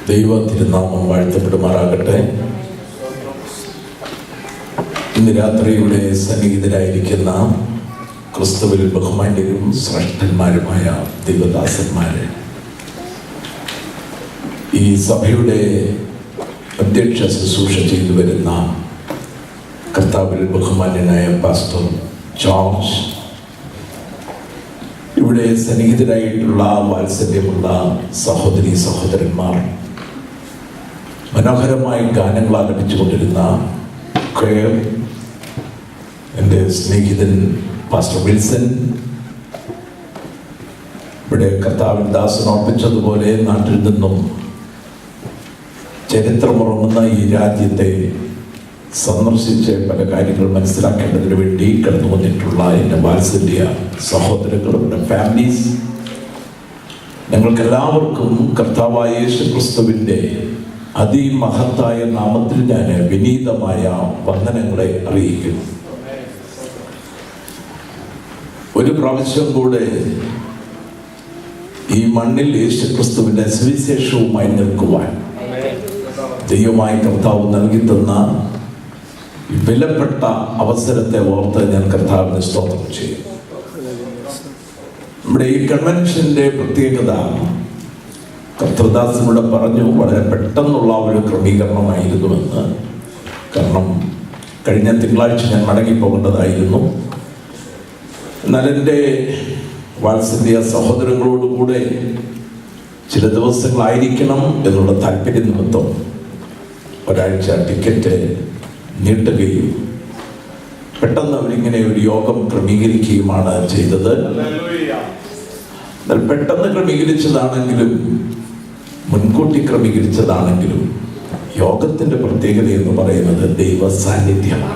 ദൈവ തിരുനാമം വാഴ്ത്തപ്പെടുമാറാകട്ടെ. ഇന്ന് രാത്രിയുടെ സന്നിഹിതരായിരിക്കുന്ന ക്രിസ്തുവിൽ ബഹുമാന്യരും ശ്രേഷ്ഠന്മാരുമായ ദൈവദാസന്മാരെ, ഈ സഭയുടെ അധ്യക്ഷ ശുശ്രൂഷ ചെയ്തു വരുന്ന കർത്താവിൽ ബഹുമാന്യനായ പാസ്റ്റർ ജോർജ്, ഇവിടെ സന്നിഹിതരായിട്ടുള്ള വാത്സല്യമുള്ള സഹോദരി സഹോദരന്മാർ, മനോഹരമായി ഗാനങ്ങൾ ആലപിച്ചുകൊണ്ടിരുന്ന എൻ്റെ സ്നേഹിതൻ പാസ്റ്റർ വിൽസൺ, ഇവിടെ കർത്താവിൻ ദാസൻ ഓർപ്പിച്ചതുപോലെ നാട്ടിൽ നിന്നും ചരിത്രമുറങ്ങുന്ന ഈ രാജ്യത്തെ സന്ദർശിച്ച് പല കാര്യങ്ങൾ മനസ്സിലാക്കേണ്ടതിന് വേണ്ടി കടന്നു വന്നിട്ടുള്ള എൻ്റെ വാത്സല്യ സഹോദരങ്ങളുടെ ഫാമിലീസ്, ഞങ്ങൾക്കെല്ലാവർക്കും കർത്താവായ യേശു ക്രിസ്തുവിൻ്റെ അതിമഹത്തായ നാമത്തിൽ ഞാൻ വിനീതമായ വന്ദനങ്ങളെ അറിയിക്കുന്നു. ഒരു പ്രാവശ്യം കൂടെ ഈ മണ്ണിൽ യേശു ക്രിസ്തുവിൻ്റെ സുവിശേഷവുമായി നിൽക്കുവാൻ ദൈവമായ കർത്താവ് നൽകി തന്ന വിലപ്പെട്ട അവസരത്തെ ഓർത്ത് ഞാൻ കർത്താവിനെ സ്തോത്രം ചെയ്യും. നമ്മുടെ ഈ കൺവെൻഷന്റെ പ്രത്യേകത കർത്തൃദാസനോട് പറഞ്ഞു, വളരെ പെട്ടെന്നുള്ള ഒരു ക്രമീകരണമായിരുന്നുവെന്ന്. കാരണം കഴിഞ്ഞ തിങ്കളാഴ്ച ഞാൻ മടങ്ങിപ്പോകേണ്ടതായിരുന്നു. എന്നാൽ എൻ്റെ വാത്സല്യ സഹോദരങ്ങളോടുകൂടെ ചില ദിവസങ്ങളായിരിക്കണം എന്നുള്ള താല്പര്യ നിമിത്തം ഒരാഴ്ച ടിക്കറ്റ് നീട്ടുകയും പെട്ടെന്ന് അവരിങ്ങനെ ഒരു യോഗം ക്രമീകരിക്കുകയുമാണ് ചെയ്തത്. എന്നാൽ പെട്ടെന്ന് ക്രമീകരിച്ചതാണെങ്കിലും മുൻകൂട്ടി ക്രമീകരിച്ചതാണെങ്കിലും യോഗത്തിന്റെ പ്രത്യേകത എന്ന് പറയുന്നത് ദൈവ സാന്നിധ്യമാണ്.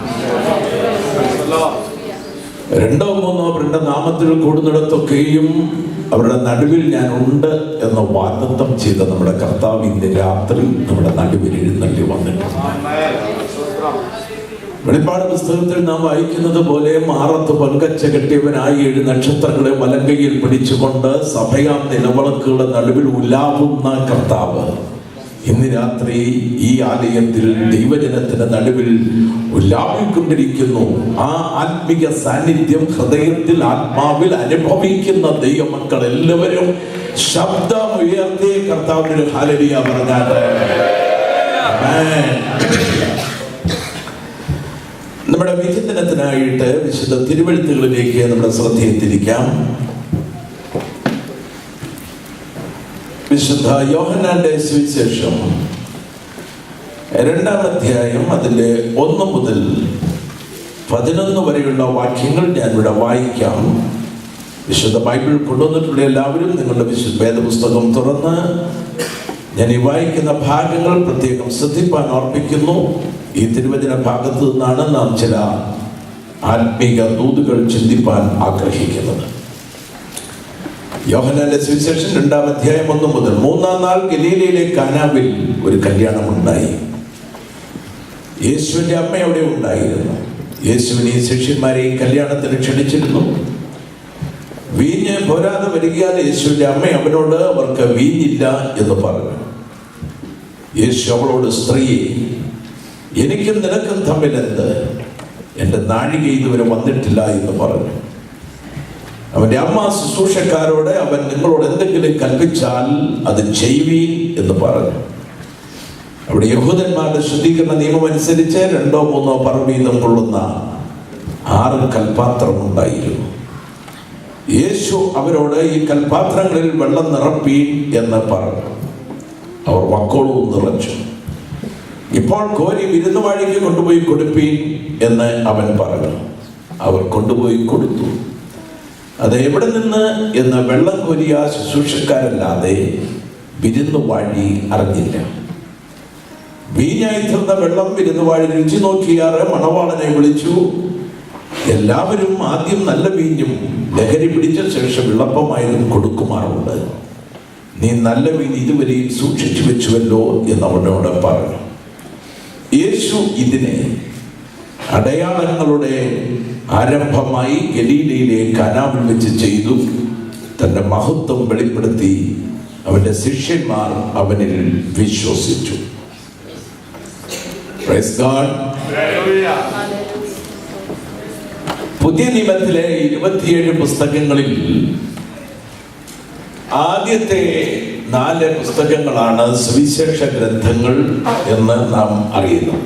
2 3 അവരുടെ നാമത്തിൽ കൂടുന്നിടത്തൊക്കെയും അവരുടെ നടുവിൽ ഞാൻ ഉണ്ട് എന്ന് വാഗ്ദത്തം ചെയ്ത നമ്മുടെ കർത്താവ് ഇന്ന് രാത്രി നമ്മുടെ നടുവിൽ എഴുന്നള്ളി വന്നിട്ടുണ്ട്. വെളിപ്പാട് പുസ്തകത്തിൽ നാം വായിക്കുന്നത് പോലെ മാറത്ത് പങ്കച്ച കെട്ടിയവനായി 7 നക്ഷത്രങ്ങളെ വലങ്കയിൽ പിടിച്ചുകൊണ്ട് സഭയാം നിലവിളക്കുകളുടെ നടുവിൽ ഉലാവുന്ന കർത്താവ് ഇന്ന് രാത്രി ഈ ആലയത്തിൽ ദൈവജനത്തിന്റെ നടുവിൽ ഉലാവിക്കൊണ്ടിരിക്കുന്നു. ആ ആത്മീയ സാന്നിധ്യം ഹൃദയത്തിൽ ആത്മാവിൽ അനുഭവിക്കുന്ന ദൈവമക്കൾ എല്ലാവരും ശബ്ദം ഉയർത്തി കർത്താവിന് ഹല്ലേലൂയ പറഞ്ഞാട്ടെ. നമ്മുടെ വിചിന്തനത്തിനായിട്ട് വിശുദ്ധ തിരുവെഴുത്തുകളിലേക്ക് നമ്മുടെ ശ്രദ്ധയെ തിരിക്കാം. വിശുദ്ധ യോഹന്നാന്റെ സുവിശേഷം 2-ാം അധ്യായം അതിൻ്റെ 1 മുതൽ 11 വരെയുള്ള വാക്യങ്ങൾ ഞാൻ ഇവിടെ വായിക്കാം. വിശുദ്ധ ബൈബിൾ കൊണ്ടുവന്നിട്ടുള്ള എല്ലാവരും നിങ്ങളുടെ വിശുദ്ധ വേദപുസ്തകം തുറന്ന് ഞാൻ ഈ വായിക്കുന്ന ഭാഗങ്ങൾ പ്രത്യേകം ശ്രദ്ധിപ്പാൻ ഓർപ്പിക്കുന്നു. ഈ തിരുവചന ഭാഗത്തു നിന്നാണ് നാം ചില ആത്മീക ദൂതുകൾ ചിന്തിപ്പാൻ ആഗ്രഹിക്കുന്നത്. യോഹന്നാന്റെ സുവിശേഷം 2-ാം അധ്യായം 1 മുതൽ. 3-ാം നാൾ ഗലീലയിലെ കാനാവിൽ ഒരു കല്യാണമുണ്ടായി. യേശുവിന്റെ അമ്മ അവിടെ ഉണ്ടായിരുന്നു. യേശുവിനെയും ശിഷ്യന്മാരെയും കല്യാണത്തിന് ക്ഷണിച്ചിരുന്നു. വീഞ്ഞ് പോരാതെ വരികയാൽ യേശുവിന്റെ അമ്മ അവനോട് അവർക്ക് വീഞ്ഞില്ല എന്ന് പറഞ്ഞു. യേശു അവളോട്, സ്ത്രീയെ, എനിക്കും നിനക്കും തമ്മിൽ എന്ത്? എൻ്റെ നാഴിക ഇതുവരെ വന്നിട്ടില്ല എന്ന് പറഞ്ഞു. അവന്റെ അമ്മ ശുശ്രൂഷക്കാരോട്, അവൻ നിങ്ങളോട് എന്തെങ്കിലും കൽപ്പിച്ചാൽ അത് ചെയ്യുവീൻ എന്ന് പറഞ്ഞു. അവിടെ യഹൂദന്മാരുടെ ശുദ്ധീകരണ നിയമം അനുസരിച്ച് 2 3 പറ വീതം കൊള്ളുന്ന 6 കൽപാത്രം ഉണ്ടായിരുന്നു. യേശു അവരോട്, ഈ കൽപാത്രങ്ങളിൽ വെള്ളം നിറപ്പീൻ എന്ന് പറഞ്ഞു. അവർ വക്കോളവും നിറച്ചു. ഇപ്പോൾ കോരി വിരുന്നുവാഴിക്ക് കൊണ്ടുപോയി കൊടുപ്പീൻ എന്ന് അവൻ പറഞ്ഞു. അവർ കൊണ്ടുപോയി കൊടുത്തു. അത് എവിടെ നിന്ന് എന്ന് വെള്ളം കോരിയ ശുശ്രൂഷക്കാരല്ലാതെ വിരുന്നുവാഴി അറിഞ്ഞില്ല. വീഞ്ഞായി തീർന്ന വെള്ളം വിരുന്നുവാഴി രുചി നോക്കിയാറ് മണവാളനെ വിളിച്ചു. എല്ലാവരും ആദ്യം നല്ല വീഞ്ഞും ലഹരി പിടിച്ച ശേഷം വിളപ്പമായതും കൊടുക്കുമാറുണ്ട്. നീ നല്ല വീഞ്ഞ് ഇതുവരെയും സൂക്ഷിച്ചു വെച്ചുവല്ലോ എന്ന് അവനോട് പറഞ്ഞു. യേശു ഇതിനെ അടയാളങ്ങളുടെ ആരംഭമായി ഗലീലയിലെ കാനാവിൽ വെച്ച് ചെയ്തു. തന്റെ മഹത്വം വെളിപ്പെടുത്തി അവന്റെ ശിഷ്യന്മാർ അവനിൽ വിശ്വസിച്ചു. Praise God. പുതിയ നിയമത്തിലെ 27 പുസ്തകങ്ങളിൽ ആദ്യത്തെ 4 പുസ്തകങ്ങളാണ് സുവിശേഷ ഗ്രന്ഥങ്ങൾ എന്ന് നാം അറിയുന്നു.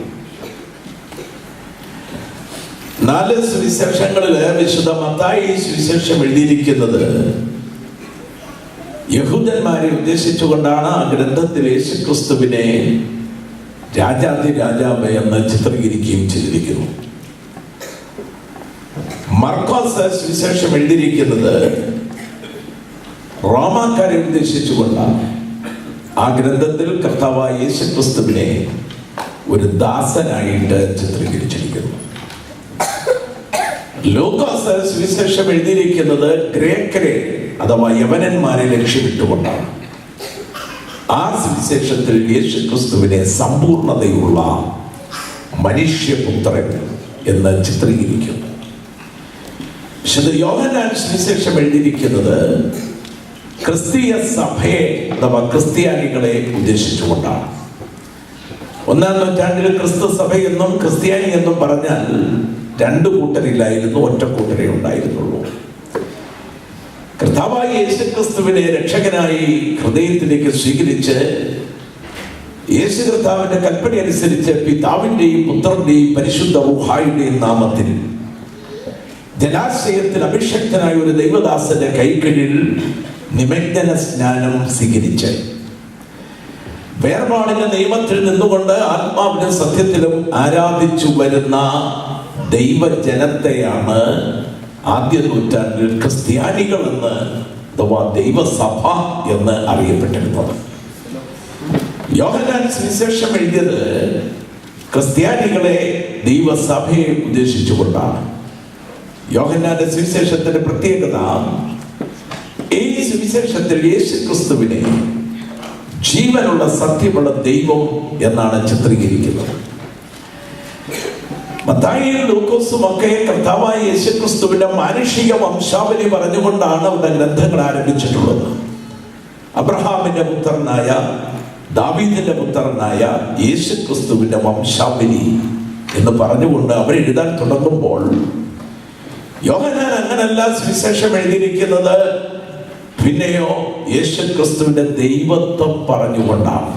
4 സുവിശേഷങ്ങളിൽ വിശുദ്ധ മത്തായി സുവിശേഷം എഴുതിയിരിക്കുന്നത് യഹൂദന്മാരെ ഉദ്ദേശിച്ചുകൊണ്ടാണ്. ആ ഗ്രന്ഥത്തിൽ യേശുക്രിസ്തുവിനെ രാജാതി രാജാവ് എന്ന് ചിത്രീകരിക്കുകയും ചെയ്തിരിക്കുന്നു. മർക്കോസ് സുവിശേഷം എഴുതിയിരിക്കുന്നത് റോമാക്കാരെ ഉദ്ദേശിച്ചുകൊണ്ടാണ്. ആ ഗ്രന്ഥത്തിൽ കർത്താവായ യേശുക്രിസ്തുവിനെ ഒരു ദാസനായിട്ട് ചിത്രീകരിച്ചിരിക്കുന്നു. ലൂക്കോസ് സുവിശേഷം എഴുതിയിരിക്കുന്നത് ഗ്രേക്കരെ അഥവാ യവനന്മാരെ ലക്ഷ്യമിട്ടുകൊണ്ടാണ്. ആ സുവിശേഷത്തിൽ യേശുക്രിസ്തുവിനെ സമ്പൂർണതയുള്ള മനുഷ്യപുത്രൻ എന്ന് ചിത്രീകരിക്കുന്നു. വിശുദ്ധ യോഹന്നാൻ സുവിശേഷം എഴുതിയിരിക്കുന്നത് ക്രിസ്തീയ സഭയെ അഥവാ ക്രിസ്ത്യാനികളെ ഉദ്ദേശിച്ചുകൊണ്ടാണ്. 1-ാം നൂറ്റാണ്ടിൽ ക്രിസ്തു സഭയെന്നും ക്രിസ്ത്യാനി എന്നും പറഞ്ഞാൽ 2 കൂട്ടരില്ലായിരുന്നു, ഒറ്റ കൂട്ടരേ ഉണ്ടായിരുന്നുള്ളൂ. കർത്താവായ യേശുക്രിസ്തുവിനെ രക്ഷകനായി ഹൃദയത്തിലേക്ക് സ്വീകരിച്ച് യേശു കർത്താവിന്റെ കൽപ്പന അനുസരിച്ച് പിതാവിന്റെയും പുത്രന്റെയും പരിശുദ്ധ റൂഹായുടെയും നാമത്തിൽ ജലാശയത്തിൽ അഭിഷക്തനായ ഒരു ദൈവദാസന്റെ കൈകളിൽ നിമജ്ജന സ്നാനം സ്വീകരിച്ച് വേർപാടിന്റെ നിയമത്തിൽ നിന്നുകൊണ്ട് ആത്മാവിലും സത്യത്തിലും ആരാധിച്ചു വരുന്ന ദൈവജനത്തെയാണ് ആദ്യ നൂറ്റാണ്ടിൽ ക്രിസ്ത്യാനികൾ എന്ന് അഥവാ ദൈവസഭ എന്ന് അറിയപ്പെട്ടിരുന്നത്. യോഹന്നാൻ സുവിശേഷം എഴുതിയത് ക്രിസ്ത്യാനികളെ ദൈവസഭയെ ഉദ്ദേശിച്ചുകൊണ്ടാണ്. യോഹന്നാന്റെ സുവിശേഷത്തിന്റെ പ്രത്യേകത ഈ സുവിശേഷത്തിൽ യേശുക്രിസ്തുവിനെ ജീവനുള്ള സത്യമുള്ള ദൈവം എന്നാണ് ചിത്രീകരിക്കുന്നത്. മത്തായിയും ലൂക്കോസും ഒക്കെ കർത്താവായ യേശുക്രിസ്തുവിന്റെ മാനുഷിക വംശാവലി പറഞ്ഞുകൊണ്ടാണ് അവരുടെ ഗ്രന്ഥങ്ങൾ ആരംഭിച്ചിട്ടുള്ളത്. അബ്രഹാമിന്റെ പുത്രനായ ദാവീദിന്റെ പുത്രനായ യേശുക്രിസ്തുവിന്റെ വംശാവലി എന്ന് പറഞ്ഞുകൊണ്ട് അവരെഴുതാൻ തുടങ്ങുമ്പോൾ യോഹന്നാൻ അങ്ങനല്ല സുവിശേഷം എഴുതിയിരിക്കുന്നത്. പിന്നെയോ യേശുക്രിസ്തുവിന്റെ ദൈവത്വം പറഞ്ഞുകൊണ്ടാണ്.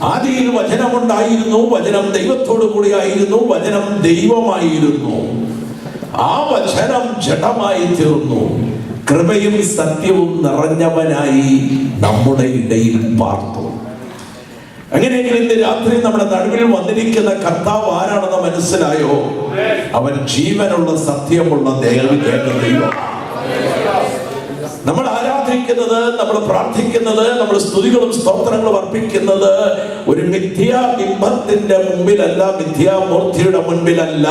ആദിയിൽ വചനമുണ്ടായിരുന്നു, വചനം ദൈവത്തോടു കൂടിയായിരുന്നു, വചനം ദൈവമായിരുന്നു. ആ വചനം ജഡമായി തീർന്നു, കൃപയും സത്യവും നിറഞ്ഞവനായി നമ്മുടെ ഇടയിൽ പാർത്തു. അങ്ങനെയെങ്കിൽ ഇന്ന് രാത്രി നമ്മുടെ നടുവിൽ വന്നിരിക്കുന്ന കർത്താവ് ആരാണെന്ന് മനസ്സിലായോ? അവൻ ജീവനുള്ള സത്യമുള്ള ദൈവം. നമ്മൾ ആരാധിക്കുന്നത്, നമ്മൾ പ്രാർത്ഥിക്കുന്നത്, നമ്മൾ സ്തുതികളും സ്തോത്രങ്ങളും അർപ്പിക്കുന്നത് ഒരു മിഥ്യാബിംബത്തിന്റെ മുമ്പിലല്ല, മിഥ്യാമൂർത്തിയുടെ മുൻപിലല്ല,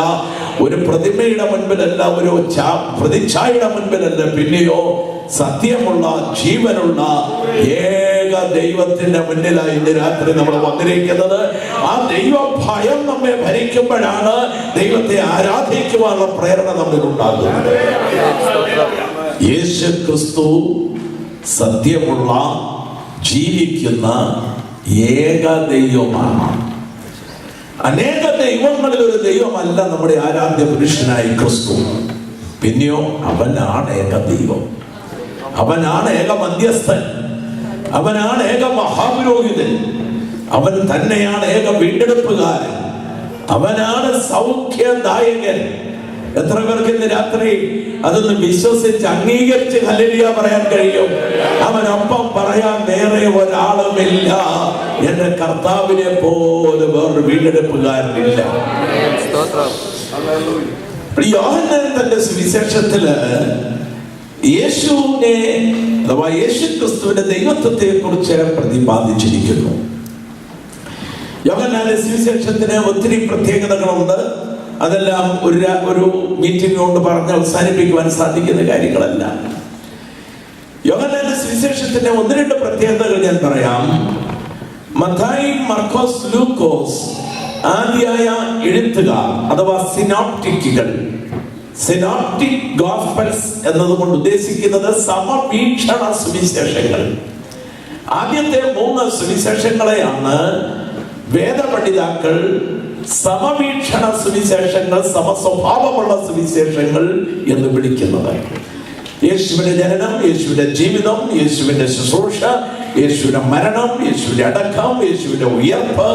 ഒരു പ്രതിമയുടെ മുൻപിലല്ല, ഒരു പ്രതിച്ഛായയുടെ മുൻപിലല്ല, പിന്നെയോ സത്യമുള്ള ജീവനുള്ള ഏക ദൈവത്തിന്റെ മുന്നിലായി ഇന്ന് രാത്രി നമ്മൾ വന്നിരിക്കുന്നത്. ആ ദൈവ ഭയം നമ്മെ ഭരിക്കുമ്പോഴാണ് ദൈവത്തെ ആരാധിക്കുവാനുള്ള പ്രേരണ നമ്മിൽ ഉണ്ടാകുന്നത്. യേശു ക്രിസ്തു സത്യമുള്ള ജീവിക്കുന്ന ഏക ദൈവമാണ്. അനേക ദൈവങ്ങളിൽ ഒരു ദൈവമല്ല നമ്മുടെ ആരാധ്യ പുരുഷനായ ക്രിസ്തു. പിന്നെയോ അവനാണ് ഏക ദൈവം, അവനാണ് ഏക മധ്യസ്ഥൻ, അവനാണ് ഏക മഹാപുരോഹിതൻ, അവൻ തന്നെയാണ് ഏക വീണ്ടെടുപ്പുകാരൻ, അവനാണ് സൗഖ്യദായകൻ. എത്ര പേർക്ക് ഇന്ന് രാത്രി അതൊന്ന് വിശ്വസിച്ച് അംഗീകരിച്ച് ഹല്ലേലൂയ പറയാൻ കഴിയും? അവനൊപ്പം പറയാൻ വേറെ ഒരാളുമില്ല. എന്റെ കർത്താവിനെ പോലെ വേറൊരു വീണ്ടെടുപ്പുകാരനില്ല. യോഹന്നാൻ തന്റെ സുവിശേഷത്തില് യേശുവിനെ അഥവാ യേശു ക്രിസ്തുവിന്റെ ദൈവത്വത്തെ കുറിച്ച് പ്രതിപാദിച്ചിരിക്കുന്നു. യോഹന്നാന്റെ സുവിശേഷത്തിന് ഒത്തിരി പ്രത്യേകതകളുണ്ട്. അതെല്ലാം ഒരു മീറ്റിംഗ് കൊണ്ട് പറഞ്ഞ് അവസാനിപ്പിക്കുവാൻ സാധിക്കുന്ന കാര്യങ്ങളല്ല. യോഹന്നാന്റെ സുവിശേഷത്തിന്റെ 1-2 പ്രത്യേകതകൾ ഞാൻ പറയാം. മത്തായി, മർക്കോസ്, ലൂക്കോസ് ആദ്യായ എഴുത്തുകാർ അഥവാ സിനോപ്റ്റിക്കുകൾ, സിനോപ്റ്റിക് ഗോസ്പൽസ് എന്നതുകൊണ്ട് ഉദ്ദേശിക്കുന്നത് സമവീക്ഷണ സുവിശേഷങ്ങൾ. ആദ്യത്തെ 3 സുവിശേഷങ്ങളെയാണ് വേദപണ്ഡിതാക്കൾ സമവീക്ഷണ സുവിശേഷങ്ങൾ, സമസ്വഭാവമുള്ള സുവിശേഷങ്ങൾ എന്ന് വിളിക്കുന്നത്. യേശുവിന്റെ ജനനം, യേശുവിന്റെ ജീവിതം, യേശുവിന്റെ ശുശ്രൂഷ, യേശുവിന്റെ മരണം, യേശുവിന്റെ അടക്കം, യേശുവിന്റെ ഉയർപ്പ്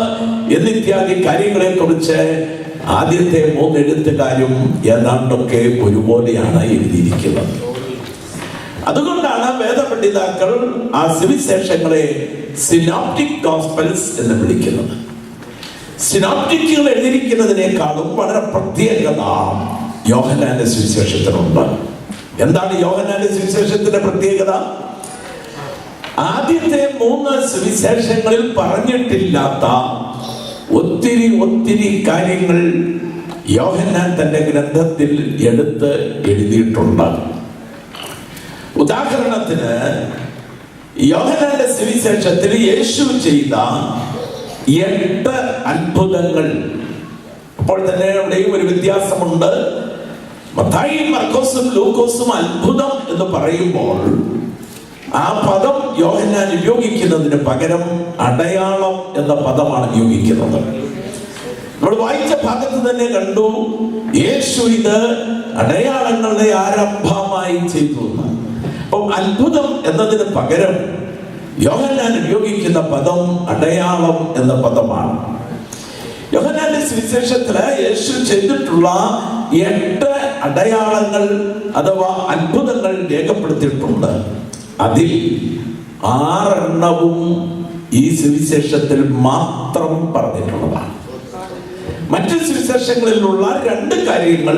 എന്നിത്യാദി കാര്യങ്ങളെ കുറിച്ച് ആദ്യത്തെ 3 എഴുത്തുകാരും ഏതാണ്ടൊക്കെ ഒരുപോലെയാണ് എഴുതിയിരിക്കുന്നത്. അതുകൊണ്ടാണ് വേദപണ്ഡിതാക്കൾ ആ സുവിശേഷങ്ങളെ സിനോപ്റ്റിക് ഗോസ്പൽസ് എന്ന് വിളിക്കുന്നത്. സിനോപ്റ്റിക്കുകൾ എഴുതിയിരിക്കുന്നതിനേക്കാളും വളരെ പ്രത്യേകത യോഹന്നാന്റെ സുവിശേഷത്തിനുണ്ട്. എന്താണ് യോഹന്നാന്റെ സുവിശേഷത്തിന്റെ പ്രത്യേകത? ആദ്യത്തെ 3 സുവിശേഷങ്ങളിൽ പറഞ്ഞിട്ടില്ലാത്ത ഒത്തിരി കാര്യങ്ങൾ യോഹന്നാൻ തന്റെ ഗ്രന്ഥത്തിൽ എടുത്ത് എഴുതിയിട്ടുണ്ട്. ഉദാഹരണത്തിന് യോഹന്നാന്റെ സുവിശേഷത്തിൽ യേശു ചെയ്ത 8 അത്ഭുതങ്ങൾ. അപ്പോൾ തന്നെ അവിടെയും ഒരു വ്യത്യാസമുണ്ട്. മത്തായിയും മർക്കോസും ലൂക്കോസും അത്ഭുതം എന്ന് പറയുമ്പോൾ ആ പദം യോഹന്നാൻ ഉപയോഗിക്കുന്നതിന് പകരം അടയാളം എന്ന പദമാണ് ഉപയോഗിക്കുന്നത്. നമ്മൾ വായിച്ച ഭാഗത്ത് തന്നെ കണ്ടു, യേശു ഇത് അടയാളങ്ങളുടെ ആരംഭമായി ചെയ്തു. അപ്പം അത്ഭുതം എന്നതിന് പകരം യോഹന്നാൻ ഉപയോഗിക്കുന്ന പദം അടയാളം എന്ന പദമാണ്. യോഹന്നാന്റെ സുവിശേഷത്തില് യേശു ചെയ്തിട്ടുള്ള 8 അടയാളങ്ങൾ അഥവാ അത്ഭുതങ്ങൾ രേഖപ്പെടുത്തിയിട്ടുണ്ട്. അതിൽ 6 എണ്ണവും ഈ സുവിശേഷത്തിൽ മാത്രം പറഞ്ഞിട്ടുള്ളതാണ്. മറ്റു സുവിശേഷങ്ങളിലുള്ള 2 കാര്യങ്ങൾ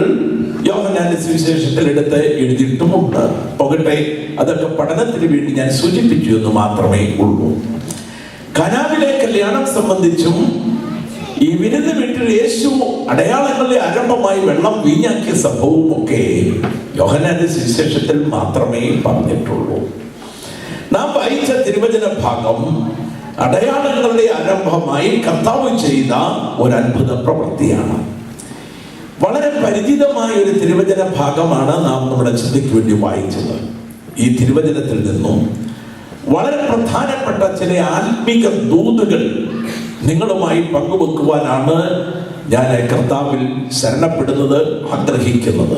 യോഹന്നാന്റെ സുവിശേഷത്തിൽ എടുത്ത് എഴുതിയിട്ടുമുണ്ട്. പോകട്ടെ, അതൊക്കെ പഠനത്തിന് വേണ്ടി ഞാൻ സൂചിപ്പിച്ചു എന്ന് മാത്രമേ ഉള്ളൂ. കനാവിലെ കല്യാണം സംബന്ധിച്ചും ഈ വിരുന്ന് വീട്ടിൽ യേശു അടയാളങ്ങളുടെ ആരംഭമായി വെള്ളം വീഞ്ഞാക്കിയ സംഭവവും ഒക്കെ യോഹന്നാന്റെ സുവിശേഷത്തിൽ മാത്രമേ പറഞ്ഞിട്ടുള്ളൂ. നാം വായിച്ച തിരുവചന ഭാഗം അടയാളങ്ങളുടെ ആരംഭമായി കർത്താവ് ചെയ്ത ഒരു അത്ഭുത പ്രവൃത്തിയാണ്. വളരെ പരിചിതമായ ഒരു തിരുവചന ഭാഗമാണ് നാം നമ്മുടെ ചിന്തയ്ക്ക് വേണ്ടി വായിച്ചത്. ഈ തിരുവചനത്തിൽ നിന്നും വളരെ പ്രധാനപ്പെട്ട ചില ആത്മീക ദൂതുകൾ നിങ്ങളുമായി പങ്കുവെക്കുവാനാണ് ഞാൻ കർത്താവിൽ ശരണപ്പെടുന്നത്, ആഗ്രഹിക്കുന്നത്.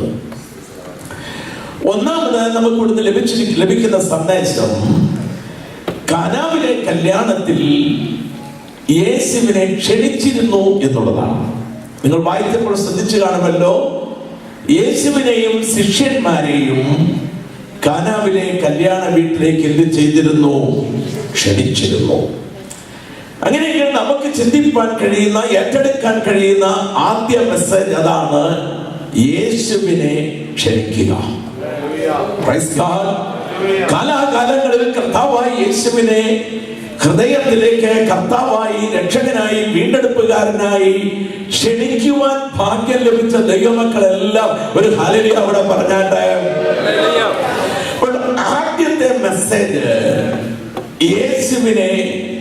ഒന്നാമത് നമുക്ക് ഇവിടുന്ന് ലഭിക്കുന്ന സന്ദേശം കാനാവിലെ കല്യാണത്തിൽ യേശുവിനെ ക്ഷണിച്ചിരുന്നു എന്നുള്ളതാണ്. നിങ്ങൾ വായിച്ചപ്പോൾ ശ്രദ്ധിച്ചു കാണുമല്ലോ, യേശുവിനെയും ശിഷ്യന്മാരെയും കാനാവിലെ കല്യാണ വീട്ടിലേക്ക് എന്ത് ചെയ്തിരുന്നു? ക്ഷണിച്ചിരുന്നു. അങ്ങനെയെങ്കിൽ നമുക്ക് ചിന്തിപ്പാൻ കഴിയുന്ന, ഏറ്റെടുക്കാൻ കഴിയുന്ന ആദ്യ മെസ്സേജ് അതാണ്: യേശുവിനെ ക്ഷണിക്കുക. കാലാകാലങ്ങളിൽ കർത്താവായി യേശുവിനെ ഹൃദയത്തിലേക്ക് കർത്താവായി, രക്ഷകനായി, വീണ്ടെടുപ്പുകാരനായി ക്ഷണിക്കുവാൻ ഭാഗ്യം ലഭിച്ച ദൈവമക്കളെല്ലാം ഒരു ഹല്ലേലൂയ അവിടെ പറഞ്ഞാട്ടെ. ആദ്യത്തെ മെസ്സേജ് യേശുവിനെ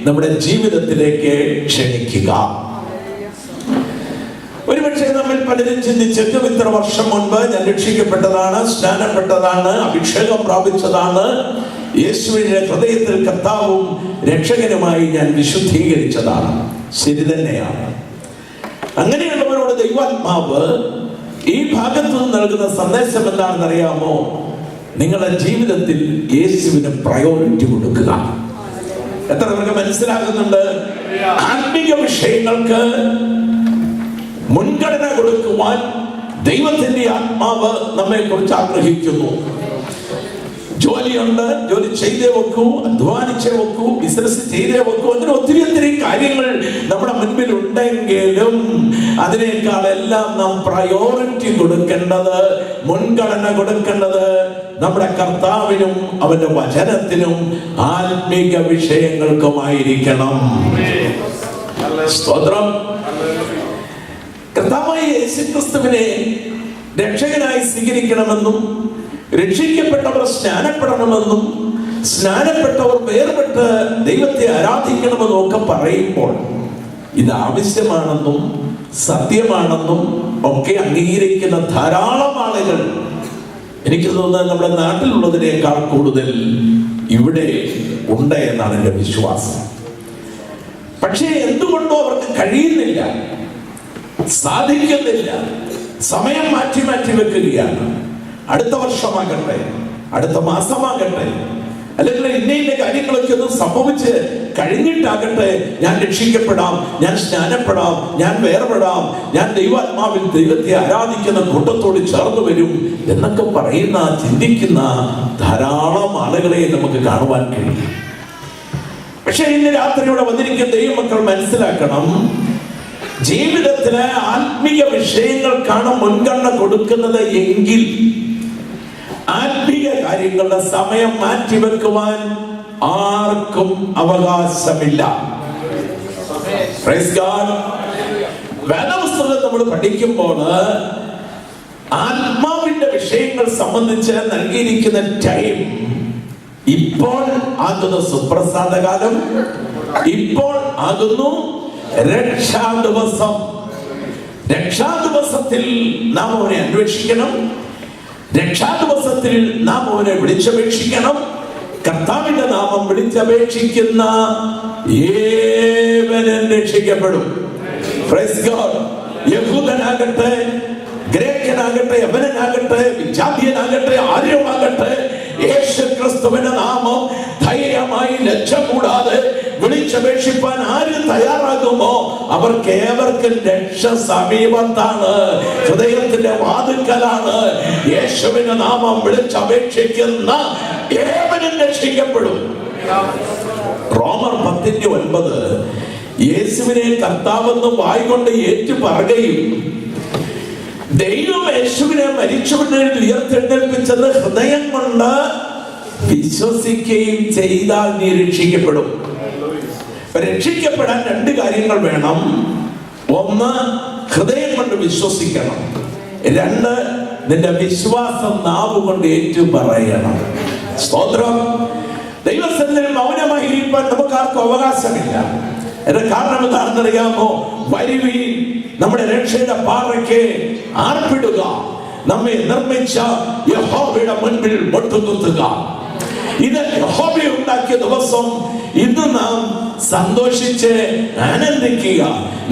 നമ്മുടെ ജീവിതത്തിലേക്ക് ക്ഷണിക്കുക. ഒരുപക്ഷെ നമ്മൾ പലരും ചിന്തിച്ചേക്കും, ഇത്ര വർഷം മുൻപ് ഞാൻ രക്ഷിക്കപ്പെട്ടതാണ്, സ്നാനപ്പെട്ടതാണ്, അഭിഷേകം പ്രാപിച്ചതാണ്, യേശുവിന്റെ ഹൃദയത്തിൽ കർത്താവും രക്ഷകനുമായി ഞാൻ വിശുദ്ധീകരിച്ചതാണ്. ശരി തന്നെയാണ്. അങ്ങനെയുള്ളവരോട് ദൈവാത്മാവ് ഈ ഭാഗത്ത് നിന്ന് നൽകുന്ന സന്ദേശം എന്താണെന്ന് അറിയാമോ? നിങ്ങളുടെ ജീവിതത്തിൽ യേശുവിന് പ്രയോറിറ്റി കൊടുക്കുക. എത്ര പേർക്ക് മനസ്സിലാകുന്നുണ്ട്? ആത്മീക വിഷയങ്ങൾക്ക് മുൻഗണന കൊടുക്കുവാൻ ദൈവത്തിന്റെ ആത്മാവ് നമ്മെ കുറിച്ച് ആഗ്രഹിക്കുന്നു. ജോലിയുണ്ട്, ജോലി ചെയ്തേ വെക്കൂ, അധ്വാനിച്ചേ വെക്കൂ, ബിസിനസ് ചെയ്തേ വെക്കൂ. അങ്ങനെ ഒത്തിരി കാര്യങ്ങൾ നമ്മുടെ മുൻപിൽ ഉണ്ടെങ്കിലും അതിനേക്കാളെല്ലാം നാം പ്രയോറിറ്റി കൊടുക്കേണ്ടത്, മുൻഗണന കൊടുക്കേണ്ടത് നമ്മുടെ കർത്താവിനും അവന്റെ വചനത്തിനും ആത്മീക വിഷയങ്ങൾക്കുമായിരിക്കണം. സ്തോത്രം. കർത്താവായ യേശുക്രിസ്തുവിനെ രക്ഷകനായി സ്വീകരിക്കണമെന്നും രക്ഷിക്കപ്പെട്ടവർ സ്നാനപ്പെടണമെന്നും സ്നാനപ്പെട്ടവർ വേർപെട്ട് ദൈവത്തെ ആരാധിക്കണമെന്നും ഒക്കെ പറയുമ്പോൾ ഇത് ആവശ്യമാണെന്നും സത്യമാണെന്നും ഒക്കെ അംഗീകരിക്കുന്ന ധാരാളം ആളുകൾ എനിക്ക് തോന്നുന്നത് നമ്മുടെ നാട്ടിലുള്ളതിനേക്കാൾ കൂടുതൽ ഇവിടെ ഉണ്ട് എന്നാണ് എൻ്റെ വിശ്വാസം. പക്ഷേ എന്തുകൊണ്ടോ അവർക്ക് കഴിയുന്നില്ല, സാധിക്കുന്നില്ല. സമയം മാറ്റി മാറ്റി വെക്കുകയാണ്. അടുത്ത വർഷമാകട്ടെ, അടുത്ത മാസമാകട്ടെ, അല്ലെങ്കിൽ ഇന്ന കാര്യങ്ങളൊക്കെ ഒന്ന് സംഭവിച്ച് കഴിഞ്ഞിട്ടാകട്ടെ ഞാൻ രക്ഷിക്കപ്പെടാം, ഞാൻ സ്നാനപ്പെടാം, ഞാൻ വേർപെടാം, ഞാൻ ദൈവാത്മാവിൽ ദൈവത്തെ ആരാധിക്കുന്ന കൂട്ടത്തോട് ചേർന്ന് വരും എന്നൊക്കെ പറയുന്ന, ചിന്തിക്കുന്ന ധാരാളം ആളുകളെ നമുക്ക് കാണുവാൻ കഴിയും. പക്ഷെ ഇന്ന് രാത്രി ഇവിടെ വന്നിരിക്കുന്ന ദൈവമക്കൾ മനസ്സിലാക്കണം, ജീവിതത്തിലെ ആത്മീയ വിഷയങ്ങൾക്കാണ് മുൻഗണന കൊടുക്കുന്നത് എങ്കിൽ ആത്മീയ കാര്യങ്ങളുടെ സമയം മാറ്റിവെക്കുവാൻ ആർക്കും അവകാശമില്ല. വേദപുസ്തകം നമ്മൾ പഠിക്കുമ്പോൾ ആത്മാവിന്റെ വിഷയങ്ങൾ സംബന്ധിച്ച് നൽകിയിരിക്കുന്ന ടൈം ഇപ്പോൾ ആകുന്നു സുപ്രസാദകാലം, ഇപ്പോൾ ആകുന്നു രക്ഷാദിവസം. രക്ഷാദിവസത്തിൽ നാം അവനെ അന്വേഷിക്കണം, രക്ഷാദിവസത്തിൽ നാം അവനെ വിളിച്ചപേക്ഷിക്കണം. കർത്താവിന്റെ നാമം വിളിച്ചപേക്ഷിക്കുന്ന ഏവനും രക്ഷിക്കപ്പെടും. Praise God. യഹൂദനാകട്ടെ, ഗ്രേക്കനാകട്ടെ, യവനനാകട്ടെ, വിജാതീയനാകട്ടെ, ആര്യമാകട്ടെ, യേശുക്രിസ്തുവിന്റെ നാമം ധൈര്യമായി ലജ്ജ കൂടാതെ വിളിച്ചപേക്ഷിപ്പാൻ ആര് തയ്യാറാകുമോ അവർക്ക് ഏവർക്കും രക്ഷ സമീപത്താണ്, ഹൃദയത്തിന്റെ വാതിൽക്കലാണ്. യേശുവിന്റെ നാമം വിളിച്ചപേക്ഷിക്കുന്ന ഏവനും രക്ഷിക്കപ്പെടും. റോമർ 10:9 യേശുവിനെ കർത്താവെന്ന് വായ്കൊണ്ട് ഏറ്റു പറയുകയും ദൈവം യേശുവിനെ മരിച്ചവരിൽ ഉയർത്തെഴുന്നേൽപ്പിച്ചത് ഹൃദയം കൊണ്ട് വിശ്വസിക്കുകയും ചെയ്താൽ നീ രക്ഷിക്കപ്പെടും. രക്ഷിക്കപ്പെടാൻ രണ്ട് കാര്യങ്ങൾ വേണം. ഒന്ന്, ഹൃദയം കൊണ്ട് വിശ്വസിക്കണം. രണ്ട്, നിന്റെ വിശ്വാസം നാവ് കൊണ്ട് ഏറ്റു പറയണം. സ്തോത്രം. ദൈവസന്നിധിയിൽ മൗനമായി ഇരിക്കാൻ നമുക്ക് ആർക്കും അവകാശമില്ല. കാരണം എന്താണെന്നറിയാമോ? വരുവീൻ, നമ്മുടെ രക്ഷയുടെ പാറയ്ക്ക് ആർപ്പിടുക, നമ്മെ നിർമ്മിച്ച യഹോവയുടെ മുൻപിൽ മുട്ടുകുത്തുക. ഇത് യഹോവ ഉണ്ടാക്കിയ ദിവസം. ഇന്ന് നാം സന്തോഷിച്ച് ആനന്ദിക്കുക.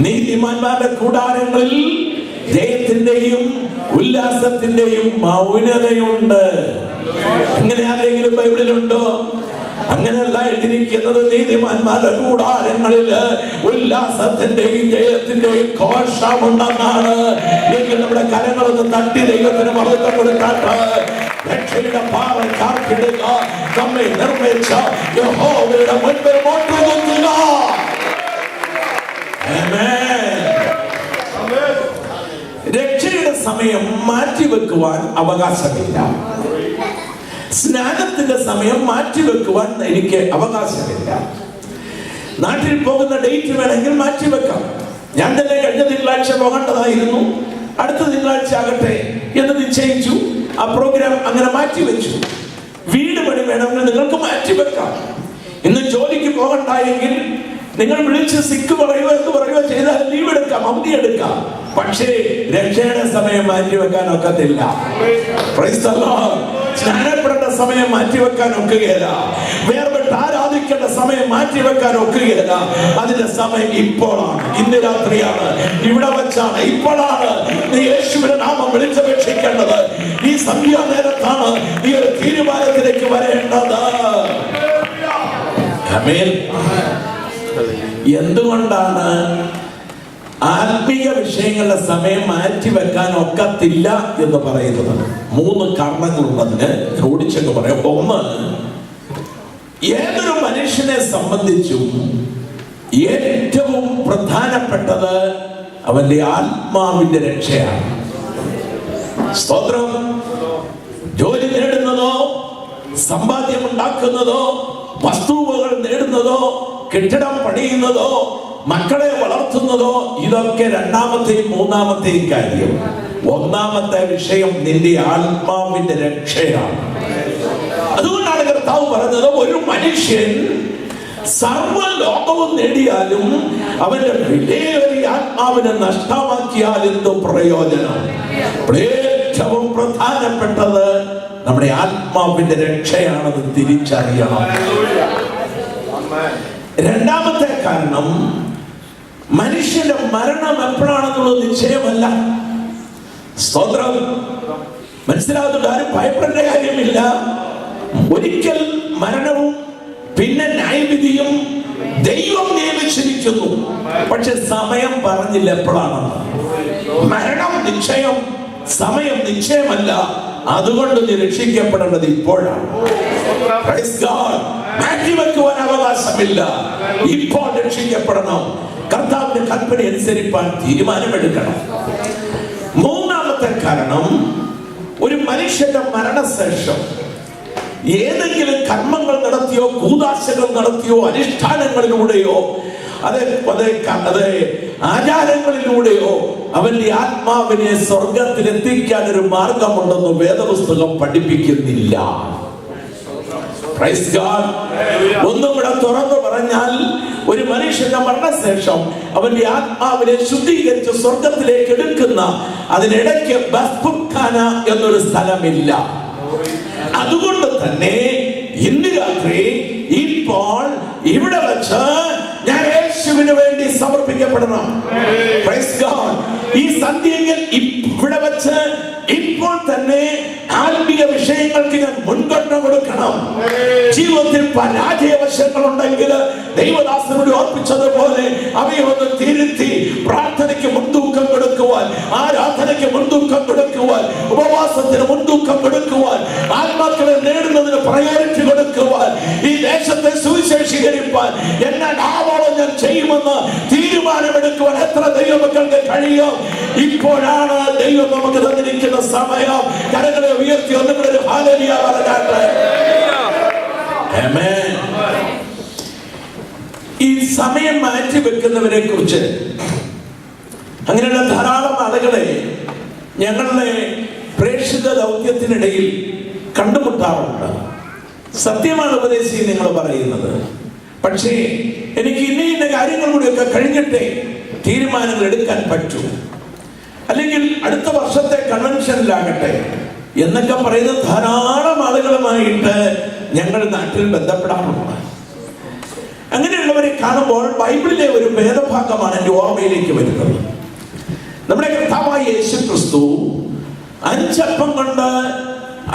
നീതിമാന്മാരുടെ കൂടാരങ്ങളിൽ ജയത്തിന്റെയും ഉല്ലാസത്തിന്റെയും മൗനതയുണ്ട്. അങ്ങനെ ആരെങ്കിലും ബൈബിളിലുണ്ടോ? അങ്ങനെയല്ല എഴുതിയിരിക്കുന്നത്. നീതിമാന്മാരുടെ കൂടാരങ്ങളിൽ ഉല്ലാസത്തിന്റെയും ജയത്തിന്റെയും ഘോഷമുണ്ടെന്നാണ്. എങ്കിൽ നമ്മുടെ കരങ്ങളൊന്ന് തട്ടി ദൈവത്തിന് മഹത്വം കൊടുക്കാട്ട്. രക്ഷയുടെ പാറ കാത്തിടുക, നമ്മെ നിർമ്മിച്ച യഹോവയുടെ മുൻപിൽ മുട്ടുകുത്തുക. രക്ഷയുടെ സമയം മാറ്റിവെക്കുവാൻ അവകാശമില്ല. സ്നാനത്തിന്റെ സമയം മാറ്റിവെക്കുവാൻ എനിക്ക് അവകാശമില്ല. നാട്ടിൽ പോകുന്ന ഡേറ്റ് വേണമെങ്കിൽ മാറ്റിവെക്കാം. ഞാൻ തന്നെ കഴിഞ്ഞ തിങ്കളാഴ്ച പോകേണ്ടതായിരുന്നു, അടുത്ത തിങ്കളാഴ്ച ആകട്ടെ എന്ന് നിശ്ചയിച്ചു. ആ പ്രോഗ്രാം അങ്ങനെ മാറ്റിവെച്ചു. വീട് പണി വേണമെങ്കിൽ നിങ്ങൾക്ക് മാറ്റിവെക്കാം. ഇന്ന് ജോലിക്ക് പോകണ്ടായെങ്കിൽ നിങ്ങൾ വിളിച്ച് സിക്ക് പറയുക എന്ന് പറയുക ചെയ്താൽ ലീവ് എടുക്കാം, അവധി എടുക്കാം. പക്ഷേ രക്ഷയുടെ സമയം മാറ്റിവെക്കാൻ ഒക്കത്തില്ല. സ്നാനപ്പെടേണ്ട സമയം മാറ്റിവെക്കാൻ ഒക്കുകയില്ല. വേർപെട്ട് ആരാധിക്കേണ്ട സമയം മാറ്റിവെക്കാൻ ഒക്കുകയില്ല. അതിന്റെ സമയം ഇപ്പോഴാണ്, ഇന്ന് രാത്രിയാണ്, ഇവിടെ വെച്ചാണ്, ഇപ്പോഴാണ് നീ യേശുവിന്റെ നാമം വിളിച്ചപേക്ഷിക്കേണ്ടത്. ഈ സന്ധ്യാനേരത്താണ് നീ ഒരു തീരുമാനത്തിലേക്ക് വരേണ്ടത്. ആമേൻ. എന്തുകൊണ്ടാണ് ആത്മീയ വിഷയങ്ങളുടെ സമയം മാറ്റിവെക്കാൻ ഒക്കത്തില്ല എന്ന് പറയുന്നത്? 3 കാരണങ്ങളുള്ളതിന് ഓടിച്ചെന്ന് പറയാം. ഒന്ന്, ഏതൊരു മനുഷ്യനെ സംബന്ധിച്ചും ഏറ്റവും പ്രധാനപ്പെട്ടത് അവന്റെ ആത്മാവിന്റെ രക്ഷയാണ്. സ്തോത്രം. ജോലി നേടുന്നതോ, സമ്പാദ്യം ഉണ്ടാക്കുന്നതോ, വസ്തുവകൾ നേടുന്നതോ, കെട്ടിടം പണിയുന്നതോ, മക്കളെ വളർത്തുന്നതോ, ഇതൊക്കെ രണ്ടാമത്തെയും മൂന്നാമത്തെയും കാര്യം. ഒന്നാമത്തെ വിഷയം നിന്റെ ആത്മാവിന്റെ രക്ഷയാണ്. അതുകൊണ്ടാണ് കർത്താവ് പറഞ്ഞത്, ഒരു മനുഷ്യൻ സർവ്വ ലോകവും നേടിയാലും അവന്റെ വിലയേറിയ ആത്മാവിനെ നഷ്ടമാക്കിയാൽ എന്ത് പ്രയോജനം? ഏറ്റവും പ്രധാനപ്പെട്ടത് നമ്മുടെ ആത്മാവിന്റെ രക്ഷയാണെന്ന് തിരിച്ചറിയണം. രണ്ടാമത്തെ കാരണം, മനുഷ്യന്റെ മരണം എപ്പോഴാണെന്നുള്ളത് നിശ്ചയമല്ല. സ്തോത്രം. മനസ്സിലാകുന്നുണ്ട്? ആരും ഭയപ്പെടേണ്ട കാര്യമില്ല. ഒരിക്കൽ മരണവും പിന്നെ ന്യായവിധിയും ദൈവം നിയമിച്ചിരിക്കുന്നു. പക്ഷെ സമയം പറഞ്ഞില്ല എപ്പോഴാണെന്ന്. മരണം നിശ്ചയം, സമയം നിശ്ചയമല്ല. അതുകൊണ്ട് നീ രക്ഷിക്കപ്പെടേണ്ടത് ഇപ്പോഴാണ്. മാറ്റിവെക്കുവാൻ അവകാശമില്ല. ഇപ്പോൾ രക്ഷിക്കപ്പെടണം. കർത്താവിന്റെ കൽപ്പന അനുസരിപ്പാൻ തീരുമാനമെടുക്കണം. മൂന്നാമത്തെ കാരണം, ഒരു മനുഷ്യന്റെ മരണശേഷം ഏതെങ്കിലും കർമ്മങ്ങൾ നടത്തിയോ കൂദാശകൾ നടത്തിയോ അനുഷ്ഠാനങ്ങളിലൂടെയോ അതെ ആചാരങ്ങളിലൂടെയോ അവന്റെ ആത്മാവിനെ സ്വർഗത്തിലെത്തിക്കാൻ ഒരു മാർഗമുണ്ടെന്ന് വേദപുസ്തകം പഠിപ്പിക്കുന്നില്ല. ഒന്നും കൂടെ തുറന്നു പറഞ്ഞാൽ, ഒരു മനുഷ്യന്റെ മരണശേഷം അവന്റെ ആത്മാവിനെ ശുദ്ധീകരിച്ച് സ്വർഗത്തിലേക്ക് എടുക്കുന്ന അതിനിടയ്ക്ക് ബസ്പുഖാന എന്നൊരു സ്ഥലമില്ല. അതുകൊണ്ട് തന്നെ ഇന്ന് രാത്രി ഇപ്പോൾ ഇവിടെ വെച്ച് ഞാൻ യേശുവിന് വേണ്ടി സമർപ്പിക്കപ്പെടണം. ഈ സന്ധ്യയിൽ ഇവിടെ വെച്ച് ഇപ്പോൾ തന്നെ ആത്മീയ വിഷയങ്ങൾക്ക് ഞാൻ മുൻഗണന കൊടുക്കണം. ജീവിതത്തിൽ പരാജയവശങ്ങൾ ഉണ്ടെങ്കിൽ ദൈവദാസനോട് ഓർപ്പിച്ചതുപോലെ അവയെ ഒന്ന് തിരുത്തി പ്രാർത്ഥനയ്ക്ക് മുൻതൂക്കം കൊടുക്കുവാൻ, ആരാധനയ്ക്ക് മുൻതൂക്കം കൊടുക്കുവാൻ, ഉപവാസത്തിന് മുൻതൂക്കം കൊടുക്കുവാൻ, ആത്മാക്കളെ നേടുന്നതിന് പ്രയോറിറ്റി കൊടുക്കുവാൻ, ഈ ദേശത്തെ സുവിശേഷീകരിപ്പാൻ എന്നാൽ ആവോളം ഞാൻ ചെയ്യുമെന്ന് തീരുമാനമെടുക്കുവാൻ എത്ര ദൈവമക്കൾക്ക് കഴിയും? ഇപ്പോഴാണ് ദൈവം നമുക്ക് തന്നിരിക്കുന്ന സമയം. കരങ്ങളെ ഉയർത്തി ഒന്നുകൂടെ ഒരു ഹല്ലേലൂയ പറയട്ടെ. ആമേൻ. ഈ സമയം മാറ്റി വെക്കുന്നവരെ കുറിച്ച് അങ്ങനെയുള്ള ധാരാളം ആളുകളെ ഞങ്ങളുടെ പ്രേക്ഷിത ദൗത്യത്തിനിടയിൽ കണ്ടുമുട്ടാറുണ്ട്. സത്യമാണ് ഉപദേശിച്ച് നിങ്ങൾ പറയുന്നത്. പക്ഷേ എനിക്ക് ഇന്ന കാര്യങ്ങൾ കൂടിയൊക്കെ കഴിഞ്ഞിട്ടേ തീരുമാനങ്ങൾ എടുക്കാൻ പറ്റൂ, അല്ലെങ്കിൽ അടുത്ത വർഷത്തെ കൺവെൻഷനിലാകട്ടെ എന്നൊക്കെ പറയുന്ന ധാരാളം ആളുകളുമായിട്ട് ഞങ്ങൾ നാട്ടിൽ ബന്ധപ്പെടാറുണ്ട്. അങ്ങനെയുള്ളവരെ കാണുമ്പോൾ ബൈബിളിലെ ഒരു വേദഭാഗമാണ് എൻ്റെ ഓർമ്മയിലേക്ക് വരുന്നത്. നമ്മുടെ കർത്താവായ യേശു ക്രിസ്തു 5 അപ്പം കൊണ്ട്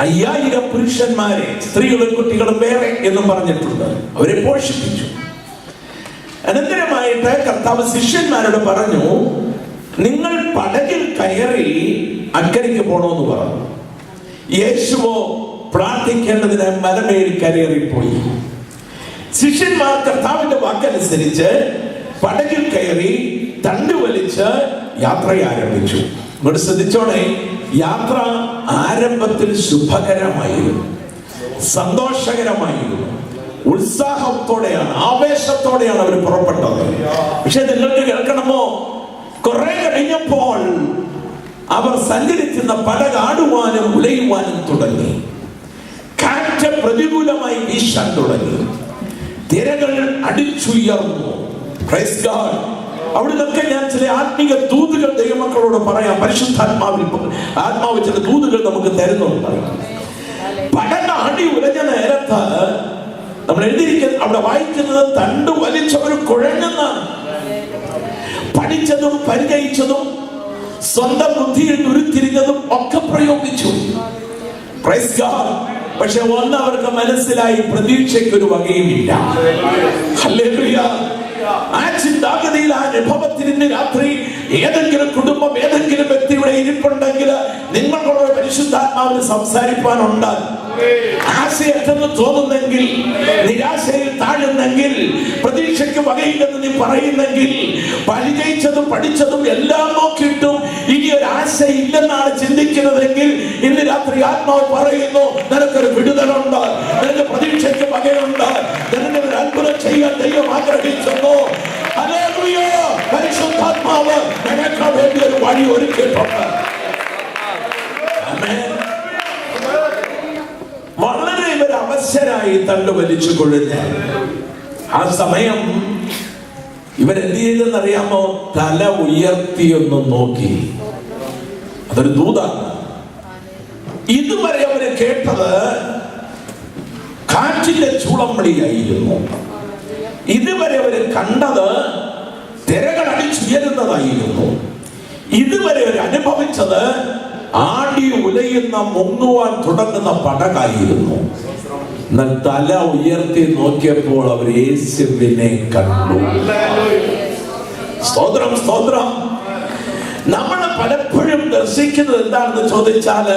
5000 പുരുഷന്മാരെ, സ്ത്രീകളും കുട്ടികളും വേറെ എന്നും പറഞ്ഞിട്ടുണ്ട്, അവരെ പോഷിപ്പിച്ചു. അനന്തരമായിട്ട് കർത്താവ് ശിഷ്യന്മാരോട് പറഞ്ഞു, നിങ്ങൾ പടകിൽ കയറി അക്കരയ്ക്ക് പോണമെന്ന് പറഞ്ഞു. യേശുവോ പ്രാർത്ഥിക്കേണ്ടതിന് മലമേൽ കയറിപ്പോയി. ശിഷ്യന്മാർ കർത്താവിന്റെ വാക്കനുസരിച്ച് പടകിൽ കയറി തണ്ട് വലിച്ച് യാത്ര ആരംഭിച്ചു. ഇവിടെ ശ്രദ്ധിച്ചോണേ, യാത്ര ആരംഭത്തിൽ ശുഭകരമായിരുന്നു, സന്തോഷകരമായിരുന്നു, ഉത്സാഹത്തോടെയാണ്, ആവേശത്തോടെയാണ് അവർ പുറപ്പെട്ടത്. പക്ഷെ നിങ്ങൾക്ക് കേൾക്കണമോ, കുറെ കഴിഞ്ഞപ്പോൾ അവർ സഞ്ചരിക്കുന്ന പടകാടുവാനും ഉലയുവാനും തുടങ്ങി. കാറ്റ് പ്രതികൂലമായി വീശാൻ തുടങ്ങി. തിരകൾ അടിച്ചുയർന്നു. Praise God. അവിടുന്നൊക്കെ ഞാൻ ചില ആത്മീക ദൂതുകൾ ദൈവമക്കളോട് പറയാം. ആത്മാവ് ചില ദൂതുകൾ നമുക്ക് തരുന്നുണ്ട്. പടക അടി ഉലഞ്ഞ നേരത്ത് നമ്മൾ എഴുതിയിരിക്കുന്നത്, അവിടെ വായിക്കുന്നത്, തണ്ട് വലിച്ചവർ കുഴഞ്ഞെന്നാണ്. പഠിച്ചതും പരിചയിച്ചതും സ്വന്തം ബുദ്ധിയിൽ ഉരുത്തിരിഞ്ഞതും ഒക്കെ പ്രയോഗിച്ചു. Praise God. പക്ഷെ ഒന്ന് അവർക്ക് മനസ്സിലായി, പ്രതീക്ഷയ്ക്കൊരു വകയുമില്ല. ഹല്ലേലൂയ. ആ ചിന്താഗതിയിൽ, ആ അനുഭവത്തിൽ ഇന്ന് രാത്രി ഏതെങ്കിലും കുടുംബം, ഏതെങ്കിലും വ്യക്തിയുടെ ഇരിപ്പുണ്ടെങ്കിൽ നിങ്ങളോട് പരിശുദ്ധാത്മാവിന് സംസാരിപ്പാനുണ്ട്. ആശയറ്റെന്ന് തോന്നുന്നെങ്കിൽ, നിരാശയിൽ താഴുന്നെങ്കിൽ, പ്രതീക്ഷയ്ക്ക് വകയില്ലെന്ന് നീ പറയുന്നെങ്കിൽ, പരിചയിച്ചതും പഠിച്ചതും എല്ലാം നോക്കിയിട്ടും ഇനി ഒരു ആശയില്ലെന്നാണ് ചിന്തിക്കുന്നതെങ്കിൽ, ഇന്ന് രാത്രി ആത്മാവ് പറയുന്നു, നിനക്കൊരു വിടുതലുണ്ട്, നിനക്ക് പ്രതീക്ഷയ്ക്ക് വകയുണ്ട്, നിനക്ക് ഒരു അത്ഭുതം ചെയ്യാൻ ദൈവം ആഗ്രഹിക്കുന്നു. ഹല്ലേലൂയ. പരിശുദ്ധാത്മാവ് നിനക്ക് വേണ്ടി ഒരു വഴി ഒരുക്കിയിട്ടുണ്ട്. ആമേൻ. വളരെ ഇവർ അവശരായി തണ്ട് വലിച്ചു കൊള്ളുന്ന ആ സമയം ഇവരെന്ത് ചെയ്തെന്നറിയാമോ? തല ഉയർത്തിയൊന്നും നോക്കി. അതൊരു ദൂതാണ്. ഇതുവരെ അവരെ കേട്ടത് കാറ്റിന്റെ ചൂളംവിളിയായിരുന്നു. ഇതുവരെ അവർ കണ്ടത് തിരകൾ അടിച്ചുയരുന്നതായിരുന്നു. ഇതുവരെ അവർ അനുഭവിച്ചത് ആടി ഉലയുന്ന മുങ്ങുവാൻ തുടങ്ങുന്ന പടകായിരുന്നു. എന്നാൽ തല ഉയർത്തി നോക്കിയപ്പോൾ അവർ യേശുവിനെ കണ്ടു. സ്തോത്രം, സ്തോത്രം. നമ്മൾ പലപ്പോഴും ദർശിക്കുന്നത് എന്താണെന്ന് ചോദിച്ചാല്,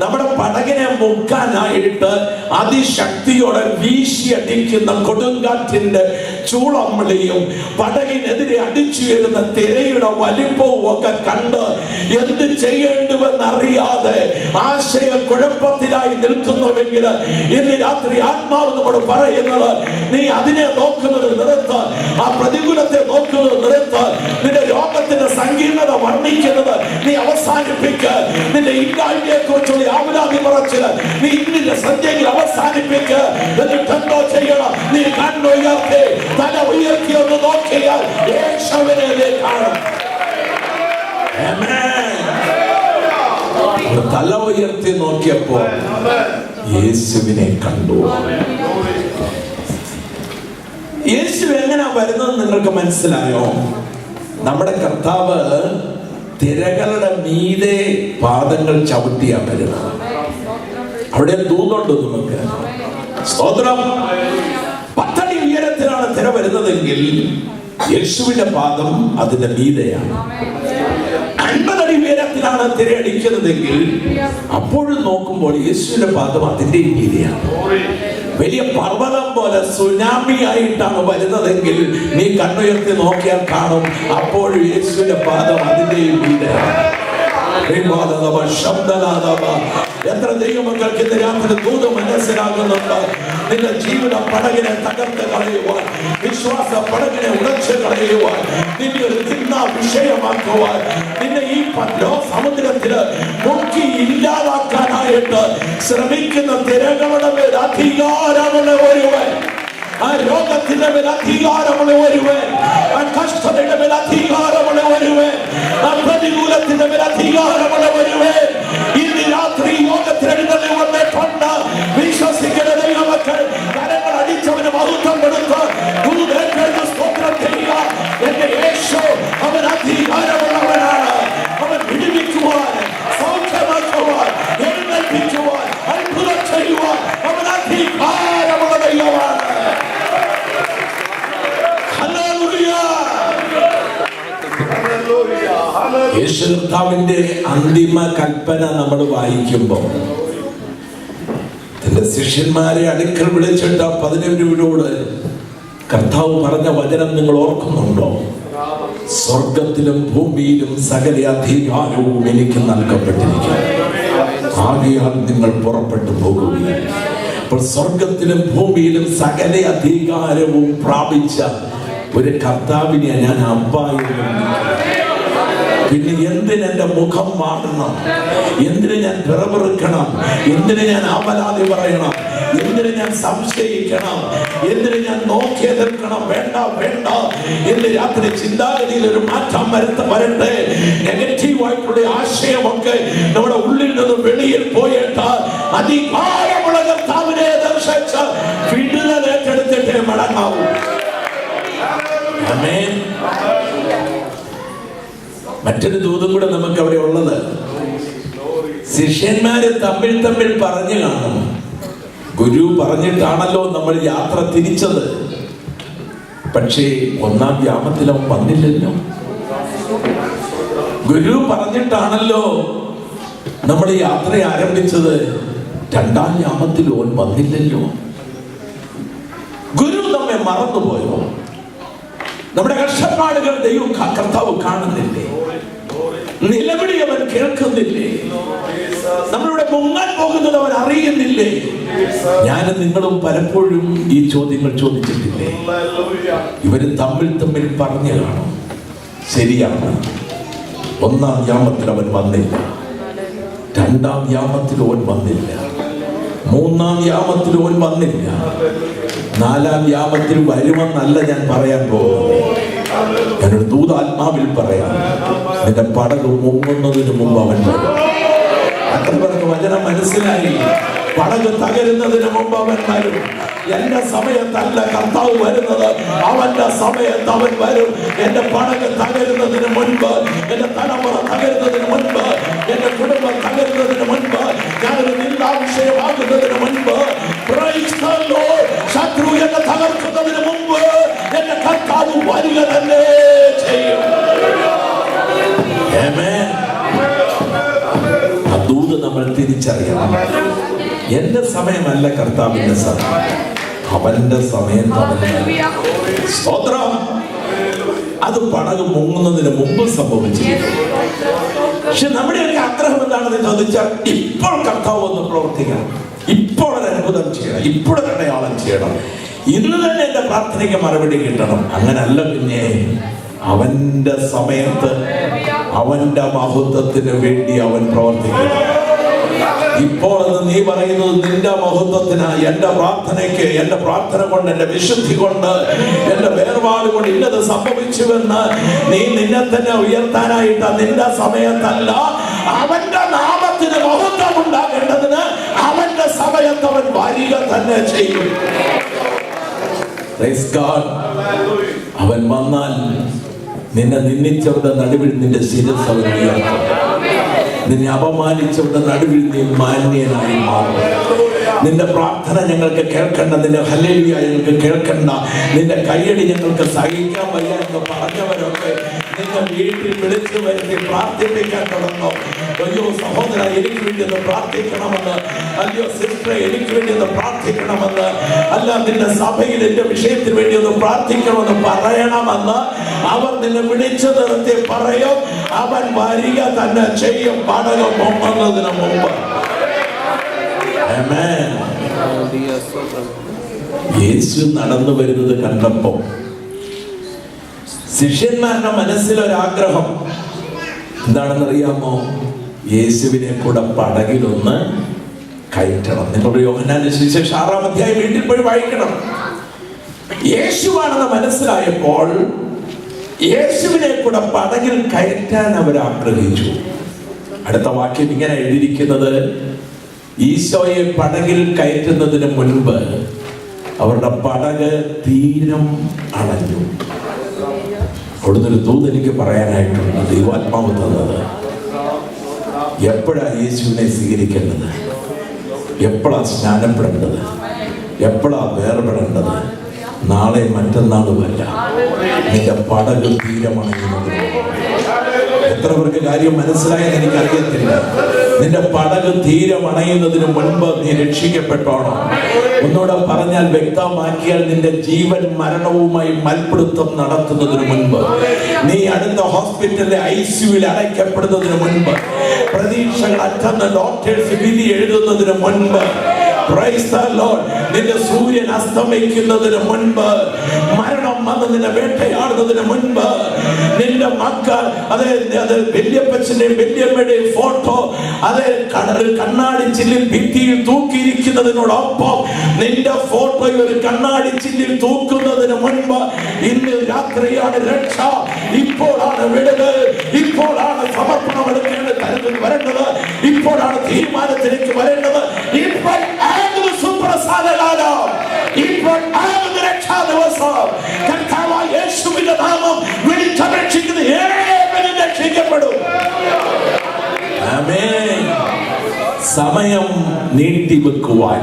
നമ്മുടെ പടകിനെ മുക്കാനായിട്ട് അതിശക്തിയോടെ വീശിയടിക്കുന്ന കൊടുങ്കാറ്റിന്റെ ചൂളംവിളിയും പടകിനെതിരെ അടിച്ചുയരുന്ന തിരയുടെ വലിപ്പവും ഒക്കെ കണ്ട് എന്ത് ചെയ്യേണ്ടുവെന്നറിയാതെ ആശയക്കുഴപ്പത്തിലായി നിൽക്കുന്നുവെങ്കിൽ ഇന്ന് രാത്രി ആത്മാവ് നമ്മോട് പറയുന്നത്, നീ അതിനെ നോക്കുന്നത് നിർത്ത്, ആ പ്രതികൂലത്തെ നോക്കുന്നത് നിർത്ത്, നിന്റെ രോഗത്തിന്റെ സങ്കീർണത വർണ്ണിക്കുന്നത് നീ അവസാനിപ്പിക്കുക, നിന്റെ ഇല്ലായ്മയെ കുറിച്ചുള്ള ആവലാതി പറച്ചില് നീ ഇന്നിന്റെ സന്ധ്യയിൽ അവസാനിപ്പിക്കുക. എന്നിട്ട് എന്തോ ചെയ്യണം? നീ കണ്ണുയർത്തി തല ഉയർത്തി ഒന്ന് നോക്കിയാൽ യേശുവിനെ കാണും. തല ഉയർത്തി നോക്കിയപ്പോൾ യേശുവിനെ കണ്ടു. യേശു എങ്ങനെയാ വരുന്നത് നിങ്ങൾക്ക് മനസ്സിലായോ? നമ്മുടെ കർത്താവ് തിരകളുടെ മീതെ പാദങ്ങൾ ചവിട്ടിയാ വരുന്നത്. അവിടെ ദൂതുണ്ട് നമുക്ക്. സ്തോത്രം. 10 അടി ഉയരത്തിലാണ് തിര വരുന്നതെങ്കിൽ യേശുവിന്റെ പാദം അതിന്റെ മീതെയാണ്. 50 അടി ഉയരത്തിലാണ് തിരയടിക്കുന്നതെങ്കിൽ അപ്പോഴും നോക്കുമ്പോൾ യേശുവിന്റെ പാദം അതിന്റെ മീതെയാണ്. വലിയ പർവ്വതം പോലെ സുനാമി ആയിട്ടാണ് വരുന്നതെങ്കിൽ നീ കണ്ണുയർത്തി നോക്കിയാൽ കാണും അപ്പോഴും യേശുവിന്റെ പാദം അതിന്റെ മീതെയാണ്. എത്ര ദൈവമക്കൾക്ക് ഇന്ന് രാത്രി ദൂത് മനസ്സിലാകുന്നുണ്ട്? നിന്റെ ജീവിത പടകിനെ തകർത്ത് കളയുവാൻ, വിശ്വാസ പടകിനെ ഉടച്ച് കളയുവാൻ, നിന്നെ ഒരു ചിന്താ വിഷയമാക്കുവാൻ, നിന്നെ ഈ സമുദ്രത്തില് മുക്കി ഇല്ലാതാക്കാനായിട്ട് ശ്രമിക്കുന്ന തിരകളുടെ മേൽ അധികാരമുള്ള ഒരുവൻ, ആ രോഗത്തിന്റെ മേൽ അധികാരമുള്ള ഒരുവൻ, ആ കഷ്ടതയുടെ മേൽ അധികാരമുള്ള ഒരുവൻ, ആ പ്രതികൂലത്തിന്റെ മേൽ അധികാരമുള്ള ഒരുവൻ ഇന്ന് രാത്രി യോഗത്തിനെഴുന്നള്ളി വന്നിട്ടുണ്ട്. വിശ്വസിക്കുന്ന ദൈവമക്കൾ കരങ്ങൾ അടിച്ചവന് മഹത്വം കൊടുത്ത് സ്തോത്രം ചെയ്യുക. എന്റെ യേശു അവൻ അധികാരമുള്ളവനാണ്. അവൻ വിടുവിക്കുവാൻ, സൗഖ്യമാക്കുവാൻ, എഴുന്നേൽപ്പിക്കുവാൻ, അത്ഭുതം ചെയ്യുവാൻ അവൻ അധികാരമുള്ള ദൈവമാണ്. യേശു കർത്താവിന്റെ അന്തിമ കൽപ്പന നമ്മൾ വായിക്കുമ്പോൾ തന്റെ ശിഷ്യന്മാരെ അടുക്കൽ വിളിച്ചിട്ട് 11 കർത്താവ് പറഞ്ഞ വചനം നിങ്ങൾ ഓർക്കുന്നുണ്ടോ? സ്വർഗത്തിലും ഭൂമിയിലും സകല അധികാരവും എനിക്ക് നൽകപ്പെട്ടിരിക്കുന്നു, ആകയാൽ നിങ്ങൾ പുറപ്പെട്ടു പോകുകയും. അപ്പോൾ സ്വർഗത്തിലും ഭൂമിയിലും സകല അധികാരവും പ്രാപിച്ച ഒരു കർത്താവിനെ ഞാൻ അബ്ബായി. പിന്നെ എന്തിനെന്റെ മുഖം മാറണം? എന്തിന് ഞാൻ പിറവിറുക്കണം? എന്തിന് ഞാൻ അപരാധി പറയണം? എന്തിന് ഞാൻ സംശയിക്കണം? എന്തിന് ഞാൻ നോക്കി എതിർക്കണം? വേണ്ട വേണ്ട. ഇന്ന് രാത്രി ചിന്താഗതിയിൽ ഒരു മാറ്റം വരട്ടെ. നെഗറ്റീവായിട്ടുള്ള ആശയമൊക്കെ നമ്മുടെ ഉള്ളിൽ നിന്ന് വെളിയിൽ പോയിട്ട് അധികാരമുള്ള കർത്താവിനെ ദർശിച്ച് വിടുതൽ ഏറ്റെടുത്തിട്ടേ മടങ്ങാവൂ. ആമേൻ. മറ്റൊരു ദൂതും കൂടെ നമുക്ക് അവിടെ ഉള്ളത്, ശിഷ്യന്മാര് തമ്മിൽ പറഞ്ഞു കാണും. ഗുരു പറഞ്ഞിട്ടാണല്ലോ നമ്മൾ യാത്ര തിരിച്ചത്, പക്ഷേ 1-ാം യാമത്തിൽ അവൻ വന്നില്ലല്ലോ. ഗുരു പറഞ്ഞിട്ടാണല്ലോ നമ്മൾ യാത്ര ആരംഭിച്ചത്, 2-ാം യാമത്തിൽ അവൻ വന്നില്ലല്ലോ. ഗുരു നമ്മെ മറന്നുപോയോ? നമ്മുടെ കഷ്ടപ്പാടുകൾ ദൈവം കർത്താവ് കാണുന്നില്ലേ? നിലവിളി അവൻ കേൾക്കുന്നില്ലേ? നമ്മളിവിടെ മുങ്ങാൻ പോകുന്നത് അവൻ അറിയുന്നില്ലേ? ഞാനും നിങ്ങളും പലപ്പോഴും ഈ ചോദ്യങ്ങൾ ചോദിച്ചിട്ടില്ലേ? ഇവര് തമ്മിൽ പറഞ്ഞു കാണും. ശരിയാണ്, 1-ാം യാമത്തിൽ അവൻ വന്നില്ല, 2-ാം യാമത്തിൽ അവൻ വന്നില്ല, 3-ാം യാമത്തിൽ അവൻ വന്നില്ല, 4-ാം യാമത്തിൽ വരുമെന്നല്ല ഞാൻ പറയാൻ പോകുന്നത്. ഞാനൊരു ദൂതാത്മാവിൽ പറയാം, നിന്റെ പടക് മുങ്ങുന്നതിന് മുമ്പ് അവൻ വരും. അത്ര പേർക്ക് വചനം മനസ്സിലായി? പടക് തകരുന്നതിന് മുമ്പ് അവൻ വരും. എന്റെ സമയത്തല്ല കർത്താവ് വരുന്നത്, അവന്റെ സമയത്ത് അവൻ വരും. എന്റെ പടക് തകരുന്നതിന് മുൻപ്, എന്റെ തലമുറ തകരുന്നതിന് മുൻപ്, എന്റെ കുടുംബം തകരുന്നതിന് മുൻപ്, ഞാനൊരു നിന്ദാവിഷയമാകുന്നതിന് മുൻപ്, ശത്രു എന്നെ തകർക്കുന്നതിന് മുമ്പ് എന്റെ കർത്താവ് വരിക തന്നെ ചെയ്യും. ദൂത് നമ്മൾ തിരിച്ചറിയണം. എന്റെ സമയമല്ല കർത്താവിന്റെ സമയം, അവന്റെ സമയം. സ്തോത്രം. അത് പടക് മുങ്ങുന്നതിന് മുമ്പ് സംഭവിച്ചു. പക്ഷെ നമ്മുടെയൊക്കെ ആഗ്രഹം എന്താണെന്ന് ചോദിച്ചാൽ ഇപ്പോൾ കർത്താവ് ഒന്ന് പ്രവർത്തിക്കണം, ഇപ്പോൾ ഒരു അത്ഭുതം ചെയ്യണം, ഇപ്പോഴൊരു അടയാളം ചെയ്യണം, ഇന്ന് തന്നെ എന്റെ പ്രാർത്ഥനയ്ക്ക് മറുപടി കിട്ടണം. അങ്ങനല്ല. പിന്നെ അവന്റെ സമയത്ത് അവന്റെ മഹത്വത്തിന് വേണ്ടി അവൻ പ്രവർത്തിക്കണം. ഇപ്പോൾ നീ പറയുന്നത് നിന്റെ മഹത്വത്തിന്, എന്റെ പ്രാർത്ഥനയ്ക്ക്, എന്റെ പ്രാർത്ഥന കൊണ്ട്, എന്റെ വിശുദ്ധി കൊണ്ട്, എന്റെ വേർപാട് കൊണ്ട് ഇന്നത് സംഭവിച്ചുവെന്ന് നീ നിന്നെ തന്നെ ഉയർത്താനായിട്ട് നിന്റെ സമയത്തല്ല, അവന്റെ നാമത്തിന് മഹത്വം ഉണ്ടാകേണ്ടതിന് അവന്റെ സമയത്ത് അവൻ വരിക തന്നെ ചെയ്യും. അവൻ വന്നാൽ നിന്നെ നിന്ദിച്ചവരുടെ നടുവിൽ നിന്റെ ശിരസ്സ് അവൻ ഉയർത്തും. നിന്നെ അപമാനിച്ചവരുടെ നടുവിൽ നീ മാന്യനായി മാറും. നിന്റെ പ്രാർത്ഥന ഞങ്ങൾക്ക് കേൾക്കണ്ട, നിന്റെ ഹല്ലേലൂയ ഞങ്ങൾക്ക് കേൾക്കണ്ട, നിന്റെ കയ്യടി ഞങ്ങൾക്ക് സഹിക്കാൻ വയ്യ എന്ന് പറഞ്ഞവരൊക്കെ നിന്നെ വീട്ടിൽ വിളിച്ചു വരുത്തി പ്രാർത്ഥിപ്പിക്കാൻ തുടങ്ങും. അയ്യോ സഹോദര, എനിക്ക് വേണ്ടി ഒന്ന് പ്രാർത്ഥിക്കണമെന്ന്, അയ്യോ സിസ്റ്ററെ എനിക്ക് വേണ്ടി ഒന്ന് പ്രാർത്ഥിക്കണമെന്ന്, അല്ല നിന്റെ സഭയിൽ എന്റെ വിഷയത്തിന് വേണ്ടി ഒന്ന് പ്രാർത്ഥിക്കണമെന്ന് പറയണമെന്ന് അവർ നിന്നെ വിളിച്ചു നിർത്തി പറയും. അവൻ വരിക തന്നെ ചെയ്യും പടകം പൊങ്ങുന്നതിന് മുമ്പ്. യേശു നടന്നു വരുന്നത് കണ്ടപ്പോ ശിഷ്യന്മാരുടെ മനസ്സിലൊരാഗ്രഹം എന്താണെന്നറിയാമോ? യേശുവിനെ കൂടെ പടകിലൊന്ന് കയറ്റണം. നിങ്ങളുടെ യോഹന്നാന്റെ സുവിശേഷം 6-ാം അധ്യായം വീട്ടിൽ പോയി വായിക്കണം. യേശുവാണെന്ന് മനസ്സിലായപ്പോൾ യേശുവിനെ കൂടെ പടകിൽ കയറ്റാൻ അവർ ആഗ്രഹിച്ചു. അടുത്ത വാക്യം ഇങ്ങനെ എഴുതിയിരിക്കുന്നത്, ഈശോയെ പടകിൽ കയറ്റുന്നതിന് മുൻപ് അവരുടെ പടക് തീരം അടഞ്ഞു. അവിടുന്നൊരു ദൂത് എനിക്ക് പറയാനായിട്ടുണ്ട്, ദൈവാത്മാവ് തന്നത്. എപ്പോഴാ യേശുവിനെ സ്വീകരിക്കേണ്ടത്, എപ്പോഴാ സ്നാനപ്പെടേണ്ടത്, എപ്പോഴാ വേർപെടേണ്ടത്? നാളെ മറ്റന്നാളുമല്ല, നിന്റെ പടക് തീരമണയുന്നത്. എത്ര പേർക്ക് കാര്യം മനസ്സിലായെന്ന് എനിക്കറിയത്തില്ല. നിന്റെ പടക് തീരമണയുന്നതിന് മുൻപ് നീ രക്ഷിക്കപ്പെട്ടോണം. ഒന്നുകൂടെ പറഞ്ഞാൽ, വ്യക്തമാക്കിയാൽ, നിന്റെ ജീവൻ മരണവുമായി മൽപ്പിടുത്തം നടത്തുന്നതിന് മുൻപ്, നീ അടുത്ത ഹോസ്പിറ്റലിലെ ICUവിൽ അടയ്ക്കപ്പെടുന്നതിന് മുൻപ്, പ്രതീക്ഷകൾ അറ്റന്ന് ഡോക്ടേഴ്സ് വിധി എഴുതുന്നതിന് മുൻപ്, നിന്റെ സൂര്യൻ അസ്തമിക്കുന്നതിന് മുൻപ്, മരണം വന്ന് നിന്നെ വേട്ടയാടുന്നതിന് മുൻപ്, നിന്റെ മക്കൾ അത് വല്യപ്പച്ചന്റെയും വല്യമ്മയുടെയും ഫോട്ടോ അത് കണ്ണാടി ചില്ലിൽ ഭിത്തിയിൽ തൂക്കിയിരിക്കുന്നതിനോടൊപ്പം നിന്റെ ഫോട്ടോ ഒരു കണ്ണാടി ചില്ലിൽ തൂക്കുന്നതിന് മുൻപ്, ഇന്ന് രാത്രിയാണ് രക്ഷ, ഇപ്പോഴാണ് വിടുതൽ, ഇപ്പോഴാണ് സമർപ്പണം എടുക്കേണ്ടത്, കരുതൽ വരേണ്ടത്, ഇപ്പോഴാണ് തീരുമാനത്തിലേക്ക് വരേണ്ടത്. ഇപ്പോൾ യേശുവിന്റെ നാമം വിളിച്ചപേക്ഷിക്കുന്ന ഏവനും രക്ഷിക്കപ്പെടും. ആമേൻ. സമയം നീട്ടിവെക്കുവാൻ,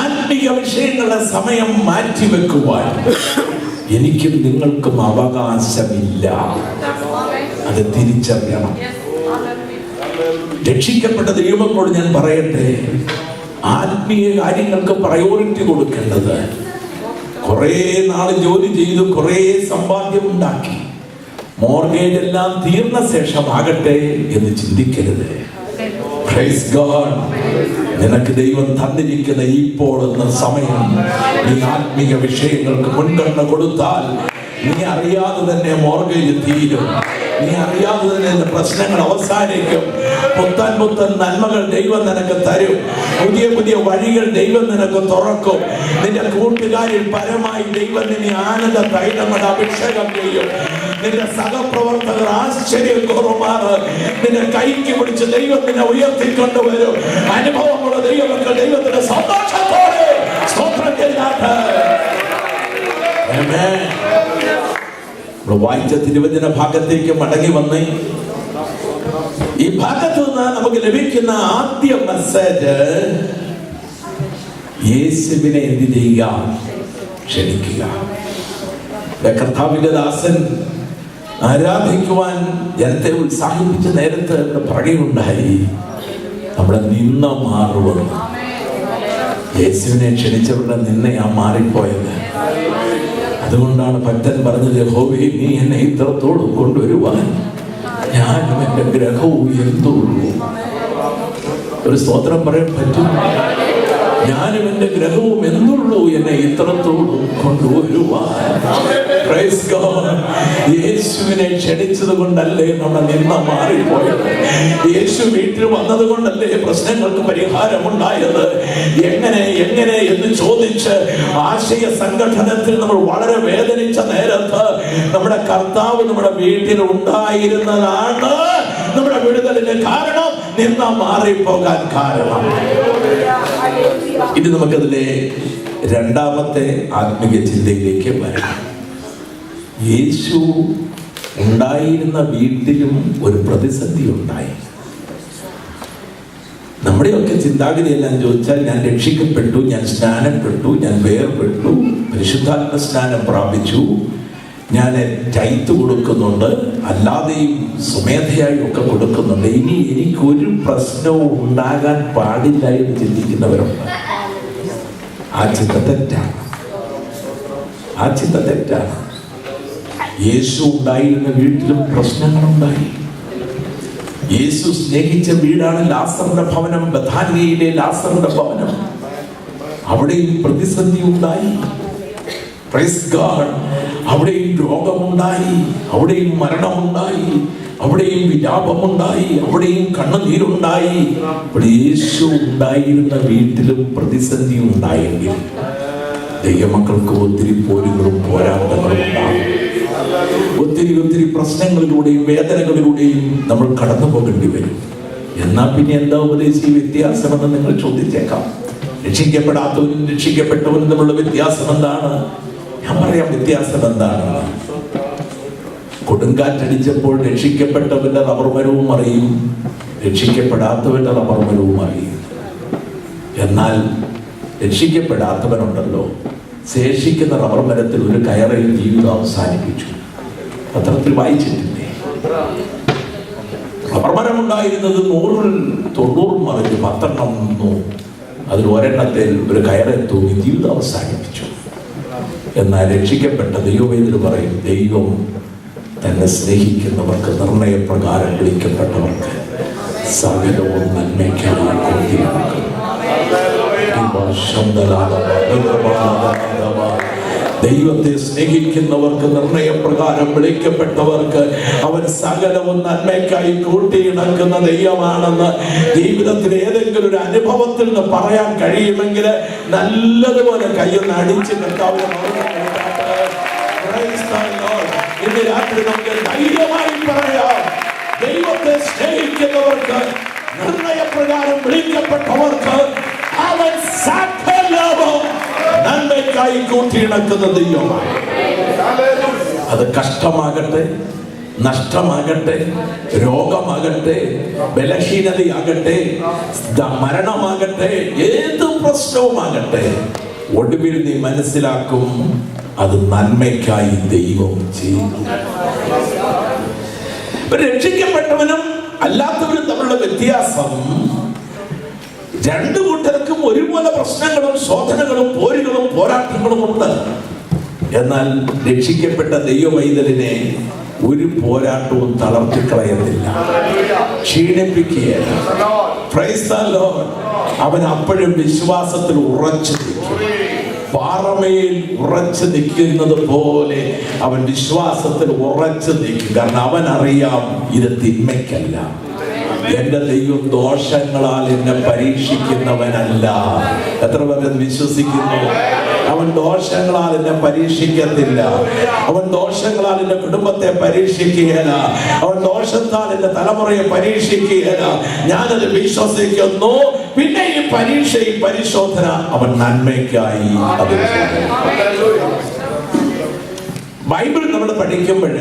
ആത്മീയ വിഷയങ്ങളുടെ സമയം മാറ്റിവെക്കുവാൻ എനിക്കും നിങ്ങൾക്കും അവകാശമില്ല. അത് തിരിച്ചറിയണം. രക്ഷിക്കപ്പെട്ട ദൈവങ്ങളോട് ഞാൻ പറയട്ടെ, ആത്മീയ കാര്യങ്ങൾക്ക് പ്രയോറിറ്റി കൊടുക്കേണ്ടത്, കുറെ നാൾ ജോലി ചെയ്തു കുറെ സമ്പാദ്യം ഉണ്ടാക്കി മോർഗേജ് എല്ലാം തീർന്ന ശേഷമാകട്ടെ എന്ന് ചിന്തിക്കരുത്. Praise God. നിനക്ക് ദൈവം തന്നിരിക്കുന്ന ഇപ്പോൾ എന്ന സമയം നീ ആത്മീയ വിഷയങ്ങൾക്ക് മുൻഗണന കൊടുത്താൽ നീ അറിയാതെ തന്നെ മോർഗേജ് തീരും. നീ അറിയാതെ തന്നെ പ്രശ്നങ്ങൾ അവസാനിക്കും. പുത്തൻ പുത്തൻ നന്മകൾ ദൈവം നിനക്ക് തരും. പുതിയ പുതിയ വഴികൾ ദൈവം നിനക്ക് തുറക്കും. നിന്റെ കൂട്ടുകാരിൽ പരമായി ദൈവം നിന്നെ ആനന്ദ തൈലം കൊണ്ട് അഭിഷേകം ചെയ്യും. നിന്റെ സഹപ്രവർത്തകർ ആശ്ചര്യം കുറവാണ്. നിന്റെ കൈക്ക് പിടിച്ച് ദൈവം നിന്നെ ഉയർത്തിക്കൊണ്ടുവരും. അനുഭവമുള്ള ദൈവമക്കൾ ദൈവത്തിന്റെ സന്തോഷത്തോടെ സ്തോത്രം ചെയ്യാതെ വായിച്ച തിരുവചന ഭാഗത്തേക്ക് മടങ്ങി വന്നേ. ഈ ഭാഗത്ത് നിന്ന് നമുക്ക് ലഭിക്കുന്ന ആദ്യ മെസ്സേജ് യേശുവിനെ എന്ത് ചെയ്യുക? ക്ഷണിക്കുക. കർത്താവിന്റെ ദാസൻ ആരാധിക്കുവാൻ ജനത്തെ ഉത്സാഹിപ്പിച്ച നേരത്ത് പറയുണ്ടായി, നമ്മുടെ നിന്ന മാറുമെന്ന്. യേശുവിനെ ക്ഷണിച്ചവരുടെ നിന്നയാ മാറിപ്പോയത്. അതുകൊണ്ടാണ് ഭക്തൻ പറഞ്ഞത്, യഹോവേ നീ എന്നെ ഇത്രത്തോളം കൊണ്ടുവരുവാൻ ഞാനും എന്റെ ഗ്രഹവും എന്തുള്ളൂ. ഒരു സ്തോത്രം പറയാൻ പറ്റും. ഞാനും എന്റെ ഗ്രഹവും എന്തുള്ളൂ എന്നെ ഇത്രത്തോളം കൊണ്ടുവരുവാൻ. Praise God. യേശുവിനെ ക്ഷണിച്ചത് കൊണ്ടല്ലേ നമ്മുടെ നിന്ന മാറിപ്പോയത്. യേശു വീട്ടിൽ വന്നത് കൊണ്ടല്ലേ പ്രശ്നങ്ങൾക്ക് പരിഹാരമുണ്ടായത്. എങ്ങനെ എങ്ങനെ എന്ന് ചോദിച്ച് ആശയ സംഘടനത്തിൽ നമ്മൾ വളരെ വേദനിച്ച നേരത്ത് നമ്മുടെ കർത്താവ് നമ്മുടെ വീട്ടിൽ ഉണ്ടായിരുന്നതാണ് നമ്മുടെ വിടുതലിന് കാരണം, നിന്ന മാറിപ്പോകാൻ കാരണം. ഇത് നമുക്കതിലെ രണ്ടാമത്തെ ആത്മീയ ചിന്തയിലേക്ക് വരാം. യേശു ഉണ്ടായിരുന്ന വീട്ടിലും ഒരു പ്രതിസന്ധി ഉണ്ടായി. നമ്മുടെയൊക്കെ ചിന്താഗതി എല്ലാം ചോദിച്ചാൽ, ഞാൻ രക്ഷിക്കപ്പെട്ടു, ഞാൻ സ്നാനപ്പെട്ടു, ഞാൻ വേർപെട്ടു, പരിശുദ്ധാത്മ സ്നാനം പ്രാപിച്ചു, ഞാൻ ടൈത്ത് കൊടുക്കുന്നുണ്ട്, അല്ലാതെയും സ്വമേധയായും ഒക്കെ കൊടുക്കുന്നുണ്ട്, ഇനി എനിക്കൊരു പ്രശ്നവും ഉണ്ടാകാൻ പാടില്ല എന്ന് ചിന്തിക്കുന്നവരുണ്ട്. ആ ചിന്ത തെറ്റാണ്. ആ ചിന്ത തെറ്റാണ്. യേശു ഉണ്ടായിരുന്ന വീട്ടിലും പ്രശ്നങ്ങളുണ്ടായി. യേശു സ്നേഹിച്ച വീടാണ് ലാസറിന്റെ ഭവനം, ബഥാനിയയിലെ ലാസറിന്റെ ഭവനം. അവിടെയും പ്രതിസന്ധി ഉണ്ടായി. Praise God. അവിടെയും രോഗമുണ്ടായി, അവിടെയും മരണമുണ്ടായി, അവിടെയും വിലാപമുണ്ടായി, അവിടെയും കണ്ണുനീരുണ്ടായി. യേശു ഉണ്ടായിരുന്ന വീട്ടിലും പ്രതിസന്ധി ഉണ്ടായെങ്കിൽ ദൈവമക്കൾക്ക് ഒത്തിരി പോരുകളും പോരാട്ടങ്ങളും ഉണ്ടാകും. ഒത്തിരി ഒത്തിരി പ്രശ്നങ്ങളിലൂടെയും വേദനകളിലൂടെയും നമ്മൾ കടന്നു പോകേണ്ടി വരും. എന്നാ പിന്നെ എന്താ ഉപദേശി വ്യത്യാസമെന്ന് നിങ്ങൾ ചോദിച്ചേക്കാം. രക്ഷിക്കപ്പെടാത്തവനും രക്ഷിക്കപ്പെട്ടവനും തമ്മിലുള്ള വ്യത്യാസം എന്താണ്? ഞാൻ പറയാം വ്യത്യാസം എന്താണെന്ന്. കൊടുങ്കാറ്റടിച്ചപ്പോൾ രക്ഷിക്കപ്പെട്ടവന്റെ റബ്ബർമരവും അറിയും, രക്ഷിക്കപ്പെടാത്തവന്റെ റബ്ബർമരവും അറിയും. എന്നാൽ രക്ഷിക്കപ്പെടാത്തവനുണ്ടല്ലോ, ശേഷിക്കുന്ന റബ്ബർ മരത്തിൽ ഒരു കയറിൽ ജീവിതം അവസാനിപ്പിച്ചു. പത്രത്തിൽ വായിച്ചിട്ടില്ലേ? റബ്ബർ മരം ഉണ്ടായിരുന്നത് 100-ൽ 90 മറിഞ്ഞു, 10 നിന്നു. അതിൽ ഒരെണ്ണത്തിൽ ഒരു കയറിൽ തൂങ്ങി ജീവിതം അവസാനിപ്പിച്ചു. എന്നാൽ രക്ഷിക്കപ്പെട്ട ദൈവവേദന പറയും, ദൈവം തന്നെ സ്നേഹിക്കുന്നവർക്ക്, നിർണയപ്രകാരം വിളിക്കപ്പെട്ടവർക്ക് സകലവും നന്മയ്ക്കായി കൊടുത്തിരിക്കുന്നു. ദൈവത്തെ സ്നേഹിക്കുന്നവർക്ക്, നിർണയപ്രകാരം വിളിക്കപ്പെട്ടവർക്ക് അവൻ സകലവും നന്മയ്ക്കായി കൂട്ടിയിണക്കുന്ന ദൈവമാണെന്ന് ജീവിതത്തിൽ ഏതെങ്കിലും ഒരു അനുഭവത്തിൽ നിന്ന് പറയാൻ കഴിയുമെങ്കിൽ നല്ലതുപോലെ കയ്യൊന്ന് അടിച്ച് കർത്താവിനെ ഇന്ന് രാത്രി നമുക്ക് ധൈര്യമായി പറയാം, ദൈവത്തെ സ്നേഹിക്കുന്നവർക്ക്, നിർണയപ്രകാരം വിളിക്കപ്പെട്ടവർക്ക് അവൻ സകലവും നന്മയ്ക്കായി കൂട്ടിയിണക്കുന്ന ദൈവമാണ്. അത് കഷ്ടമാകട്ടെ, നഷ്ടമാകട്ടെ, രോഗമാകട്ടെ, ബലഹീനതയാകട്ടെ, മരണമാകട്ടെ, ഏത് പ്രശ്നവുമാകട്ടെ, ഒടുവിൽ നീ മനസ്സിലാക്കും അത് നന്മയ്ക്കായി ദൈവം ചെയ്യുന്നു. രക്ഷിക്കപ്പെട്ടവനും അല്ലാത്തവരും തമ്മിലുള്ള വ്യത്യാസം, രണ്ടു കൂട്ടർക്കും ഒരുപോലെ പ്രശ്നങ്ങളും ശോധനകളും പോരുകളും പോരാട്ടങ്ങളും ഉണ്ട്. എന്നാൽ രക്ഷിക്കപ്പെട്ട ദൈവവൈതലിനെ ഒരു പോരാട്ടവും തളർത്തിക്കളയുന്നില്ല, ക്ഷീണിപ്പിക്കുകയല്ല. Praise the Lord. അവൻ അപ്പോഴും വിശ്വാസത്തിൽ ഉറച്ചു നിൽക്കും. പാറമേൽ ഉറച്ചു നിൽക്കുന്നത് പോലെ അവൻ വിശ്വാസത്തിൽ ഉറച്ചു നിൽക്കും. കാരണം അവൻ അറിയാം ഇത് തിന്മയ്ക്കല്ല. എന്റെ ദൈവം ദോഷങ്ങളാൽ എന്നെ പരീക്ഷിക്കുന്നവനല്ല. എത്ര പേര് വിശ്വസിക്കുന്നു? അവൻ ദോഷങ്ങളാൽ എന്നെ പരീക്ഷിക്കത്തില്ല. അവൻ ദോഷങ്ങളാൽ എന്റെ കുടുംബത്തെ പരീക്ഷിക്കുകയില്ല. അവൻ ദോഷത്താൽ എന്റെ തലമുറയെ പരീക്ഷിക്കുകയില്ല. ഞാനത് വിശ്വസിക്കുന്നു. പിന്നെ ഈ പരീക്ഷ, ഈ പരിശോധന അവൻ നന്മയ്ക്കായി. ബൈബിൾ നമ്മൾ പഠിക്കുമ്പോൾ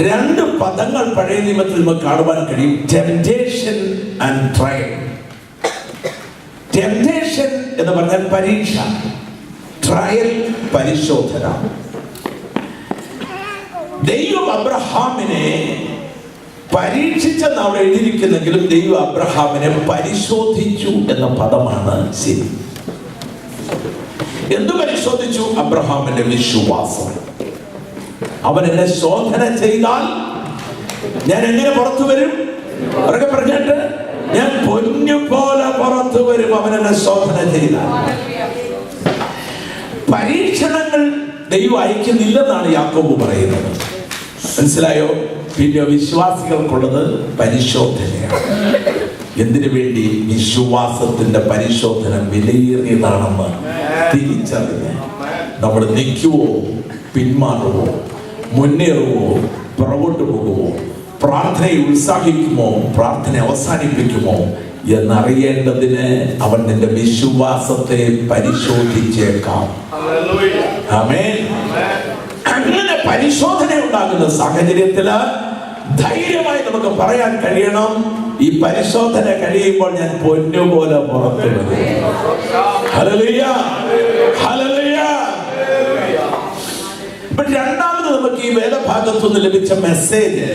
രണ്ട് പദങ്ങൾ പഴയ നിയമത്തിൽ നമുക്ക് കാണുവാൻ കഴിയും: ടെംപ്റ്റേഷൻ ആൻഡ് ട്രയൽ. ടെംപ്റ്റേഷൻ എന്ന് പറഞ്ഞാൽ പരീക്ഷ, ട്രയൽ പരിശോധന. ദൈവം അബ്രഹാമിനെ പരീക്ഷിച്ചെന്ന് അവിടെ എഴുതിയിരിക്കുന്നെങ്കിലും ദൈവം അബ്രഹാമിനെ പരിശോധിച്ചു എന്ന പദമാണ് ശരി. എന്തു പരിശോധിച്ചു? അബ്രഹാമിന്റെ വിശ്വാസം. അവൻ എന്നെ ശോധന ചെയ്താൽ ഞാൻ എങ്ങനെ പുറത്തു വരും? അവരൊക്കെ പറഞ്ഞിട്ട് ഞാൻ പൊന്നു പോലെ പുറത്തു വരും അവൻ എന്നെ ശോധന ചെയ്താൽ. പരീക്ഷണങ്ങൾ ദൈവം അയക്കുന്നില്ലെന്നാണ് യാക്കോബ് പറയുന്നത്. മനസ്സിലായോ? പിന്നെ വിശ്വാസികൾക്കുള്ളത് പരിശോധനയാണ്. എന്തിനു വേണ്ടി? വിശ്വാസത്തിന്റെ പരിശോധന വിലയേറിയതാണെന്ന് തിരിച്ചറിഞ്ഞ് നമ്മൾ നിൽക്കുവോ, പിന്മാറുവോ, മുന്നേറുവോ, പുറകോട്ട് പോകുമോ, പ്രാർത്ഥനയെ ഉത്സാഹിക്കുമോ, പ്രാർത്ഥന അവസാനിപ്പിക്കുമോ എന്നറിയേണ്ടതിന് അവൻ നിന്റെ വിശ്വാസത്തെ പരിശോധിച്ചേക്കാം. ആമേൻ. അങ്ങനെ പരിശോധന ഉണ്ടാകുന്ന സാഹചര്യത്തില് ധൈര്യമായി നമുക്ക് പറയാൻ കഴിയണം, ഈ പരിശോധന കഴിയുമ്പോൾ ഞാൻ പൊന്നുപോലെ പുറത്തു വരും. Hallelujah, hallelujah. രണ്ടാമത് നമുക്ക് ഈ വേദഭാഗത്തു നിന്ന് ലഭിച്ച മെസ്സേജ്,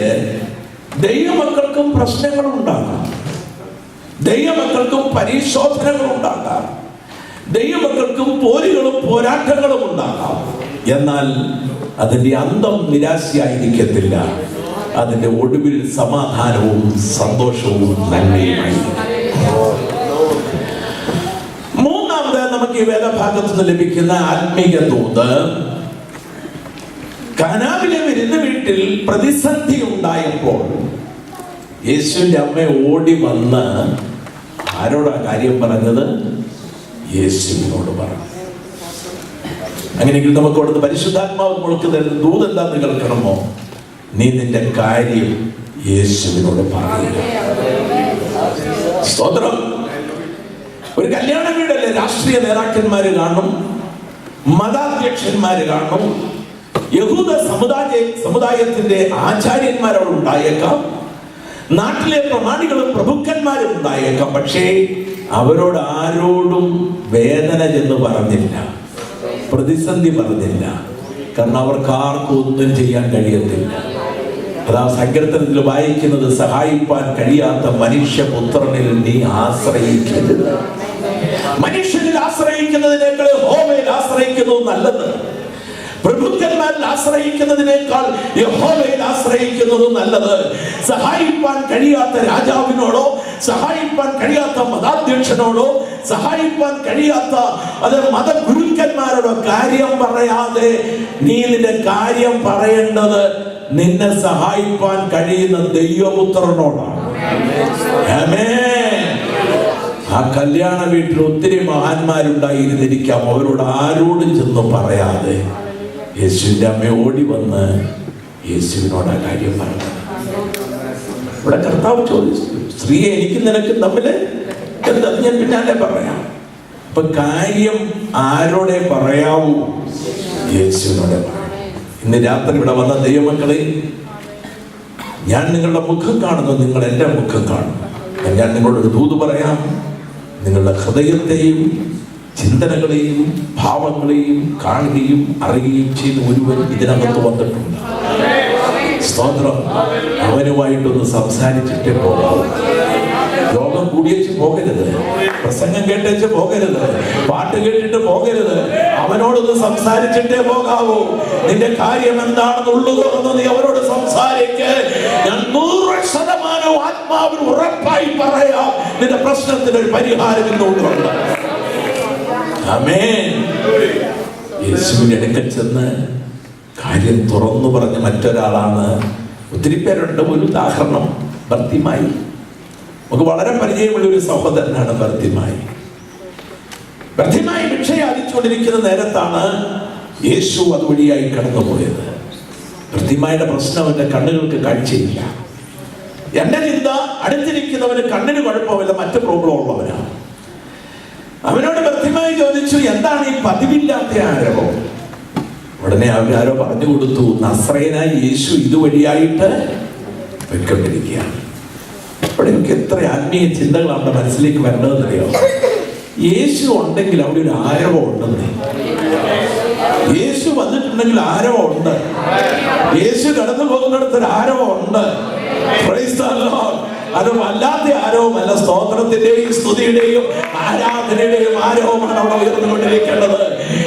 ദൈവമക്കൾക്കും പ്രശ്നങ്ങൾ ഉണ്ടാകാം, ദൈവമക്കൾക്കും പരിശോധനകൾ ഉണ്ടാകാം, ദൈവമക്കൾക്കും പോരുകളും പോരാട്ടങ്ങളും ഉണ്ടാകാം. എന്നാൽ അതിന്റെ അന്തം നിരാശയായിരിക്കത്തില്ല. അതിന്റെ ഒടുവിൽ സമാധാനവും സന്തോഷവും നന്മയുമായി. മൂന്നാമത് നമുക്ക് ഈ വേദഭാഗത്തു നിന്ന് ലഭിക്കുന്ന ആത്മീയ ദൂത്, കാനാവിലെ വിരുന്ന് വീട്ടിൽ പ്രതിസന്ധി ഉണ്ടായപ്പോൾ യേശുവിന്റെ അമ്മ ഓടി വന്ന് ആരോടാ കാര്യം പറഞ്ഞത്? യേശുവിനോട് പറഞ്ഞു. അങ്ങനെയെങ്കിൽ നമുക്ക് അവിടുന്ന് പരിശുദ്ധാത്മാവ് നമ്മൾക്ക് തരുന്ന ദൂത് എന്താന്ന് കേൾക്കണമോ? നീ നിന്റെ കാര്യം യേശുവിനോട് പറയുക. സ്തോത്രം. ഒരു കല്യാണ വീടല്ലേ? രാഷ്ട്രീയ നേതാക്കന്മാര് കാണും, മതാധ്യക്ഷന്മാര് കാണും, യഹൂദ സമുദായത്തിന്റെ ആചാര്യന്മാരോട് ഉണ്ടായേക്കാം, നാട്ടിലെ പ്രമാണികളും പ്രഭുക്കന്മാരും ഉണ്ടായേക്കാം. പക്ഷേ അവരോട് ആരോടും വേദന ചെന്ന് പറഞ്ഞില്ല, പ്രതിസന്ധി പറഞ്ഞില്ല. കാരണം അവർക്ക് ആർക്കും ഒന്നും ചെയ്യാൻ കഴിയത്തില്ല. അതാ സങ്കീർത്തനത്തിൽ വായിക്കുന്നത്, സഹായിപ്പാൻ കഴിയാത്ത മനുഷ്യപുത്രനിൽ നീ ആശ്രയിക്കരുത്. മനുഷ്യനിൽ ആശ്രയിക്കുന്നതിനേക്കാൾ യഹോവയിൽ ആശ്രയിക്കുന്നത് നല്ലത്. പ്രഭുക്കന്മാരിൽ ആശ്രയിക്കുന്നതിനേക്കാൾ യഹോവയിൽ ആശ്രയിക്കുന്നത് നല്ലത്. സഹായിപ്പാൻ കഴിയാത്ത രാജാവിനോടോ, സഹായിപ്പാൻ കഴിയാത്ത മതാധ്യക്ഷനോടോ, സഹായിപ്പാൻ കഴിയാത്ത മതഗുരുക്കന്മാരോടോ കാര്യം പറയാതെ നീ നിന്റെ കാര്യം പറയേണ്ടത് നിന്നെ സഹായിപ്പാൻ കഴിയുന്ന ദൈവപുത്രനോടാണ്. ആമേൻ. ആ കല്യാണ വീട്ടിൽ ഒത്തിരി മഹാന്മാരുണ്ടായിരുന്നിരിക്കാം. അവരോട് ആരോടും ചെന്ന് പറയാതെ യേശുവിന്റെ അമ്മ ഓടി വന്ന് യേശുവിനോട് ആ കാര്യം പറഞ്ഞു. ഇവിടെ കർത്താവ് ചോദിച്ചു, സ്ത്രീയെ എനിക്ക് നിനക്ക് തമ്മില് എന്താ? ഞാൻ പിന്നാലെ പറയാം. അപ്പൊ കാര്യം ആരോടെ പറയാവൂ? യേശുവിനോടെ പറയാം. ഇന്ന് രാത്രി ഇവിടെ വന്ന ദൈവമക്കളെ, ഞാൻ നിങ്ങളുടെ മുഖം കാണുന്നു, നിങ്ങൾ എൻ്റെ മുഖം കാണുന്നു. ഞാൻ നിങ്ങളോടൊരു ദൂത് പറയാം. നിങ്ങളുടെ ഹൃദയത്തെയും ചിന്തനകളെയും ഭാവങ്ങളെയും കാണുകയും അറിയുകയും ചെയ്ത് ഒരുവൻ ഇതിനകത്ത് വന്നിട്ടുണ്ട്. സ്തോത്രം. അവനുമായിട്ടൊന്ന് സംസാരിച്ചിട്ടേ പോകാവൂ. യോഗം കൂടിയേച്ച് പോകരുത്, പ്രസംഗം കേട്ടേച്ച് പോകരുത്, പാട്ട് കേട്ടിട്ട് പോകരുത്. അവനോടൊന്ന് സംസാരിച്ചിട്ടേ പോകാവൂ. നിന്റെ കാര്യം എന്താണെന്നുള്ളത് നീ അവരോട് സംസാരിക്ക്. ഞാൻ 100% ആത്മാവിൽ ഉറപ്പായി പറയാം, നിന്റെ പ്രശ്നത്തിന് ഒരു പരിഹാരം ഇന്നുണ്ട്. ആമേൻ. യേശുവിന്റെ അടുക്കൽ ചെന്ന് കാര്യം തുറന്നു പറഞ്ഞ മറ്റൊരാളാണ്. ഒത്തിരി പേരുണ്ട്. ഒരു ഉദാഹരണം ബർത്തിമായി. നമുക്ക് വളരെ പരിചയമുള്ള ഒരു സഹോദരനാണ് ബർത്തിമായി. ബർത്തിമായി ഭിക്ഷ യാചിച്ചുകൊണ്ടിരിക്കുന്ന നേരത്താണ് യേശു അതുവഴിയായി കടന്നുപോയത്. ബർത്തിമായുടെ പ്രശ്നം അവന്റെ കണ്ണുകൾക്ക് കാഴ്ചയില്ല. എന്റെ ചിന്ത അടുത്തിരിക്കുന്നവന് കണ്ണിന് കുഴപ്പമില്ല, മറ്റു പ്രോബ്ലം ഉള്ളവനാണ്. അവനോട് ബർത്തിമായി ചോദിച്ചു, എന്താണ് ഈ പതിവില്ലാത്ത ആരവം? ഉടനെ അവരാരോ പറഞ്ഞു കൊടുത്തു, നസ്രയനായ യേശു ഇതുവഴിയായിട്ട് പോയിക്കൊണ്ടിരിക്കുകയാണ്. അപ്പോൾ എനിക്ക് എത്ര ആത്മീയ ചിന്തകൾ നമ്മുടെ മനസ്സിലേക്ക് വരേണ്ടതെന്നറിയോ? യേശു ഉണ്ടെങ്കിൽ അവിടെ ഒരു ആരവം ഉണ്ടെന്ന്. യേശു വന്നിട്ടുണ്ടെങ്കിൽ ആരവം ഉണ്ട്. യേശു കടന്നു പോകുന്നിടത്ത് ഒരു ആരവം ഉണ്ട്. അത് വല്ലാത്ത ആരവമല്ല, സ്തോത്രത്തിന്റെയും സ്തുതിയുടെയും ആരാധനയുടെയും ആരവമാണ് അവിടെ ഉയർന്നുകൊണ്ടിരിക്കേണ്ടത്.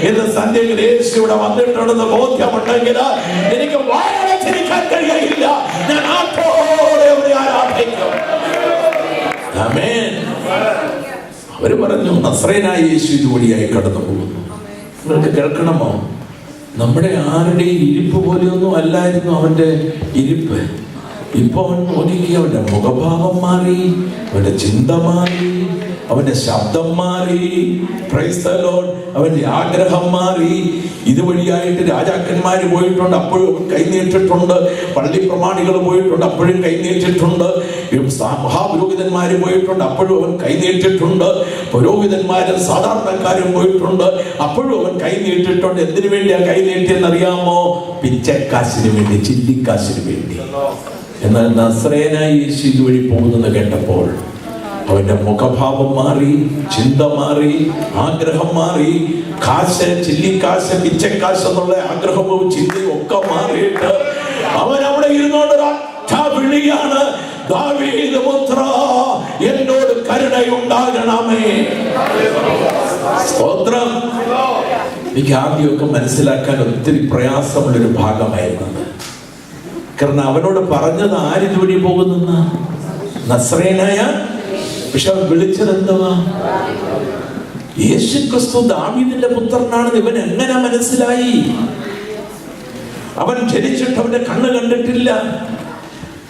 ഇന്ന് സന്ധ്യയിൽ യേശു ഇവിടെ വന്നിട്ടുണ്ടെന്ന് ബോധ്യമുണ്ടെങ്കിൽ എനിക്ക് വായനച്ചിരിക്കാൻ കഴിയില്ല. ഞാൻ ആത്മാവോടെ അവരെ ആരാധിക്കും. ആമേൻ. അവര് പറഞ്ഞു, നസ്രയനായ യേശു ഇതുവഴിയായി കടന്നു പോകുന്നു. നിങ്ങൾക്ക് കേൾക്കണമോ? നമ്മുടെ ആരുടെയും ഇരിപ്പ് പോലെയൊന്നും അല്ലായിരുന്നു അവന്റെ ഇരിപ്പ്. ഇപ്പൊ അവൻ നോക്കി, അവന്റെ മുഖഭാവം മാറി, അവന്റെ ചിന്ത മാറി, അവന്റെ ശബ്ദം മാറി. Price the Lord. അവന്റെ ആഗ്രഹം മാറി. ഇതുവഴിയായിട്ട് രാജാക്കന്മാര് പോയിട്ടുണ്ട്, അപ്പോഴും അവൻ കൈനീട്ടിട്ടുണ്ട്. പള്ളി പ്രമാണികൾ പോയിട്ടുണ്ട്, അപ്പോഴും കൈനീട്ടിട്ടുണ്ട്. മഹാപുരോഹിതന്മാര് പോയിട്ടുണ്ട്, അപ്പോഴും അവൻ കൈനീട്ടിട്ടുണ്ട്. പുരോഹിതന്മാരും സാധാരണക്കാരും പോയിട്ടുണ്ട്, അപ്പോഴും അവൻ കൈനീട്ടിട്ടുണ്ട്. എന്തിനു വേണ്ടിയാ കൈനീട്ടിയെന്നറിയാമോ? പിച്ചക്കാശിന് വേണ്ടി, ചില്ലിക്കാശിന് വേണ്ടി. എന്നാൽ നസ്രയനായ യേശു ഇതുവഴി പോകുന്നത് കേട്ടപ്പോൾ അവന്റെ മുഖഭാവം മാറി, ചിന്ത മാറി, ആഗ്രഹം മാറി. കാശ്, ചില്ലിക്കാശ്, പിച്ചക്കാശ് എന്നുള്ള ആഗ്രഹവും ചിന്തയും ഒക്കെ മാറിയിട്ട് അവൻ അവിടെ ഇരുന്നോണ്ട് ഒരൊറ്റ വിളിയാണ്, ദാവീദ് പുത്രാ, എന്നോട് കരുണയുണ്ടാകണമേ. സ്തോത്രം. എനിക്ക് ആദ്യമൊക്കെ മനസ്സിലാക്കാൻ ഒത്തിരി പ്രയാസമുള്ളൊരു ഭാഗമായിരുന്നത്. കാരണം അവനോട് പറഞ്ഞത് ആരിതുവഴി പോകുന്ന നസ്രയനായ. പക്ഷെ അവൻ വിളിച്ചത് എന്തുവാ? യേശു ക്രിസ്തു ദാവീദിന്റെ പുത്രനാണെന്ന് ഇവൻ എങ്ങനെ മനസ്സിലായി? അവൻ ജനിച്ചിട്ട് അവന്റെ കണ്ണ് കണ്ടിട്ടില്ല.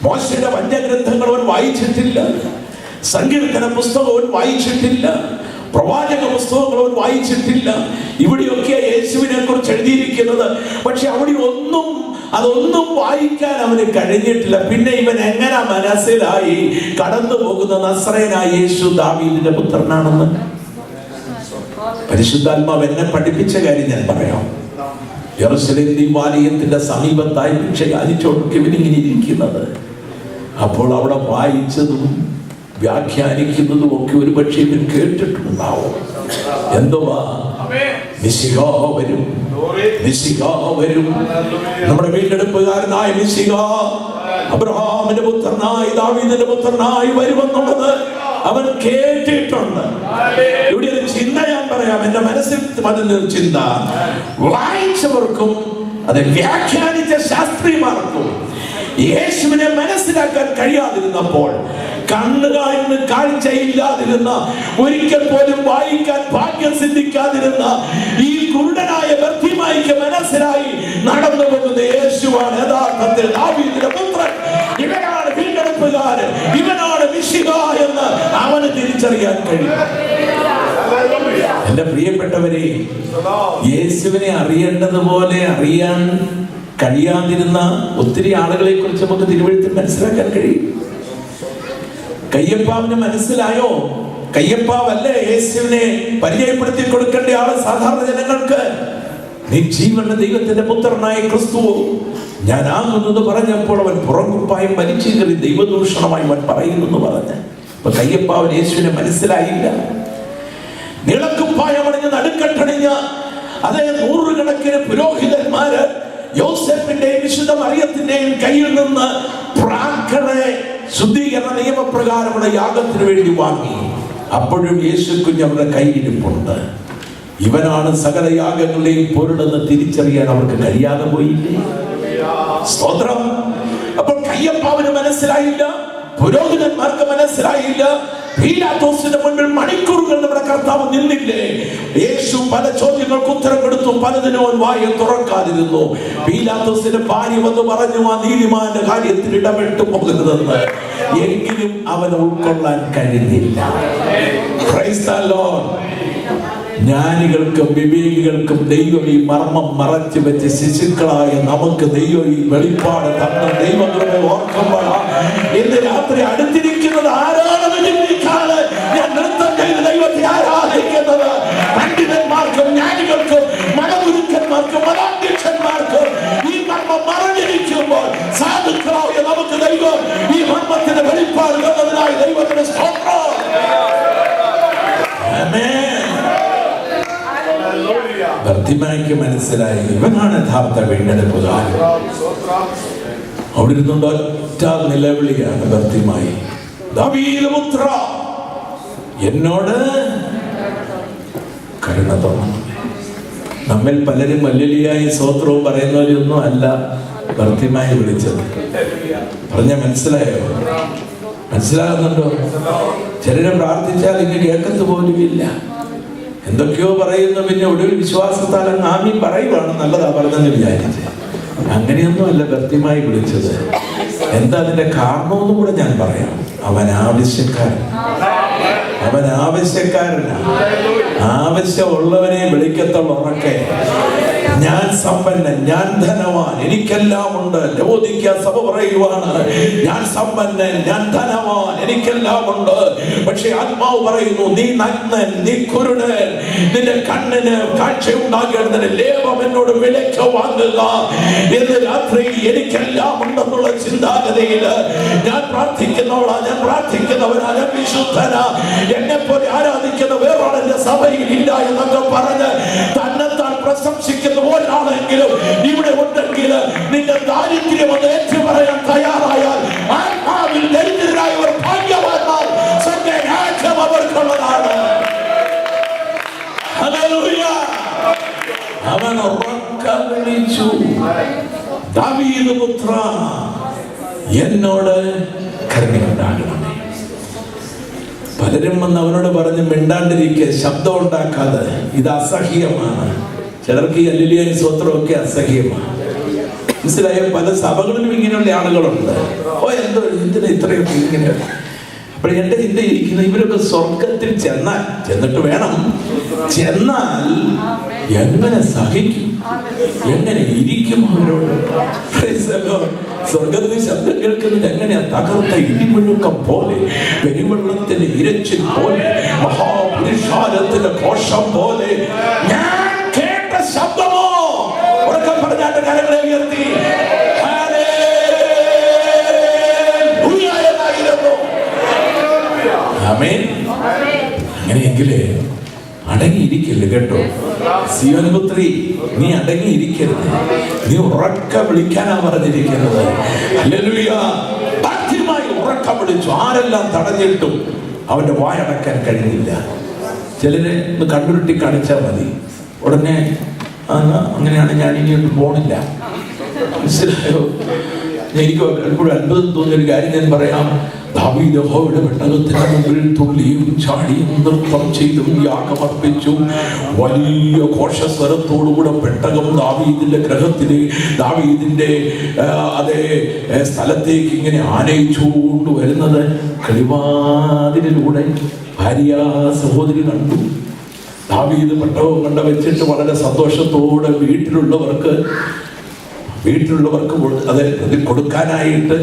മോശയുടെ വന്യഗ്രന്ഥങ്ങൾ അവൻ വായിച്ചിട്ടില്ല. സങ്കീർത്തന പുസ്തകം അവൻ വായിച്ചിട്ടില്ല. പ്രവാചക പുസ്തകങ്ങൾ അവൻ വായിച്ചിട്ടില്ല. ഇവിടെയൊക്കെ യേശുവിനെ കുറിച്ച് എഴുതിയിരിക്കുന്നത്. പക്ഷെ അവിടെ അതൊന്നും വായിക്കാൻ അവന് കഴിഞ്ഞിട്ടില്ല. പിന്നെ ഇവൻ എങ്ങനെ മനസ്സിലായി കടന്നു പോകുന്ന നസ്രയനായ യേശു ദാവീദിന്റെ പുത്രനാണെന്ന്? പരിശുദ്ധാത്മാവ് എന്നെ പഠിപ്പിച്ച കാര്യം ഞാൻ പറയാം. യെരൂശലേം ദൈവാലയത്തിന്റെ സമീപത്തായി ഭിക്ഷ യാചിച്ചോണ്ട് ഇവനിങ്ങനെ ഇരിക്കുന്നത്. അപ്പോൾ അവിടെ വായിച്ചതും വ്യാഖ്യാനിക്കുന്നതും ഒക്കെ ഒരു പക്ഷേ ഇവൻ കേട്ടിട്ടുണ്ടാവും. എന്തുവാ? മിശിഹ വരും, മിശിഹ വരും, നമ്മുടെ വീണ്ടെടുപ്പുകാരനായ മിശിഹ അബ്രഹാമിന്റെ പുത്രനായി ദാവീദിന്റെ പുത്രനായി വരുമെന്നുള്ളത് അവൻ കേട്ടിട്ടുണ്ട്. ഇവിടെ ഒരു ചിന്ത ഞാൻ പറയാം. എന്റെ മനസ്സിൽ വന്നൊരു ചിന്ത, വായിച്ചവർക്കും അത് വ്യാഖ്യാനിച്ച ശാസ്ത്രിമാർക്കും യേശുവിനെ മനസ്സിലാക്കാൻ കഴിയാതിരുന്നപ്പോൾ, കണ്ണുകാലിന് കാഴ്ചയില്ലാതിരുന്ന, ഒരിക്കൽ പോലും വായിക്കാൻ ഭാഗ്യം സിദ്ധിക്കാതിരുന്ന ഈ കുരുടനായ ബർത്തിമായിക്ക് മനസ്സിലായി നടന്നു പോകുന്ന യേശുവാണ് യഥാർത്ഥത്തിൽ ദാവീദിന്റെ പുത്രൻ. ഇവനാണ് വീണ്ടെടുപ്പുകാരൻ, ഇവനാണ് മിശിഹ എന്ന് അവന് തിരിച്ചറിയാൻ കഴിയും. എന്റെ പ്രിയപ്പെട്ടവരെ, യേശുവിനെ അറിയേണ്ടതുപോലെ അറിയാൻ കഴിയാതിരുന്ന ഒത്തിരി ആളുകളെ കുറിച്ച് നമുക്ക് തിരുവഴുത്തിൽ മനസ്സിലാക്കാൻ കഴിയും. കയ്യപ്പാവിന് മനസ്സിലായോ? കയ്യപ്പാവല്ലേ യേശുവിനെ പരിചയപ്പെടുത്തി കൊടുക്കേണ്ട ആള് സാധാരണ ജനങ്ങൾക്ക്. നീ ജീവന്റെ ദൈവത്തിന്റെ പുത്രനായ ക്രിസ്തു ഞാനാകുന്നത് പറഞ്ഞപ്പോൾ അവൻ പുറകുപ്പായം വലിച്ചു കയറി ദൈവദൂഷണമായി അവൻ പറയുന്നു പറഞ്ഞ്. അപ്പൊ കയ്യപ്പാവൻ യേശുവിനെ മനസ്സിലായില്ല. നീളക്കുപ്പായമണിഞ്ഞ് നടുക്കട്ടണിഞ്ഞ് അതേ നൂറുകണക്കിന് പുരോഹിതന്മാര് യോസേഫിന്റെയും വിശുദ്ധ മറിയത്തിന്റെയും കയ്യിൽ നിന്ന് പ്രാർത്ഥന ശുദ്ധീകരണ നിയമപ്രകാരമുള്ള യാഗത്തിന് വേണ്ടി വാങ്ങി. അപ്പോഴും യേശു കുഞ്ഞ് അവരുടെ കയ്യിലിരിപ്പുണ്ട്. ഇവനാണ് സകല യാഗങ്ങളുടെയും പൊരുളെന്ന് തിരിച്ചറിയാൻ അവർക്ക് കഴിയാതെ പോയില്ലേ? സ്തോത്രം. അപ്പോൾ കയ്യപ്പാവിന് മനസ്സിലായില്ല, പുരോഹിതന്മാർക്ക് മനസ്സിലായില്ല, പീലാത്തോസിന്റെ മുൻപിൽ മണിക്കൂറുകൾ നമ്മുടെ കർത്താവ് നിന്നില്ലേ? യേശു പല ചോദ്യങ്ങൾക്ക് ഉത്തരം കൊടുത്തു, പലതിനും അവൻ വായ തുറക്കാതിരുന്നു. പീലാത്തോസിന്റെ ഭാര്യ വന്ന് പറഞ്ഞു, ആ നീതിമാന്റെ കാര്യത്തിൽ ഇടപെട്ടു പോകരുതെന്ന്. എങ്കിലും അവൻ ഉൾക്കൊള്ളാൻ കഴിഞ്ഞില്ല. Praise the Lord. ജ്ഞാനികൾക്കും വിവേകികൾക്കും ദൈവം ഈ മർമ്മം മറച്ചു വെച്ച് ശിശുക്കളായ നമുക്ക് ദൈവം ഈ വെളിപ്പാട് തന്ന ദൈവങ്ങളെ ഓർക്കുമ്പോഴാണ് ഇന്ന് രാത്രി അടുത്തിരിക്കുന്നത് ആരാണെന്ന് ചിന്തിക്കാതെ ഞാൻ നൃത്തം ചെയ്ത് ദൈവത്തെ ആരാധിക്കുന്നത്. പണ്ഡിതന്മാർക്കും ജ്ഞാനികൾക്കും മതഗുരുക്കന്മാർക്കും മതാധ്യക്ഷന്മാർക്കും ഈ മർമ്മം മറഞ്ഞിരിക്കുമ്പോൾ സാധുക്കളായ നമുക്ക് ദൈവം ഈ മർമ്മത്തിന്റെ വെളിപ്പാട് തന്നതിനായി ദൈവത്തിന് സ്തോത്രം. ആമേൻ. ഭർത്തിമായ്ക്ക് മനസ്സിലായി ഇവനാണ് യഥാർത്ഥ വീണ്ടെടുപ്പുകാരൻ. അവിടെ ഇരുന്നുകൊണ്ട് ഒറ്റ നിലവിളിയാണ് ഭർത്തിമായി, ദാവീദ് പുത്ര എന്നോട് കരുണ തോന്നണം. നമ്മിൽ പലരും വല്യലിയായി സ്തോത്രവും പറയുന്നവരൊന്നും അല്ല ഭർത്തിമായി വിളിച്ചത്. പറഞ്ഞ മനസ്സിലായോ? മനസ്സിലാകുന്നുണ്ടോ? ചിലരെ പ്രാർത്ഥിച്ചാൽ ഇങ്ങനെ കേൾക്കത്ത് പോലും ഇല്ല, എന്തൊക്കെയോ പറയുന്നു. പിന്നെ ഒടുവിൽ വിശ്വാസത്താൽ ആമീൻ പറയുവാണ്, നല്ലതാ പറഞ്ഞെന്ന് വിചാരിച്ച്. അങ്ങനെയൊന്നും അല്ല ഭർത്തിമായി വിളിച്ചത്. എന്താ അതിന്റെ കാരണമെന്നും കൂടെ ഞാൻ പറയാം. അവൻ ആവശ്യക്കാരൻ, അവൻ ആവശ്യക്കാരനാണ്. ആവശ്യമുള്ളവനെ വിളിക്കത്തുള്ള ഉറക്കെ. ഞാൻ സമ്പന്നൻ, ഞാൻ ധനവാൻ, എനിക്കെല്ലാം ഉണ്ട്. ലവോദിക്ക സഭ പറയുവാണ്, ഞാൻ സമ്പന്നൻ, ഞാൻ ധനവാൻ, എനിക്കെല്ലാം ഉണ്ട്. പക്ഷെ ആത്മാവ് പറയുന്നു, നീ നഗ്നൻ, നീ കുരുടൻ, നിന്റെ കണ്ണിന് കാഴ്ച ഉണ്ടാകേണ്ടതിന് ലേപം എന്നോട് വിലക്ക് വാങ്ങുക എന്ന്. രാത്രി എനിക്കെല്ലാം ഉണ്ടെന്നുള്ള ചിന്താഗതിയിൽ ഞാൻ പ്രാർത്ഥിക്കുന്നവളാ, ഞാൻ പ്രാർത്ഥിക്കുന്നവനാ, ഞാൻ വിശുദ്ധനാ, എന്നെ പോലെ ആരാധിക്കുന്ന വേറൊരാൾ എന്റെ സഭയിൽ ഇല്ല എന്നൊക്കെ പറഞ്ഞ് തന്നെത്താൻ പ്രശംസിക്കുന്ന ഒരാളെങ്കിലും ഇവിടെ ഉണ്ടെങ്കിൽ നിന്റെ ദാരിദ്ര്യം ഒന്ന് ഏറ്റു പറയാൻ തയ്യാറായാൽ ആത്മാവിൽ ദരിദ്രരായവർ ഭാഗ്യവാന്മാർ, സ്വർഗ്ഗരാജ്യം അവർക്കുള്ളതാണ്. ഹല്ലേലൂയ. അവൻ ഉറക്കെ വിളിച്ചു, ദാവീദ് പുത്ര എന്നോട് കരുണയുണ്ടാകണമേ. പലരും വന്ന് അവനോട് പറഞ്ഞ് മിണ്ടാണ്ടിരിക്കുക, ശബ്ദം ഉണ്ടാക്കാതെ, ഇത് അസഹ്യമാണ്. ചിലർക്ക് ഈ ഹല്ലേലൂയ സ്തോത്രമൊക്കെ അസഹ്യമാണ്. മനസ്സിലായ? പല സഭകളിലും ഇങ്ങനെയുള്ള ആളുകളുണ്ട്. ഓ എന്തോ എന്തിനാ ഇത്രയൊക്കെ ഇങ്ങനെ. അപ്പോൾ എന്റെ ചിന്ത ഇരിക്കുന്നത്, ഇവരൊക്കെ സ്വർഗത്തിൽ ചെന്നിട്ട് വേണം ചെന്നാൽ എങ്ങനെ സഹിക്കും, എങ്ങനെ ഇരിക്കും അവരോട്? സ്വർഗത്തിൽ ശബ്ദം കേൾക്കുന്നത് എങ്ങനെയാ? തകർത്ത ഇടിമുഴക്കം പോലെ, പെരുവെള്ളത്തിന്റെ ഇരച്ചിൽ പോലെ, മഹാപുരുഷാരത്തിന്റെ ഘോഷം പോലെ. ഞാൻ കേട്ട ശബ്ദമോ ഉറക്കെ പറഞ്ഞാട്ട് കരങ്ങളെ ഉയർത്തി അങ്ങനെയെങ്കിലേ അടങ്ങിയിരിക്കില്ല കേട്ടോ. സിയോൻ പുത്രി, നീ അടങ്ങിയിരിക്കരുത്, നീ ഉറക്കെ വിളിക്കാനാ പറഞ്ഞിരിക്കുന്നത്. ഹല്ലേലൂയ. ബാധ്യമായി ഉറക്കെ വിളിച്ചു. ആരെല്ലാം തടഞ്ഞിട്ടും അവന്റെ വായടക്കാൻ കഴിഞ്ഞില്ല. ചിലരെ ഒന്ന് കണ്ടുരുട്ടി കാണിച്ചാൽ മതി, ഉടനെ അങ്ങനെയാണ് ഞാൻ ഇനിയൊന്നും പോണില്ല. മനസ്സിലായോ? എനിക്ക് എപ്പോഴും അത്ഭുതം തോന്നിയൊരു കാര്യം ഞാൻ പറയാം. ദാവീദ് യഹോവയുടെ പെട്ടകത്തിന് മുമ്പിൽ തുള്ളിയും ചാടിയും നൃത്തം ചെയ്തും യാഗമർപ്പിച്ചു. വലിയ ഘോഷസ്വരത്തോടുകൂടെ പെട്ടകം ദാവീദിന്റെ ഗ്രഹത്തിലെ ദാവീദിന്റെ അതേ സ്ഥലത്തേക്ക് ഇങ്ങനെ ആനയിച്ചുകൊണ്ട് വരുന്നത് കിളിവാതിലിലൂടെ ഭാര്യ സഹോദരി കണ്ടു. ദാവീദ് പെട്ടകം കണ്ട വെച്ചിട്ട് വളരെ സന്തോഷത്തോടെ വീട്ടിലുള്ളവർക്ക് അത് കൊടുക്കാനായിട്ട്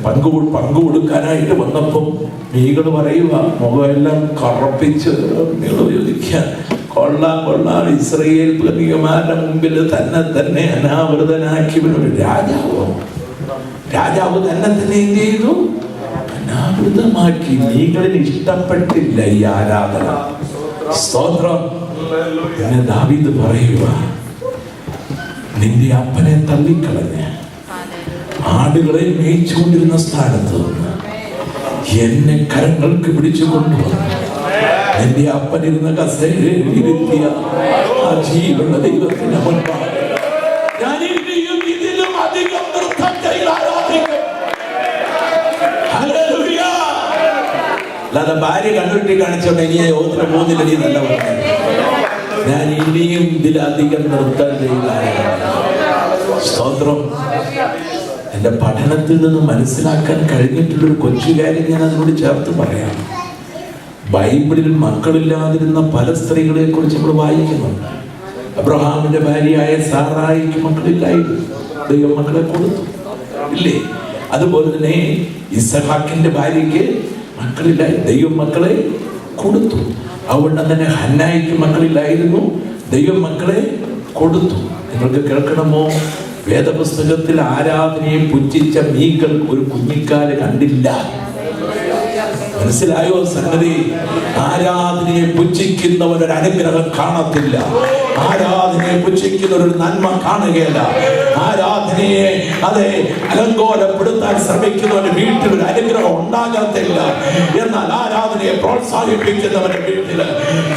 പങ്കു കൊടുക്കാനായിട്ട് വന്നപ്പം മീകൾ പറയുക, മുഖമെല്ലാം കറപ്പിച്ച് ചോദിക്കാൻ, കൊള്ളാം, ഇസ്രയേൽ കന്യകമാരുടെ മുമ്പിൽ തന്നെ അനാവൃതനാക്കിയവനൊരു രാജാവ് തന്നെ എന്ത് ചെയ്തു? അനാവൃതമാക്കി. മീകളിന് ഇഷ്ടപ്പെട്ടില്ല ഈ ആരാധന. സ്തോത്രം. പിന്നെ ദാവീദ് പറയുക, നിന്റെ അപ്പനെ തള്ളിക്കളഞ്ഞ ആടുകളെ മേയിച്ചുകൊണ്ടിരുന്ന സ്ഥാനത്ത് നിന്ന് എന്നെ കരങ്ങൾക്ക് പിടിച്ചു കൊണ്ടുവന്നു നിന്റെ അപ്പനിരുന്ന കസേരയിൽ ഇരുത്തിയ ആ ജീവനുള്ള ദൈവത്തിന്റെ മുൻപാകെ ഞാൻ ഇതിലും അധികം നൃത്തം ചെയ്ത് ആരാധിക്കും. ഹല്ലേലൂയ. അല്ലാതെ ഭാര്യ കണ്ണുരുട്ടി കാണിച്ചോണ്ട് ഇനി യോഗത്തിന് പോകുന്നില്ല നല്ല പറഞ്ഞു. ഞാൻ ഇനിയും ഇതിലധികം നിർത്താൻ ചെയ്യുന്ന സ്തോത്രം. എൻ്റെ പഠനത്തിൽ നിന്ന് മനസ്സിലാക്കാൻ കഴിഞ്ഞിട്ടുള്ളൊരു കൊച്ചു കാര്യം ഞാൻ അതിനോട് ചേർത്ത് പറയാം. ബൈബിളിൽ മക്കളില്ലാതിരുന്ന പല സ്ത്രീകളെ കുറിച്ച് നമ്മൾ വായിക്കുന്നുണ്ട്. അബ്രഹാമിന്റെ ഭാര്യയായ സാറായിക്ക് മക്കളില്ലായിരുന്നു, ദൈവം മക്കളെ കൊടുത്തു, ഇല്ലേ? അതുപോലെ തന്നെ ഇസഹാക്കിന്റെ ഭാര്യയ്ക്ക് മക്കളില്ലായി, ദൈവം മക്കളെ കൊടുത്തു. അതുകൊണ്ട് തന്നെ ഹന്നായിക്ക് മക്കളില്ലായിരുന്നു, ദൈവം മക്കളെ കൊടുത്തു. നിങ്ങൾക്ക് കേൾക്കണമോ? വേദപുസ്തകത്തിൽ ആരാധനയെ പുച്ഛിച്ച മീകൾ ഒരു കുഞ്ഞിക്കാല് കണ്ടില്ല. മനസ്സിലായോ സംഗതി? ആരാധനയെ പുച്ഛിക്കുന്നവരൊരു അനുഗ്രഹം കാണത്തില്ല. ആരാധനയെ പുച്ഛിക്കുന്നവരൊരു നന്മ കാണുകയില്ല. ആരാധനയെ അലങ്കോലപ്പെടുത്താൻ ശ്രമിക്കുന്നവരുടെ വീട്ടിൽ ഒരു അനുഗ്രഹം ഉണ്ടാകത്തില്ല. എന്നാൽ ആരാധനയെ പ്രോത്സാഹിപ്പിക്കുന്നവരുടെ വീട്ടില്,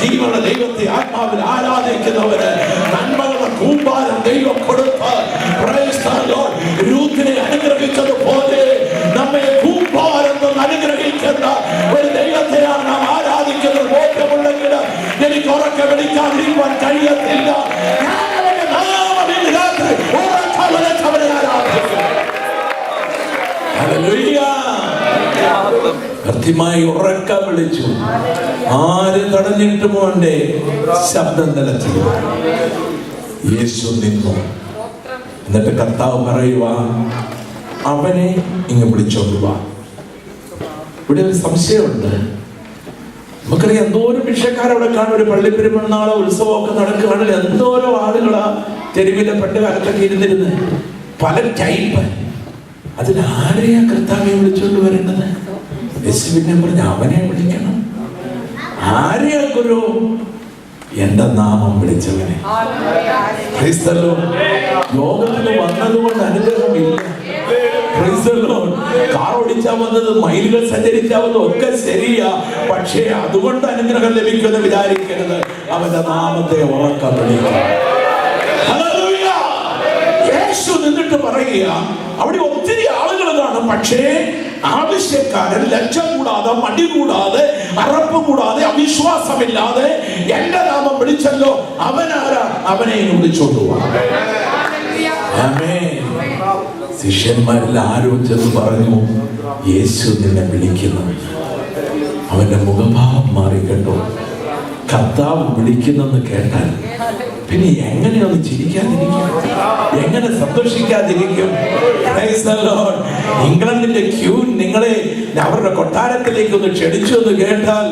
ജീവനുള്ള ദൈവത്തെ ആത്മാവിൽ ആരാധിക്കുന്നവര് നന്മകളുടെ കൂമ്പാരം ദൈവം കൊടുത്ത് രൂത്തിനെ അനുഗ്രഹിച്ചതുപോലെ നമ്മെ കൂമ്പാരം അനുഗ്രഹിക്കുന്ന ഒരു ദൈവത്തെയാണ് നാം ആരാധിക്കുന്നത്. ബോധ്യമുണ്ടെങ്കിൽ എനിക്ക് ഉറക്കെ വിളിക്കാതിരിക്കുവാൻ കഴിയത്തില്ല. കൃത്യമായി ഉറക്ക വിളിച്ചു. ആര് തടഞ്ഞിട്ട് മോന്റെ ശബ്ദം നിലച്ചു. യേശു നിന്നു. എന്നിട്ട് കർത്താവ് പറയുവാ, അവനെ ഇങ്ങ് വിളിച്ചോണ്ട് വാ. ഇവിടെ ഒരു സംശയമുണ്ട്. നമുക്കറിയാം എന്തോരം ഭിക്ഷക്കാരവിടെ കാണും. ഒരു പള്ളിപ്പെരുന്നാളോ ഉത്സവമൊക്കെ നടക്കുകയാണെങ്കിൽ എന്തോരോ ആളുകളാ തെരുവിലെ പണ്ട് കാലത്തൊക്കെ ഇരുന്നിരുന്ന്, പല ടൈപ്പ്. അതിലാരെയാ കർത്താവെ വിളിച്ചോണ്ട് വരേണ്ടത്? യേശുവിനെ പറഞ്ഞ അവനെ വിളിക്കണം. ആരെയാ ഗുരു? എന്റെ നാമം വിളിച്ചവനെ. യോഗത്തിന് വന്നതുകൊണ്ട് അനുഗ്രഹമില്ല. കാർ ഓടിച്ചാ വന്നത്, മൈലുകൾ സഞ്ചരിച്ചാ വന്നത് ഒക്കെ ശരിയാ. പക്ഷേ അതുകൊണ്ട് അനുഗ്രഹം ലഭിക്കുമെന്ന് വിചാരിക്കരുത്. അവന്റെ നാമത്തെ ഉറക്കം വിളിക്കുക. യേശു നിന്നിട്ട് പറയുക, അവിടെ ഒത്തിരി ആളുകൾ കാണും. പക്ഷേ ആവശ്യക്കാരൻ ലജ്ജ കൂടാതെ, മടി കൂടാതെ, അറപ്പ് കൂടാതെ, അവിശ്വാസമില്ലാതെ എന്റെ നാമം വിളിച്ചല്ലോ, അവനാരാ? അവനെ വിളിച്ചോണ്ടു പോവാ. ശിഷ്യന്മാരിൽ ആരോ ചെന്ന് പറഞ്ഞു, യേശു നിന്നെ വിളിക്കുന്നു. അവന്റെ മുഖഭാവം മാറി കേട്ടോ. കർത്താവ് വിളിക്കുന്നെന്ന് കേട്ടാൽ പിന്നെ എങ്ങനെയൊന്ന് ചിരിക്കാതിരിക്കും? എങ്ങനെ സന്തോഷിക്കാതിരിക്കും? ഇംഗ്ലണ്ടിന്റെ ക്യൂൻ നിങ്ങളെ അവരുടെ കൊട്ടാരത്തിലേക്ക് ഒന്ന് ക്ഷണിച്ചു എന്ന് കേട്ടാൽ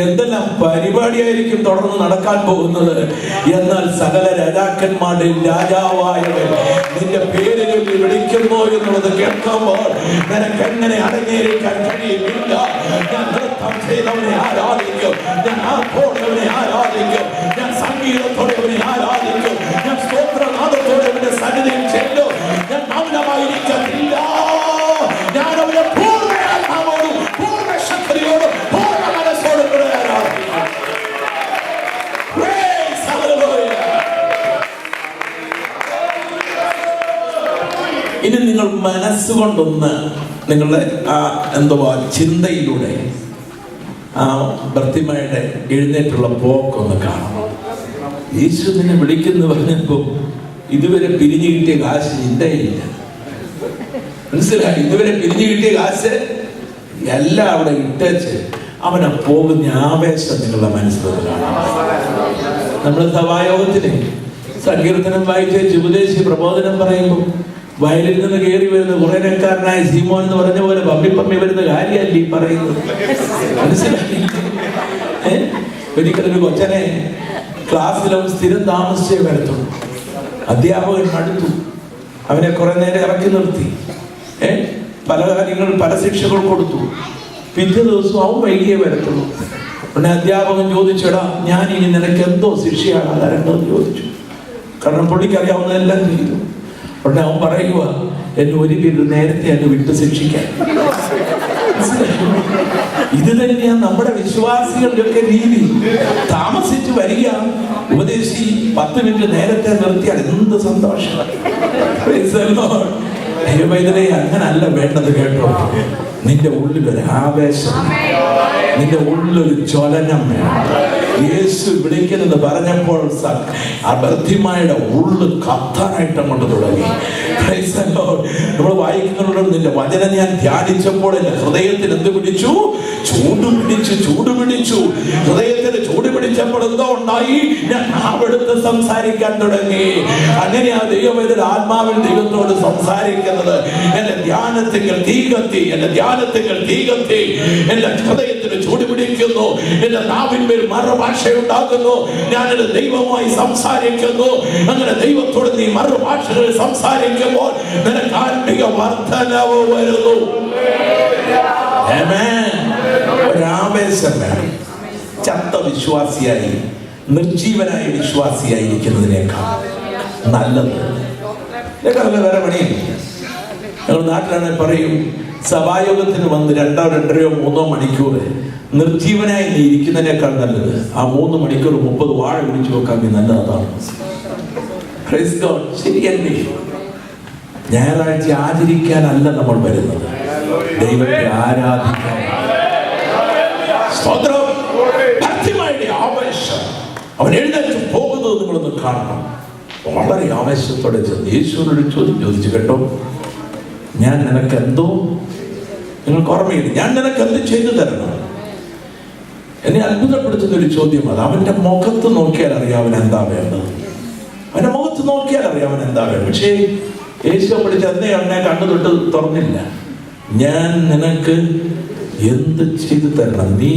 എന്തെല്ലാം പരിപാടിയായിരിക്കും തുടർന്ന് നടക്കാൻ പോകുന്നത്. എന്നാൽ സകല രാജാക്കന്മാരുടെ രാജാവായവൻ നിന്റെ പേരിൽ വിളിക്കുന്നു എന്നുള്ളത് കേൾക്കുമ്പോൾ നിനക്ക് എങ്ങനെ അടങ്ങിയിരിക്കാൻ കഴിയുന്നില്ല. ഞാൻ നൃത്തം ചെയ്തവനെ ആരാധിക്കും, ഞാൻ ആഘോഷവനെ ആരാധിക്കും, ഞാൻ സംഗീതത്തോടെ അവനെ ആരാധിക്കും, ഞാൻ സ്തോത്രനാദത്തോടെ അവന്റെ സന്നിധിയിൽ ചെല്ലും. ഞാൻ മൗനമായിരിക്കത്തില്ല. ഞാൻ അവനെ പൂർണ്ണ ആത്മാവോടും പൂർണ്ണ ശക്തിയോടും പൂർണ്ണ മനസ്സോടും കൂടെ ആരാധിക്കും. ഇനി നിങ്ങൾ മനസ്സുകൊണ്ടൊന്ന് നിങ്ങളുടെ ചിന്തയിലൂടെ ആ ഭർത്തിമയുടെ എഴുന്നേറ്റുള്ള പോക്കൊന്ന് കാണണം. യേശു നിന്നെ വിളിക്കുന്നു പറഞ്ഞപ്പോ ഇതുവരെ പിരിഞ്ഞു കിട്ടിയ കാശ് ചിന്തയില്ല. മനസ്സിലായി? ഇതുവരെ പിരിഞ്ഞു കിട്ടിയ കാശ് എല്ലാം അവിടെ ഇട്ടേച്ച് അവനെ പോകുന്ന ആവേശം നിങ്ങളുടെ മനസ്സിൽ കാണാം. നമ്മൾ സഭായോഗത്തിന് സങ്കീർത്തനം വായിച്ച ഉപദേശി പ്രബോധനം പറയുമ്പോൾ വയലിൽ നിന്ന് കയറി വരുന്ന കുറേനക്കാരനായ സീമോൻ എന്ന് പറഞ്ഞ പോലെ പമ്മി വരുന്ന കാര്യമല്ല ഈ പറയുന്നത്. മനസ്സിലായി? ഒരിക്കലൊരു കൊച്ചനെ ക്ലാസ്സിലും സ്ഥിരം താമസിച്ചേ വരത്തുള്ളൂ. അധ്യാപകൻ മടുത്തു. അവനെ കുറെ നേരം ഇറക്കി നിർത്തി. പല കാര്യങ്ങൾ, പല ശിക്ഷകൾ കൊടുത്തു. പിറ്റേ ദിവസം അവൻ വൈകിയേ വരത്തുള്ളൂ. ഉടനെ അധ്യാപകൻ ചോദിച്ചടാ, ഞാൻ ഇനി നിനക്ക് എന്തോ ശിക്ഷയാണ് തരേണ്ടതെന്ന് ചോദിച്ചു. കാരണം പുള്ളിക്കറിയാവുന്നതെല്ലാം ചെയ്തു. ഉടനെ അവൻ പറയുക, എന്നെ ഒരു വീട് നേരത്തെ അങ്ങ് വിട്ട് ശിക്ഷിക്കാൻ. ഇത് തന്നെയാണ് നമ്മുടെ വിശ്വാസികളുടെ ഒക്കെ രീതി. താമസിച്ച് വരിക, ഉപദേശി 10 മിനിറ്റ് നേരത്തെ നിർത്തിയാൽ എന്ത് സന്തോഷം. ദൈവവേദനയെ അങ്ങനല്ല വേണ്ടത് കേട്ടോ. നിന്റെ ഉള്ളിലൊരു ആവേശം, നിന്റെ ഉള്ളിലൊരു ജ്വലനം വേണം. യേശു വിളിക്കുന്നെന്ന് പറഞ്ഞപ്പോൾ ആ ബർത്തിമായുടെ ഉള്ളു കത്താനായിട്ട് അങ്ങോട്ട് തുടങ്ങി. നമ്മൾ വായിക്കുന്നുണ്ട്, നിന്റെ വചനം ഞാൻ ധ്യാനിച്ചപ്പോൾ എന്റെ ഹൃദയത്തിൽ എന്ത് പിടിച്ചു? ചൂടുപിടിച്ചു. ഹൃദയത്തിന് ചൂട് പിടിച്ചപ്പോൾ എന്തോ ഉണ്ടായി? ഞാൻ അവിടുത്തെ സംസാരിക്കാൻ തുടങ്ങി. അങ്ങനെയാ ദൈവവേദന ആത്മാവിൽ ദൈവത്തോട് സംസാരിക്കുന്നത്. എന്റെ ധ്യാനത്തിൽ തീ കത്തി, എന്റെ ഹൃദയത്തിന് ചൂട് പിടിക്കുന്നു. എന്റെ നാവിന്മേൽ മറുഭാഷയുണ്ടാക്കുന്നു. ഞാനൊരു ദൈവമായി സംസാരിക്കുന്നു. അങ്ങനെ ദൈവത്തോട് നീ മറുഭാഷകളിൽ സംസാരിക്കുമ്പോൾ നിനക്ക് ആത്മീക വർധനവ് വരുന്നു. ഒരാവേശം വേണം. ചത്ത വിശ്വാസിയായി നിർജീവനായ വിശ്വാസിയായിരിക്കുന്നതിനേക്കാൾ നല്ലത് വേറെ പണിയില്ല. ഞങ്ങൾ നാട്ടിലാണെങ്കിൽ പറയും, സഭായോഗത്തിന് വന്ന് 2 2.5 3 മണിക്കൂർ നിർജീവനായി നീ ഇരിക്കുന്നതിനേക്കാൾ നല്ലത് ആ 3 മണിക്കൂർ 30 വാഴ വിളിച്ചു നോക്കാൻ നല്ലത് അതാണ്. ശരിയല്ലേ? ഞായറാഴ്ച ആചരിക്കാനല്ല നമ്മൾ വരുന്നത്, ദൈവത്തെ ആരാധിക്കാൻ. ആവേശം, അവൻ എഴുന്നേറ്റ് പോകുന്നത് നിങ്ങളൊന്ന് കാണണം. വളരെ ആവേശത്തോടെ യേശുവിനോട് ചോദിച്ചു കേട്ടോ, ഞാൻ നിനക്ക് എന്തോ, നിങ്ങൾക്ക് ഓർമ്മയില്ല, ഞാൻ നിനക്ക് എന്ത് ചെയ്തു തരണം? എന്നെ അത്ഭുതപ്പെടുത്തുന്ന ഒരു ചോദ്യം അത്. അവന്റെ മുഖത്ത് നോക്കിയാൽ അറിയാം അവൻ എന്താ വേണ്ടത്. അവന്റെ മുഖത്ത് നോക്കിയാൽ അറിയാം അവൻ എന്താ വേണ്ടത്. പക്ഷേ യേശു പഠിച്ച എന്നെ കണ്ണു തൊട്ട് തുറന്നില്ല. ഞാൻ നിനക്ക് എന്ത് ചെയ്തു തരണം? നീ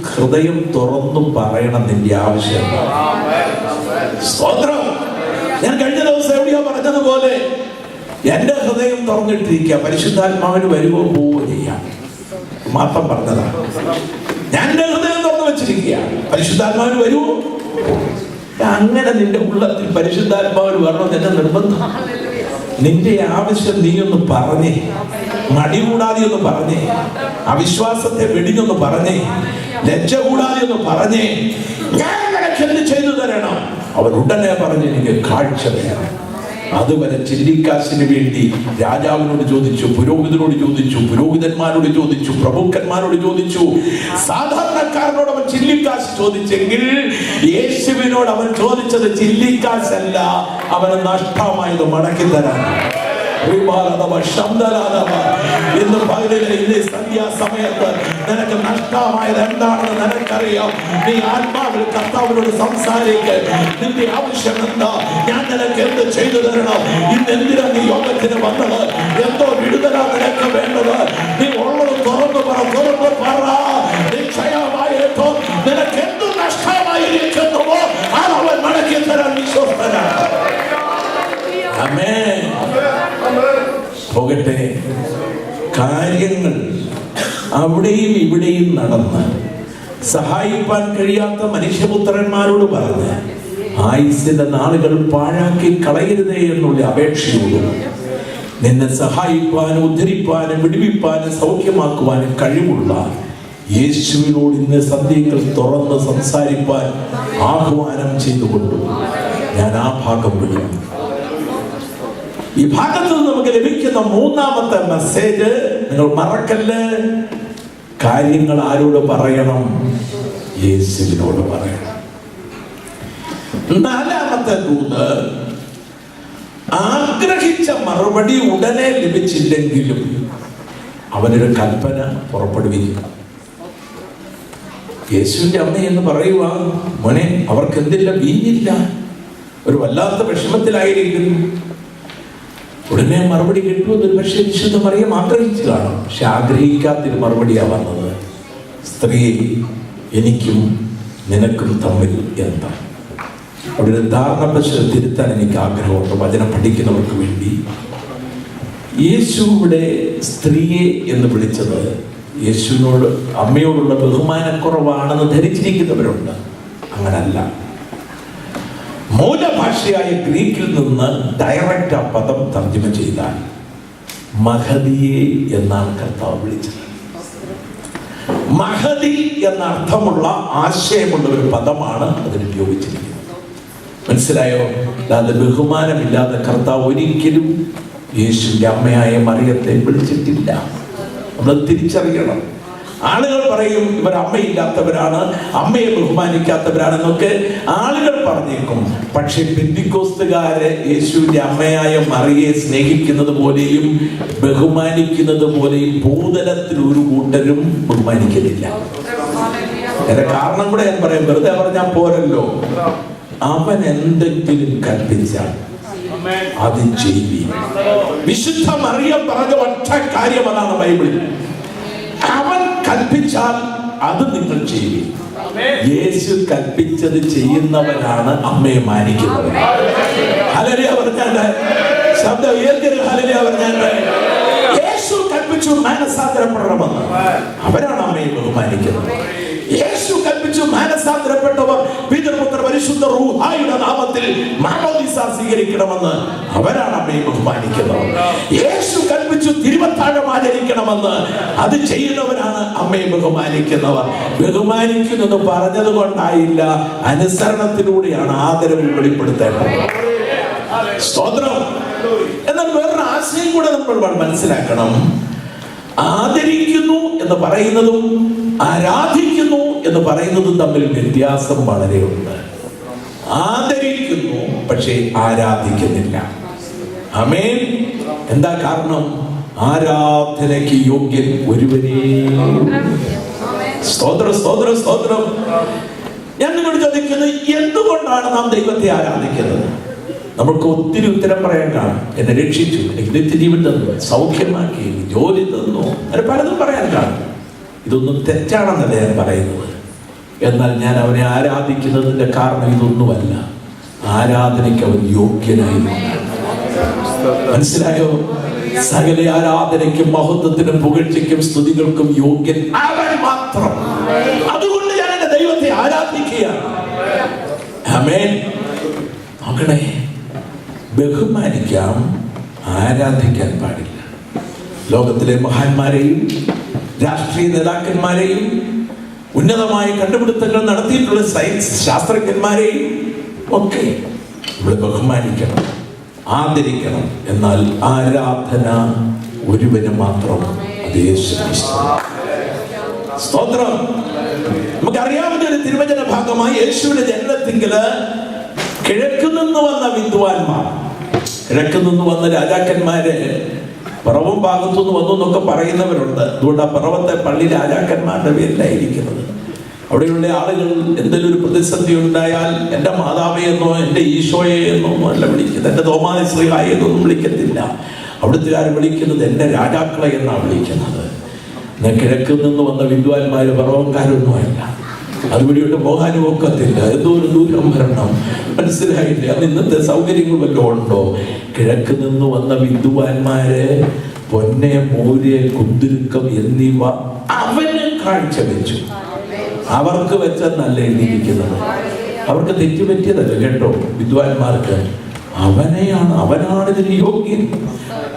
ഹൃദയം തുറന്നു പറയണം നിന്റെ ആവശ്യം. സ്തോത്രം. ഞാൻ കഴിഞ്ഞ ദിവസം എവിടെയോ പറഞ്ഞതുപോലെ എന്റെ ഹൃദയം തുറന്നിട്ടിരിക്കുക, പരിശുദ്ധാത്മാവിന് വരുവോ പോവോ ചെയ്യാം മാത്രം പറഞ്ഞതാണ്. ഞാൻ എന്റെ ഹൃദയം തുറന്നു വെച്ചിരിക്കുക, പരിശുദ്ധാത്മാവിന് വരുവോ. അങ്ങനെ നിന്റെ ഉള്ളത്തിൽ പരിശുദ്ധാത്മാവിന് വരണം എന്റെ നിർബന്ധം. നിന്റെ ആവശ്യം നീ ഒന്ന് പറഞ്ഞേ, മടി കൂടാതെ ഒന്ന് പറഞ്ഞേ, അവിശ്വാസത്തെ വെടിഞ്ഞൊന്ന് പറഞ്ഞേ, ലജ്ജ കൂടാതെ ഒന്ന് പറഞ്ഞേ, ഞാൻ നിനക്ക് എന്ത് ചെയ്തു തരണം? അവർ ഉടനെ പറഞ്ഞു, എനിക്ക് കാഴ്ച വേണം. അതുവരെ ചില്ലിക്കാശിന് വേണ്ടി രാജാവിനോട് ചോദിച്ചു, പുരോഹിതനോട് ചോദിച്ചു, പുരോഹിതന്മാരോട് ചോദിച്ചു, പ്രഭുക്കന്മാരോട് ചോദിച്ചു. സാധാരണക്കാരനോട് അവൻ ചില്ലിക്കാശ് ചോദിച്ചെങ്കിൽ യേശുവിനോട് അവൻ ചോദിച്ചത് ചില്ലിക്കാശല്ല, അവന് നഷ്ടമായത് മടക്കി തരാൻ. ഇന്ന് പകലിലെ ഇന്നേ സന്ധ്യാസമയത്ത് നിനക്ക് നഷ്ടമായത് എന്താണെന്ന് നിനക്കറിയാം. നീ ആത്മാവിൽ കർത്താവിനോട് സംസാരിക്ക്. നിന്റെ ആവശ്യം എന്താ? ഞാൻ നിനക്ക് എന്ത് ചെയ്തു തരണം? ഇന്ന് എന്തിനാ നീ യോഗത്തിന് വന്നത്? എന്തോ വിടുതല നിനക്ക് വേണ്ടത്? നീ ഉള്ളത് തുറന്നു പറ. നിശ്ചയമായിട്ടോ നിനക്ക് എന്ത് നഷ്ടമായിരിക്കുന്നുവോ അത് അവൻ മടക്കി തരാൻ വിശ്വസ്തനാണ്. ആമേൻ. പോകട്ടെ. കാര്യങ്ങൾ അവിടെയും ഇവിടെയും നടന്ന് സഹായിപ്പാൻ കഴിയാത്ത മനുഷ്യപുത്രന്മാരോട് പറഞ്ഞ് ആയുസ്സിന്റെ നാളുകൾ പാഴാക്കി കളയരുതേ എന്നുള്ള അപേക്ഷയോടും നിന്നെ സഹായിപ്പാനും ഉദ്ധരിപ്പാനും വിടുവിപ്പാനും സൗഖ്യമാക്കുവാനും കഴിവുള്ള യേശുവിനോട് ഇന്ന് സന്ധ്യകൾ തുറന്ന് സംസാരിപ്പാൻ ആഹ്വാനം ചെയ്തുകൊണ്ടു ഞാൻ ആ ഭാഗം വിടും. ഈ ഭാഗത്ത് നിന്ന് നമുക്ക് ലഭിക്കുന്ന 3ാമത്തെ മെസ്സേജ് നിങ്ങൾ മറക്കല്ല്. കാര്യങ്ങൾ ആരോട് പറയണം? യേശുവിനോട് പറയണം. 4ാമത്തെ ദൂത്, ആഗ്രഹിച്ച മറുപടി ഉടനെ ലഭിച്ചില്ലെങ്കിലും അവനൊരു കൽപ്പന പുറപ്പെടുവിക്കുക. യേശുവിന്റെ അമ്മ എന്ന് പറയുക, മോനെ അവർക്ക് എന്തില്ല, വീഞ്ഞില്ല, ഒരു വല്ലാത്ത വിഷമത്തിലായിരിക്കുന്നു. ഉടനെ മറുപടി കിട്ടുമെന്നൊരു പക്ഷേ വിശുദ്ധ മറിയം ആഗ്രഹിച്ചു കാണും. പക്ഷെ ആഗ്രഹിക്കാത്തൊരു മറുപടിയാ വന്നത്. സ്ത്രീ, എനിക്കും നിനക്കും തമ്മിൽ എന്താ? അവിടെ ഒരു ധാരണ പ്രശ്നം തിരുത്താൻ എനിക്ക് ആഗ്രഹമുണ്ട് വചനം പഠിക്കുന്നവർക്ക് വേണ്ടി. യേശുവിടെ സ്ത്രീയെ എന്ന് വിളിച്ചത് യേശുവിനോട് അമ്മയോടുള്ള ബഹുമാനക്കുറവാണെന്ന് ധരിച്ചിരിക്കുന്നവരുണ്ട്. അങ്ങനല്ല. മൂലഭാഷയായ ഗ്രീക്കിൽ നിന്ന് ഡയറക്റ്റ് ആ പദം തർജ്ജമ ചെയ്താൽ മഹദിയെ എന്നാണ് കർത്താവ് വിളിച്ചത്. മഹദി എന്ന അർത്ഥമുള്ള ആശയമുള്ള ഒരു പദമാണ് അതിന് ഉപയോഗിച്ചിരിക്കുന്നത്. മനസ്സിലായോ? അല്ലാതെ ബഹുമാനമില്ലാതെ കർത്താവ് ഒരിക്കലും യേശുവിന്റെ അമ്മയായ മറിയത്തെ വിളിച്ചിട്ടില്ല. നമ്മൾ തിരിച്ചറിയണം. ആളുകൾ പറയും ഇവർ അമ്മയില്ലാത്തവരാണ്, അമ്മയെ ബഹുമാനിക്കാത്തവരാണെന്നൊക്കെ ആളുകൾ പറഞ്ഞേക്കും. പക്ഷെ പെന്തിക്കോസ്തുകാര് യേശുവിന്റെ അമ്മയായ മറിയെ സ്നേഹിക്കുന്നത് പോലെയും ബഹുമാനിക്കുന്നത് പോലെയും ഭൂതലത്തിൽ ഒരു കൂട്ടരും ബഹുമാനിക്കുന്നില്ല. അതിന്റെ കാരണം കൂടെ ഞാൻ പറയാം, വെറുതെ പറഞ്ഞാൽ പോരല്ലോ. അവൻ എന്തെങ്കിലും കൽപ്പിച്ചാൽ അത് ചെയ്യും. വിശുദ്ധ മറിയം പറഞ്ഞ ഒറ്റ കാര്യം അതാണ് ബൈബിളിൽ. അവൻ കൽപ്പിച്ചാൽ അത് നിങ്ങൾ ചെയ്യും. യേശു കൽപ്പിച്ചത് ചെയ്യുന്നവരാണ് അമ്മയെ മാനിക്കുന്നത്. ഹല്ലേലൂയ പറഞ്ഞാണ്ട് ശബ്ദം ഉയർത്തി ഹല്ലേലൂയ പറഞ്ഞാണ്ട്. യേശു കൽപ്പിച്ചു മാനസാന്തരപ്പെടണമെന്ന്, അവരാണ് അമ്മയെ ബഹുമാനിക്കുന്നത്. യേശു കൽപ്പിച്ചു മാനസാന്തരപ്പെട്ടവർ പിതൃപുത്ര പരിശുദ്ധ റൂഹായുടെ നാമത്തിൽ മാമോദീസ സ്വീകരിക്കണമെന്ന്, അവരാണ് അമ്മയെ ബഹുമാനിക്കുന്നത്. യേശു കൽപ്പിച്ചു തിരുവത്താഴം ആചരിക്കണമെന്ന്, അത് ചെയ്യുന്നവരാണ് അമ്മയെ ബഹുമാനിക്കുന്നവർ. ബഹുമാനിക്കുന്നത് പറഞ്ഞത് കൊണ്ടായില്ല, അനുസരണത്തിലൂടെയാണ് ആദരവ് വെളിപ്പെടുത്തേണ്ടത്. സ്തോത്രം. എന്നാൽ വേറൊരു ആശയം കൂടെ നമ്മൾ മനസ്സിലാക്കണം. ആദരിക്കുന്നു എന്ന് പറയുന്നതും ആരാധിക്കുന്നു എന്ന് പറയുന്നതും തമ്മിൽ വ്യത്യാസം വളരെയുണ്ട്. ആദരിക്കുന്നു പക്ഷേ ആരാധിക്കുന്നില്ല. ആമേൻ. എന്താ കാരണം? ആരാധനയ്ക്ക് യോഗ്യൻ ഒരുവനേ. സ്തോത്രം, സ്തോത്രം, സ്തോത്രം. ഞാൻ നിങ്ങളോട് ചോദിക്കുന്നത്, എന്തുകൊണ്ടാണ് നാം ദൈവത്തെ ആരാധിക്കുന്നത്? നമുക്ക് ഒത്തിരി ഉത്തരം പറയാൻ കാണും. എന്നെ രക്ഷിച്ചു, എനിക്ക് നിത്യജീവൻ തന്നു, സൗഖ്യമാക്കി, ജോലി തന്നു, അങ്ങനെ പലതും പറയാൻ കാണും. ഇതൊന്നും തെറ്റാണെന്നല്ല ഞാൻ പറയുന്നത്. എന്നാൽ ഞാൻ അവനെ ആരാധിക്കുന്നതിന്റെ കാരണം ഇതൊന്നുമല്ല. ആരാധനയ്ക്ക് അവൻ യോഗ്യനായി. മനസ്സിലായോ? സകല ആരാധനയ്ക്കും മഹത്വത്തിനും പുകഴ്ചയ്ക്കും സ്തുതികൾക്കും യോഗ്യൻ അവൻ മാത്രം. അതുകൊണ്ട് ഞാൻ എന്റെ ദൈവത്തെ ആരാധിക്കുകയാണ്. ആമേൻ. നോക്കണേ, ബഹുമാനിക്കാം, ആരാധിക്കാൻ പാടില്ല. ലോകത്തിലെ മഹാന്മാരെയും രാഷ്ട്രീയ നേതാക്കന്മാരെയും ഉന്നതമായ കണ്ടുപിടുത്തങ്ങൾ നടത്തിയിട്ടുള്ള സയൻസ് ശാസ്ത്രജ്ഞന്മാരെയും ഒക്കെ ഇവിടെ ബഹുമാനിക്കണം, ആദരിക്കണം. എന്നാൽ ആരാധന ഒരുവന് മാത്രം, അത് യേശുക്രിസ്തു. സ്തോത്രം. നമുക്കറിയാവുന്ന ഒരു തിരുവചന ഭാഗമായി യേശുവിന്റെ ജനനത്തിങ്കല് കിഴക്ക് നിന്ന് വന്ന വിദ്വാൻമാർ, കിഴക്ക് നിന്ന് വന്ന രാജാക്കന്മാര് പിറവും ഭാഗത്തുനിന്ന് വന്നു എന്നൊക്കെ പറയുന്നവരുണ്ട്. അതുകൊണ്ട് ആ പിറവത്തെ പള്ളി രാജാക്കന്മാരുടെ പേരിലായിരിക്കുന്നത്. അവിടെയുള്ള ആളുകൾ എന്തെങ്കിലും ഒരു പ്രതിസന്ധി ഉണ്ടായാൽ എൻ്റെ മാതാവേ എന്നോ എൻ്റെ ഈശോയെ എന്നോ അല്ല വിളിക്കുന്നത്, എൻ്റെ തോമാശ്രീഹായി എന്നൊന്നും വിളിക്കത്തില്ല. അവിടുത്തുകാർ വിളിക്കുന്നത് എൻ്റെ രാജാക്കളെ എന്നാണ് വിളിക്കുന്നത്. എന്നാൽ കിഴക്കിൽ നിന്ന് വന്ന വിദ്വാൻമാര് പിറവക്കാരൊന്നുമല്ല. അതുവഴിയോട്ട് പോകാനും ഒക്കത്തില്ല. എന്തോ ഒരു ദൂരം വരണം. മനസ്സിലായില്ലേ? അത് ഇന്നത്തെ സൗകര്യങ്ങൾ വല്ലതും ഉണ്ടോ? കിഴക്ക് നിന്ന് വന്ന വിദ്വാൻമാര് പൊന്നെ, മൂര്, കുന്തിരുക്കം എന്നിവ അവന് കാഴ്ചവെച്ചു. അവർക്ക് വെച്ചെന്നല്ല എഴുതിയിരിക്കുന്നത്. അവർക്ക് തെറ്റുപറ്റിയതല്ല കേട്ടോ. വിദ്വാൻമാർക്ക് അവനാണ് ഇതിന് യോഗ്യൻ.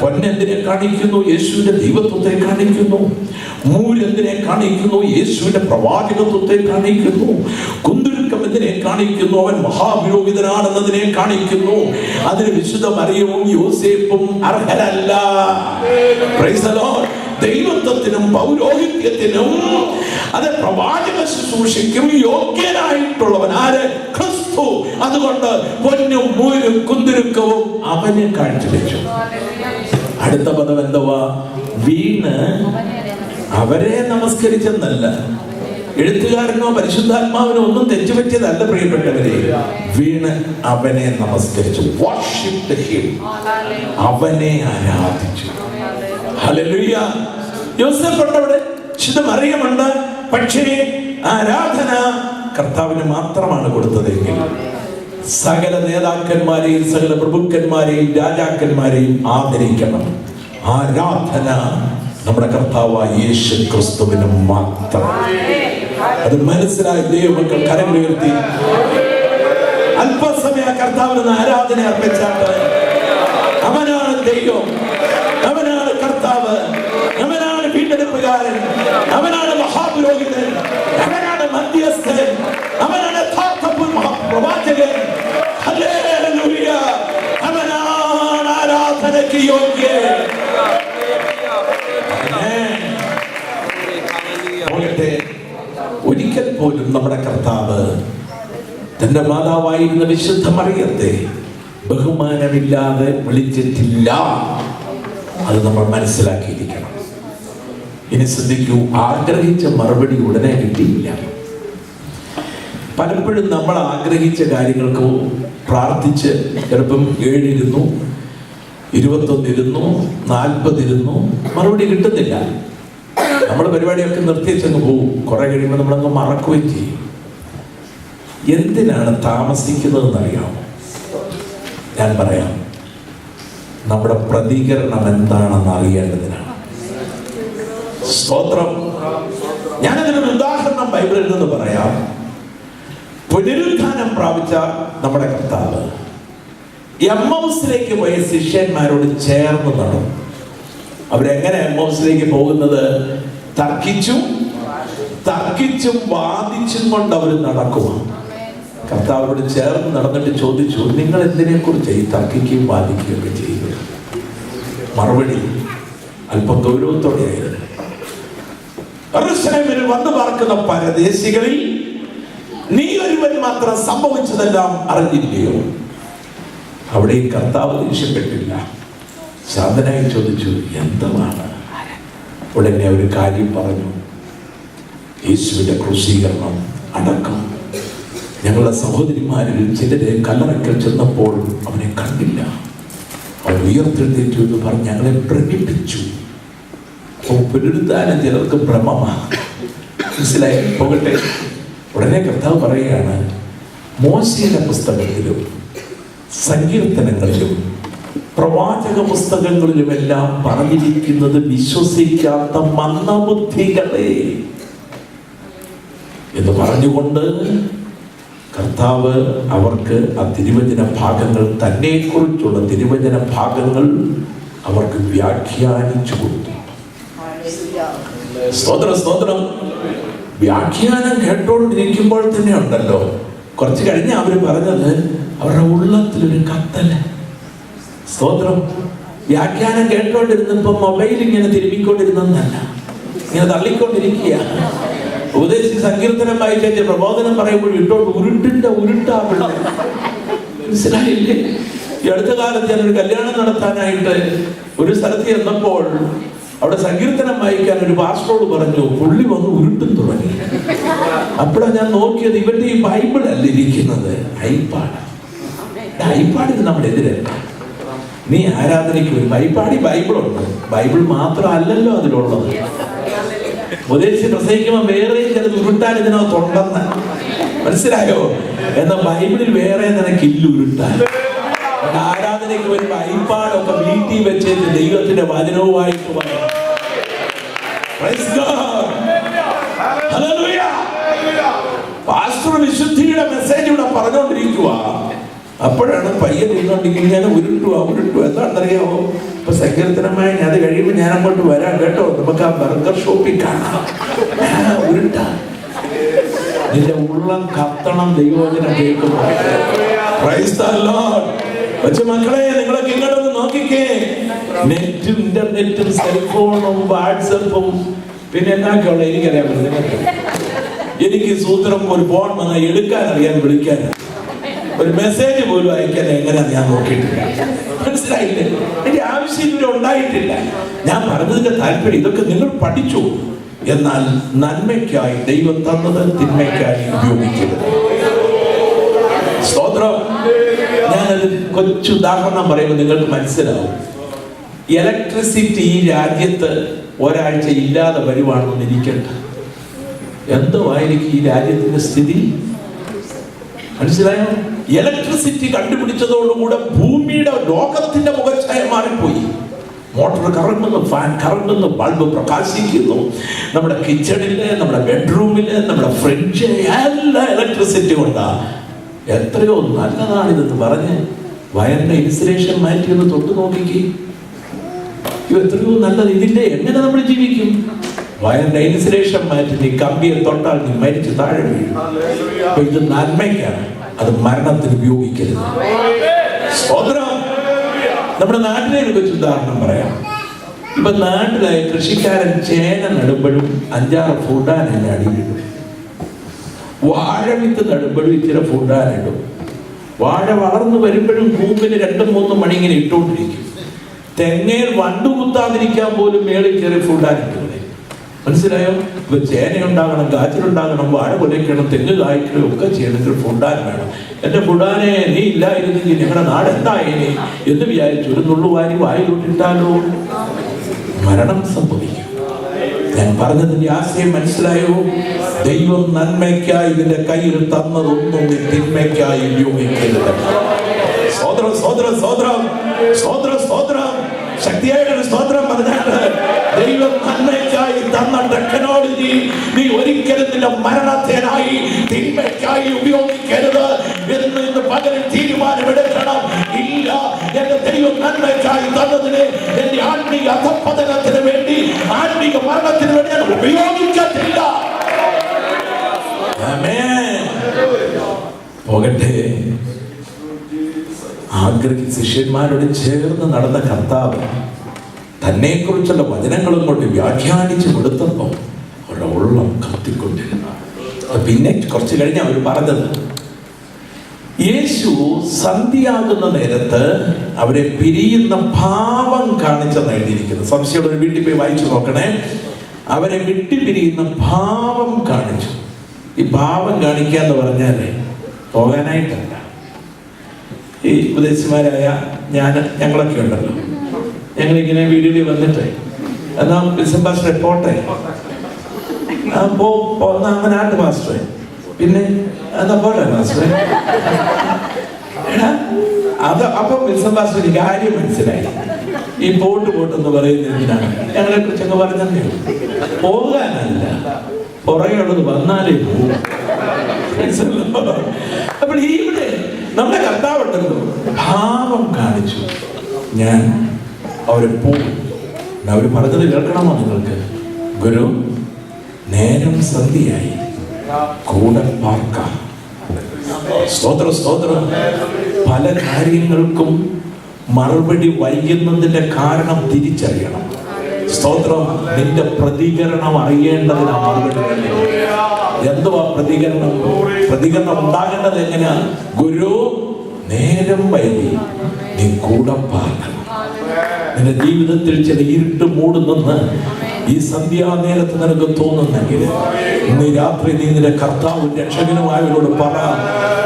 പൊന്നെന്തിനെ കാണിക്കുന്നു? യേശുവിന്റെ ദൈവത്വത്തെ കാണിക്കുന്നു. മൂരെന്തിനെ കാണിക്കുന്നു? യേശുവിന്റെ പ്രവാചകത്വത്തെ കാണിക്കുന്നു. കുന്തുരുക്കം എന്തിനെ കാണിക്കുന്നു? അവൻ മഹാപുരോഹിതനാണെന്നതിനെ കാണിക്കുന്നു. അതിന് വിശുദ്ധ മറിയവും യോസേപ്പും അർഹരല്ല. Praise the Lord. ദൈവത്വത്തിനും പൗരോഹിത്യത്തിനും അത് പ്രവാചക ശുശ്രൂഷയ്ക്കും യോഗ്യനായിട്ടുള്ളവൻ ആര്? ക്രിസ്തു. അതുകൊണ്ട് പൊന്നും മൂരും കുന്തിരുക്കവും അവനെ കാഴ്ചവെച്ചു. അടുത്ത പദം എന്തുവാ? വീണ് അവരെ നമസ്കരിച്ചെന്നല്ല. എഴുത്തുകാരനോ പരിശുദ്ധാത്മാവിനോ ഒന്നും തെറ്റുപറ്റിയതല്ല പ്രിയപ്പെട്ടവരെ. വീണ് അവനെ നമസ്കരിച്ചു. Worshipped him. അവനെ ആരാധിച്ചു. ഹല്ലേലൂയ. യോസേഫ് ഉണ്ട് അവിടെ, വിശുദ്ധ മറിയമുണ്ട്. പക്ഷേ ആരാധന കർത്താവിന് മാത്രമാണ് കൊടുത്തതെങ്കിൽ സകല നേതാക്കന്മാരെയും സകല പ്രഭുക്കന്മാരെയും രാജാക്കന്മാരെയും ആദരിക്കണം. ആരാധന നമ്മുടെ കർത്താവായ യേശു ക്രിസ്തുവിന് മാത്രം. അത് മനസ്സിലായി ദൈവമക്കൾ കരങ്ങൾ ഉയർത്തി അല്പസമയ കർത്താവിന് ആരാധന അർപ്പിച്ചാട്ട് അവനാണ് ദൈവം, അവനാണ് കർത്താവ്, അവനാണ് വീണ്ടെടുപ്പുകാരൻ, അവനാണ് മഹാപുരോഹിതൻ, അവനാണ് മധ്യസ്ഥൻ, അവനാണ് പ്രവാചകൻ. ഹല്ലേലൂയ. അവനാണ് ആരാധന. ആരാധനയ്ക്ക് യോഗ്യൻ. ഒരിക്കൽ പോലും നമ്മുടെ കർത്താവ് തന്റെ മാതാവായിരുന്ന വിശുദ്ധ മറിയത്തെ ബഹുമാനമില്ലാതെ വിളിച്ചിട്ടില്ല. അത് നമ്മൾ മനസ്സിലാക്കിയിരിക്കണം. ഇനി ശ്രദ്ധിക്കൂ, ആഗ്രഹിച്ച മറുപടി ഉടനെ കിട്ടിയില്ല. പലപ്പോഴും നമ്മൾ ആഗ്രഹിച്ച കാര്യങ്ങൾക്ക് പ്രാർത്ഥിച്ച് ചിലപ്പം 7 ഇരുന്നു, 21 ഇരുന്നു, 40 ഇരുന്നു, മറുപടി കിട്ടുന്നില്ല. നമ്മൾ പരിപാടിയൊക്കെ നിർത്തിവെച്ചങ്ങ് പോവും. കുറെ കഴിയുമ്പോൾ നമ്മളങ്ങ് മറക്കുകയും ചെയ്യും. എന്തിനാണ് താമസിക്കുന്നതെന്ന് അറിയാമോ? ഞാൻ പറയാം, നമ്മുടെ പ്രതികരണം എന്താണെന്ന് അറിയേണ്ടതിനാണ്. സ്തോത്രം. ഞാനതിനൊരു ഉദാഹരണം ബൈബിളിൽ നിന്ന് പറയാം. പുനരുത്ഥാനം പ്രാപിച്ച നമ്മുടെ കർത്താവ് എമ്മൗസിലേക്ക് പോയ ശിഷ്യന്മാരോട് ചേർന്ന് നടന്നു. അവരെങ്ങനെ എമ്മൗസിലേക്ക് പോകുന്നത്? തർക്കിച്ചും വാദിച്ചും കൊണ്ട് അവർ നടക്കുക. കർത്താവരോട് ചേർന്ന് നടന്നിട്ട് ചോദിച്ചു, നിങ്ങൾ എന്തിനെ കുറിച്ച് ഈ തർക്കിക്കുകയും വാദിക്കുകയും ഒക്കെ ചെയ്യുന്നത്? മറുപടി അല്പം ഗൗരവത്തോടെയായിരുന്നു. യെരൂശലേമിൽ വന്നു പാർക്കുന്ന പരദേശികളിൽ നീ ഒരുവൻ മാത്രം സംഭവിച്ചതെല്ലാം അറിഞ്ഞില്ലയോ? അവിടെ ഈ കർത്താവ് ദേഷ്യപ്പെട്ടില്ല. ശാന്തനായി ചോദിച്ചു, എന്താണ്? ഉടനെ ഒരു കാര്യം പറഞ്ഞു. യേശുവിന്റെ ക്രൂശീകരണം, അടക്കം. ഞങ്ങളുടെ സഹോദരിമാരിൽ ചിലരെ കല്ലറയ്ക്കൽ ചെന്നപ്പോൾ അവനെ കണ്ടില്ല. അവൻ ഉയർത്തെഴുന്നേറ്റു എന്ന് പറഞ്ഞ് ഞങ്ങളെ ഭ്രമിപ്പിച്ചു. പുനരുദ്ധാനം ചിലർക്ക് ഭ്രമമാണ്. മനസ്സിലായി? പോകട്ടെ. ഉടനെ കർത്താവ് പറയുകയാണ്, മോശയുടെ പുസ്തകത്തിലും സങ്കീർത്തനങ്ങളിലും പ്രവാചക പുസ്തകങ്ങളിലുമെല്ലാം പറഞ്ഞിരിക്കുന്നത് വിശ്വസിക്കാത്ത മന്ദബുദ്ധികളെ എന്ന് പറഞ്ഞുകൊണ്ട് കർത്താവ് അവർക്ക് ആ തിരുവചന ഭാഗങ്ങൾ, തന്നെ കുറിച്ചുള്ള തിരുവചന ഭാഗങ്ങൾ അവർക്ക് വ്യാഖ്യാനിച്ചു കൊടുത്തു. സ്തോത്രം. വ്യാഖ്യാനം കേട്ടോണ്ടിരിക്കുമ്പോൾ തന്നെ ഉണ്ടല്ലോ, കുറച്ച് കഴിഞ്ഞ് അവര് പറഞ്ഞത് അവരുടെ ഉള്ളത്തിലൊരു കത്തല്. സ്തോത്രം. വ്യാഖ്യാനം കേട്ടോണ്ടിരുന്നപ്പോ മൊബൈൽ ഇങ്ങനെ തിരുമ്മിക്കൊണ്ടിരുന്നല്ല, ഇങ്ങനെ തള്ളിക്കൊണ്ടിരിക്കുക. ഉപദേശി സങ്കീർത്തനം വായിച്ച പ്രബോധനം പറയുമ്പോൾ ഇട്ടോണ്ട് ഉരുട്ടാവില്ല. മനസ്സിലായില്ലേ? ഈ അടുത്ത കാലത്ത് ഞാനൊരു കല്യാണം നടത്താനായിട്ട് ഒരു സ്ഥലത്ത് ചെന്നപ്പോൾ അവിടെ സങ്കീർത്തനം വായിക്കാൻ ഒരു പാസ്റ്ററോട് പറഞ്ഞു, പുള്ളി വന്ന് ഉരുട്ടും തുടങ്ങി. അപ്പോഴാണ് ഞാൻ നോക്കിയത്, ഇവരുടെ ഈ ബൈബിൾ അല്ല ഇരിക്കുന്നത്, ഐപാഡിന് നമ്മുടെ എതിരല്ല. നീ ആരാധനയ്ക്ക് വരും, ബൈബിളുണ്ട്. ബൈബിൾ മാത്രമല്ലല്ലോ അതിലുള്ളത്. ഉപദേശിച്ച് പ്രസംഗിക്കുമ്പോൾ വേറെയും ചിലത് ഉരുട്ടാൻ ഇതിനകത്തുണ്ടെന്ന് മനസ്സിലായോ? എന്നാൽ ബൈബിളിൽ വേറെ നിനക്കില്ല ഉരുട്ടാൻ. ആരാധനയ്ക്ക് വരുമ്പോ ഐപാഡൊക്കെ വീട്ടിൽ വെച്ചിട്ട് ദൈവത്തിന്റെ വചനവുമായിട്ട് പറയാം. പാസ്റ്റർ വിശുദ്ധിയുടെ മെസ്സേജ് ഇവിടെ പറഞ്ഞുകൊണ്ടിരിക്കുക. അപ്പോഴാണ് പയ്യൻ ഇരുന്നോണ്ടിരിക്കും, ഞാൻ ഉരുട്ടുക. എന്താണെന്നറിയാമോ? ഇപ്പൊ സങ്കീർത്തനമായി അത് കഴിയുമ്പോൾ ഞാൻ അങ്ങോട്ട് വരാം കേട്ടോ, നമുക്ക് ആ ബർഗർ ഷോപ്പിൽ കാണാം. ഉരുട്ടാ, നിന്റെ ഉള്ളം കത്തണം ദൈവവചനം കേൾക്കുമ്പോൾ. മക്കളെ, നിങ്ങളൊക്കെ ഇങ്ങോട്ടൊന്ന് നോക്കിക്കേ. നെറ്റും ഇന്റർനെറ്റും സെൽഫോണും വാട്സപ്പും പിന്നെ എന്നാക്കുള്ള എനിക്കറിയാൻ പറ്റും. എനിക്ക് സൂത്രം ഒരു ഫോൺ വന്നാൽ എടുക്കാൻ അറിയാൻ, വിളിക്കാൻ, ഒരു മെസ്സേജ് പോലും അയക്കാൻ എങ്ങനെയാന്ന് ഞാൻ നോക്കിയിട്ടില്ല. മനസ്സിലായില്ലേ? എനിക്ക് ആവശ്യം ഇവിടെ ഉണ്ടായിട്ടില്ല. ഞാൻ പറഞ്ഞതിന്റെ താല്പര്യം ഇതൊക്കെ നിങ്ങൾ പഠിച്ചു. എന്നാൽ നന്മയ്ക്കായി ദൈവം തന്നത് തിന്മയ്ക്കായി ഉപയോഗിക്കരുത്. സ്തോത്രം. ഞാനൊരു കൊച്ചുദാഹരണം പറയുമ്പോൾ നിങ്ങൾക്ക് മനസ്സിലാവും. ഇലക്ട്രിസിറ്റി ഈ രാജ്യത്ത് ഒരാഴ്ച ഇല്ലാതെ വരുവാണെന്ന് ഇരിക്കട്ടെ, എന്തോ ആയിരിക്കും ഈ രാജ്യത്തിന്റെ സ്ഥിതി? മനസ്സിലായോ? ഇലക്ട്രിസിറ്റി കണ്ടുപിടിച്ചതോടുകൂടെ ഭൂമിയുടെ ലോകത്തിന്റെ മുഖച്ഛായ മാറിപ്പോയി. മോട്ടോർ കറങ്ങുന്നു, ഫാൻ കറങ്ങുന്നു, ബൾബ് പ്രകാശിക്കുന്നു. നമ്മുടെ കിച്ചണില്, നമ്മുടെ ബെഡ്റൂമില്, നമ്മുടെ ഫ്രിഡ്ജ് എല്ലാം ഇലക്ട്രിസിറ്റി കൊണ്ടാ. എത്രയോ നല്ലതാണിതെന്ന് പറഞ്ഞ് വയറിന്റെ ഇൻസുലേഷൻ മാറ്റി ഒന്ന് തൊട്ട് നോക്കിക്കേ. എത്രയോ നല്ലത്. ഇതിന്റെ എങ്ങനെ നമ്മൾ ജീവിക്കും? വയറിന്റെ ഇൻസുലേഷൻ മാറ്റി നീ കമ്പിയെ തൊട്ടാൽ നീ മരിച്ചു താഴെ വീഴും. അപ്പൊ ഇത് നന്മയ്ക്കാണ്, അത് മരണത്തിന് ഉപയോഗിക്കരുത്. നമ്മുടെ നാട്ടിലെ ഒരു കൊച്ചു ഉദാഹരണം പറയാം. ഇപ്പൊ നാട്ടിലെ കൃഷിക്കാരൻ ചേന നടുമ്പോഴും 5-6 ഫുഡാൻ അടിയിടും. വാഴ വിത്ത് നടുമ്പോഴും ഇച്ചിരി ഫുഡാനിടും. വാഴ വളർന്നു വരുമ്പോഴും കൂമ്പിന് 2-3 മണി ഇങ്ങനെ ഇട്ടുകൊണ്ടിരിക്കും. തെങ്ങയിൽ വണ്ടു കുത്താതിരിക്കാൻ പോലും മേളിൽ ചെറിയ ഫുഡാനിട്ട്. മനസ്സിലായോ? ഇപ്പൊ ചേനയുണ്ടാകണം, കാച്ചിലുണ്ടാകണം, വാഴ കുലയ്ക്കണം, തെങ്ങ് കായ്ക്കണം, ഒക്കെ ചെയ്യണമെങ്കിൽ ഫുഡാൻ വേണം. എന്റെ ഫുഡാനെ നീ ഇല്ലായിരുന്നെങ്കിൽ ഞങ്ങളുടെ നാട് എന്തായേനെ എന്ന് വിചാരിച്ചു ഒരു നുള്ളുവാരി വായിലോട്ടിട്ടാലോ മരണം സംഭവിക്കും. ഞാൻ പറഞ്ഞതിന്റെ ആശയം മനസ്സിലായോ? ദൈവം നന്മയ്ക്കായി ഇതിന്റെ കയ്യിൽ തന്നതൊന്നും നീ തിന്മയ്ക്കായി ഉപയോഗിക്കരുത്. സ്തോത്രം, സ്തോത്രം, സ്തോത്രം, സ്തോത്രം, സ്തോത്രം. ശക്തിയായിട്ടൊരു സ്തോത്രം പറഞ്ഞാൽ ദൈവം നന്മയ്ക്കായി തന്ന ടെക്നോളജി നീ ഒരിക്കലും നിന്റെ മരണത്തിനായി തിന്മയ്ക്കായി ഉപയോഗിക്കരുത് എന്ന് ഇന്ന് പകരം തീരുമാനമെടുക്കണം. ഇല്ല, എന്റെ ദൈവം നന്മയ്ക്കായി തന്നതിന് എന്റെ ആത്മീയ അധപ്പതനത്തിന് വേണ്ടി, ആത്മീയ മരണത്തിന് വേണ്ടി ഞാൻ ഉപയോഗിക്കത്തില്ല. പോകട്ടെ. ശിഷ്യന്മാരോട് ചേർന്ന് നടന്ന കർത്താവ് തന്നെ കുറിച്ചുള്ള വചനങ്ങളും കൊണ്ട് വ്യാഖ്യാനിച്ച് കൊടുത്തപ്പോൾ അവരുടെ ഉള്ളം കത്തിക്കൊണ്ടിരുന്നു. പിന്നെ കുറച്ച് കഴിഞ്ഞ് അവർ പറഞ്ഞത്, യേശു സന്ധ്യയാകുന്ന നേരത്ത് അവരെ പിരിയുന്ന ഭാവം കാണിച്ചെന്ന് എഴുതിയിരിക്കുന്നു. സംശയമുള്ള വീട്ടിൽ പോയി വായിച്ചു നോക്കണേ. അവരെ വിട്ടുപിരിയുന്ന ഭാവം കാണിച്ചു. ഈ ഭാവം കാണിക്കുക എന്ന് പറഞ്ഞാലേ പോകാനായിട്ടല്ല. ഈ ഉപദേശിമാരായ ഞങ്ങളൊക്കെ ഉണ്ടല്ലോ, ഞങ്ങളിങ്ങനെ വീഡിയോയിൽ വന്നിട്ട് എന്നാ വിൽസൺ പാസ്റ്ററെ പോട്ടെ, നാട്ട് മാസ്റ്ററെ, പിന്നെ എന്നാ പോട്ടെ മാസ്റ്ററെ. അത് അപ്പം വിൽസൺ പാസ്റ്റർ കാര്യം മനസ്സിലായി. ഈ പോട്ടെന്ന് പറയുന്നത് എന്തിനാണ്? ഞങ്ങളെ കുറിച്ചൊക്കെ പറഞ്ഞേ പോകാനല്ല, പുറകെയുള്ളത് വന്നാലേ പോകും. അപ്പോൾ ഇവിടെ നമ്മുടെ കർത്താവുണ്ടല്ലോ ഭാവം കാണിച്ചു. ഞാൻ അവരെ പോകും. അവർ പറഞ്ഞത് കേൾക്കണമോ നിങ്ങൾക്ക്? ഗുരു, നേരം സന്ധ്യയായി, കൂടെ പാർക്കാം. സ്തോത്രം, സ്തോത്രം. പല കാര്യങ്ങൾക്കും മറുപടി വൈകുന്നതിന്റെ കാരണം തിരിച്ചറിയണം. സ്തോത്രം. നിന്റെ പ്രതികരണം അറിയേണ്ടതിനാ മറുപടി. എന്തുവാ പ്രതികരണം? പ്രതികരണം ഉണ്ടാകേണ്ടത് എങ്ങനെയാ? ഗുരു, നേരം വൈകി, നീ കൂടെ പാർക്കണം. നിന്റെ ജീവിതത്തിൽ ചില ഇരുട്ട് മൂടുന്നെന്ന് ഈ സന്ധ്യാനേരത്ത് നിനക്ക് തോന്നുന്നെങ്കിൽ ഇന്ന് രാത്രി നീ നിന്റെ കർത്താവും രക്ഷകനുമായവരോട് പറ,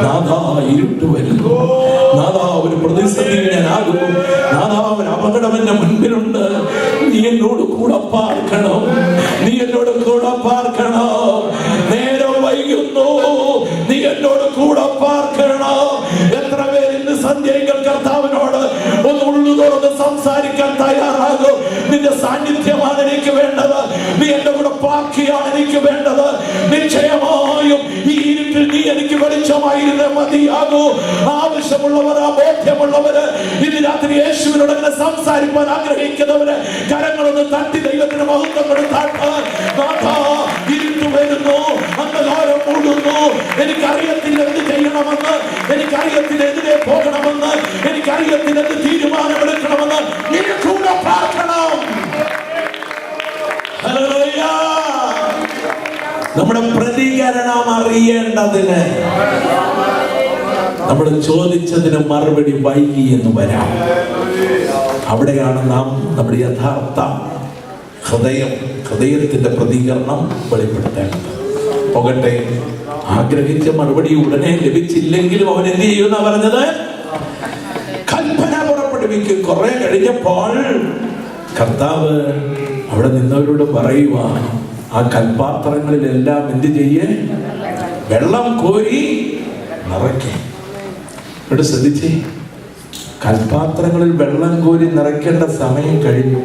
നാഥാ ഇരുട്ട് വരുന്നു, നാഥാ ഒരു പ്രതിസന്ധിയിൽ ഞാനാകുന്നു, നാഥാ ഒരു അപകടം എന്റെ മുൻപിലുണ്ട്, നീ എന്നോട് കൂടെ പാർക്കണം, നീ എന്നോട് കൂടെ പാർക്കണം. നേരം വൈകുന്നു, നീ എന്നോട് കൂടെ പാർക്കണം. എത്ര പേര് ഇന്ന് സന്ധ്യകൾ കർത്താവിനോട് ഒന്ന് ഉള്ളു തുറന്ന് സംസാരിക്കാൻ തയ്യാറാകും? നിന്റെ സാന്നിധ്യമാണ് എനിക്ക് വേണ്ടത്, നീ എന്റെ കൂടെ പാർക്കിയാണ് എനിക്ക് വേണ്ടത്. നിശ്ചയമായും ഈ ഇരുട്ടിൽ നീ എനിക്ക് വെളിച്ചമായിരുന്നേ മതിയാകൂ. ആവശ്യമുള്ളവര്, ബോധ്യമുള്ളവര്, ഇന്ന് രാത്രി യേശുവിനോട് അങ്ങനെ സംസാരിക്കാൻ ആഗ്രഹിക്കുന്നവര് കരങ്ങളൊന്ന് തട്ടി ദൈവത്തിന് മഹത്വം കൊടുത്താട്ട്. ഇരുട്ട് വരുന്നു, അന്ധകാരം മൂടുന്നു, എനിക്കറിയത്തില്ല എന്ത് ചെയ്യണമെന്ന്, എനിക്കറിയത്തില്ല എതിരെ പോകണമെന്ന്, എനിക്കറിയത്തില്ല എന്ത് തീരുമാനമെടുക്കണമെന്ന്. നീ കൂടെ പ്രാർത്ഥനം. നമ്മുടെ പ്രതികരണം അറിയേണ്ടതിന് നമ്മൾ ചോദിച്ചതിന് മറുപടി വൈകി എന്ന് വരാം. അവിടെയാണ് നാം നമ്മുടെ യഥാർത്ഥ ഹൃദയത്തിന്റെ പ്രതികരണം വെളിപ്പെടുത്തേണ്ടത്. പോകട്ടെ. ആഗ്രഹിച്ച മറുപടി ഉടനെ ലഭിച്ചില്ലെങ്കിലും അവൻ എന്ത് ചെയ്യുന്ന പറഞ്ഞത്? കൽപ്പന പുറപ്പെടുവിക്കും. കുറെ കഴിഞ്ഞപ്പോൾ കർത്താവ് അവിടെ നിന്നവരോട് പറയുക, ആ കൽപാത്രങ്ങളിലെല്ലാം എന്ത് ചെയ്യേ? വെള്ളം കോരി നിറയ്ക്കും. ഇവിടെ ശ്രദ്ധിച്ചേ, കൽപാത്രങ്ങളിൽ വെള്ളം കോരി നിറയ്ക്കേണ്ട സമയം കഴിഞ്ഞു.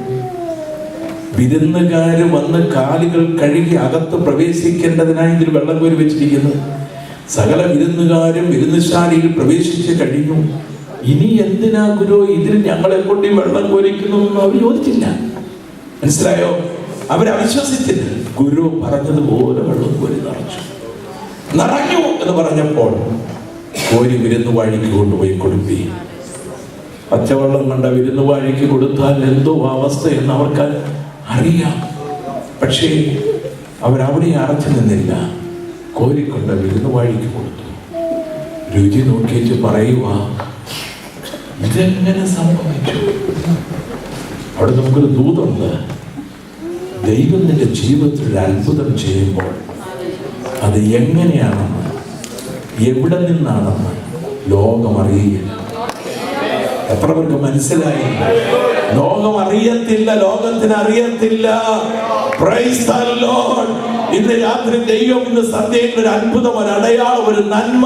വിരുന്നുകാര് വന്ന് കാലുകൾ കഴുകി അകത്ത് പ്രവേശിക്കേണ്ടതിനായി ഇതിൽ വെള്ളം കോരി വെച്ചിരിക്കുന്നു. സകല വിരുന്നുകാരും വിരുന്നുശാലയിൽ പ്രവേശിച്ച് കഴിഞ്ഞു. ഇനി എന്തിനാ ഗുരു ഇതിൽ ഞങ്ങളെ കൊണ്ട് വെള്ളം കോരിക്കുന്നു എന്ന് അവർ ചോദിച്ചില്ല. മനസ്സിലായോ? അവരവിശ്വസിച്ചില്ല. ഗുരു പറഞ്ഞതുപോലെ വെള്ളം കോരി നിറഞ്ഞു എന്ന് പറഞ്ഞപ്പോൾ കോരി വിരുന്നു വഴിക്ക് കൊണ്ടുപോയി കൊടുപ്പി. പച്ചവെള്ളം കണ്ട വിരുന്നുവാഴിക്ക് കൊടുത്താൽ എന്തോ അവസ്ഥ എന്ന് അവർക്ക് അറിയാം. പക്ഷേ അവരവിടെ അടച്ചു നിന്നില്ല, കോരിക്കൊണ്ട് വിരുന്നുവാഴിക്ക് കൊടുത്തു. രുചി നോക്കിയിട്ട് പറയുക, ഇതെങ്ങനെ സംഭവിച്ചു? അവിടെ നമുക്കൊരു ദൂതുണ്ട്. ദൈവം നിന്റെ ജീവിതത്തിൽ ഒരു അത്ഭുതം ചെയ്യുമ്പോൾ അത് എങ്ങനെയാണെന്ന്, എവിടെ നിന്നാണെന്ന് ലോകം അറിയില്ല. എത്ര പേർക്ക് മനസ്സിലായി? ലോകം അറിയത്തില്ല, ലോകത്തിന് അറിയത്തില്ല. Price the Lord. ഇന്ന് രാത്രി ദൈവം ഇന്ന് സന്ധ്യയിൽ ഒരു അത്ഭുതം, ഒരു അടയാളം, ഒരു നന്മ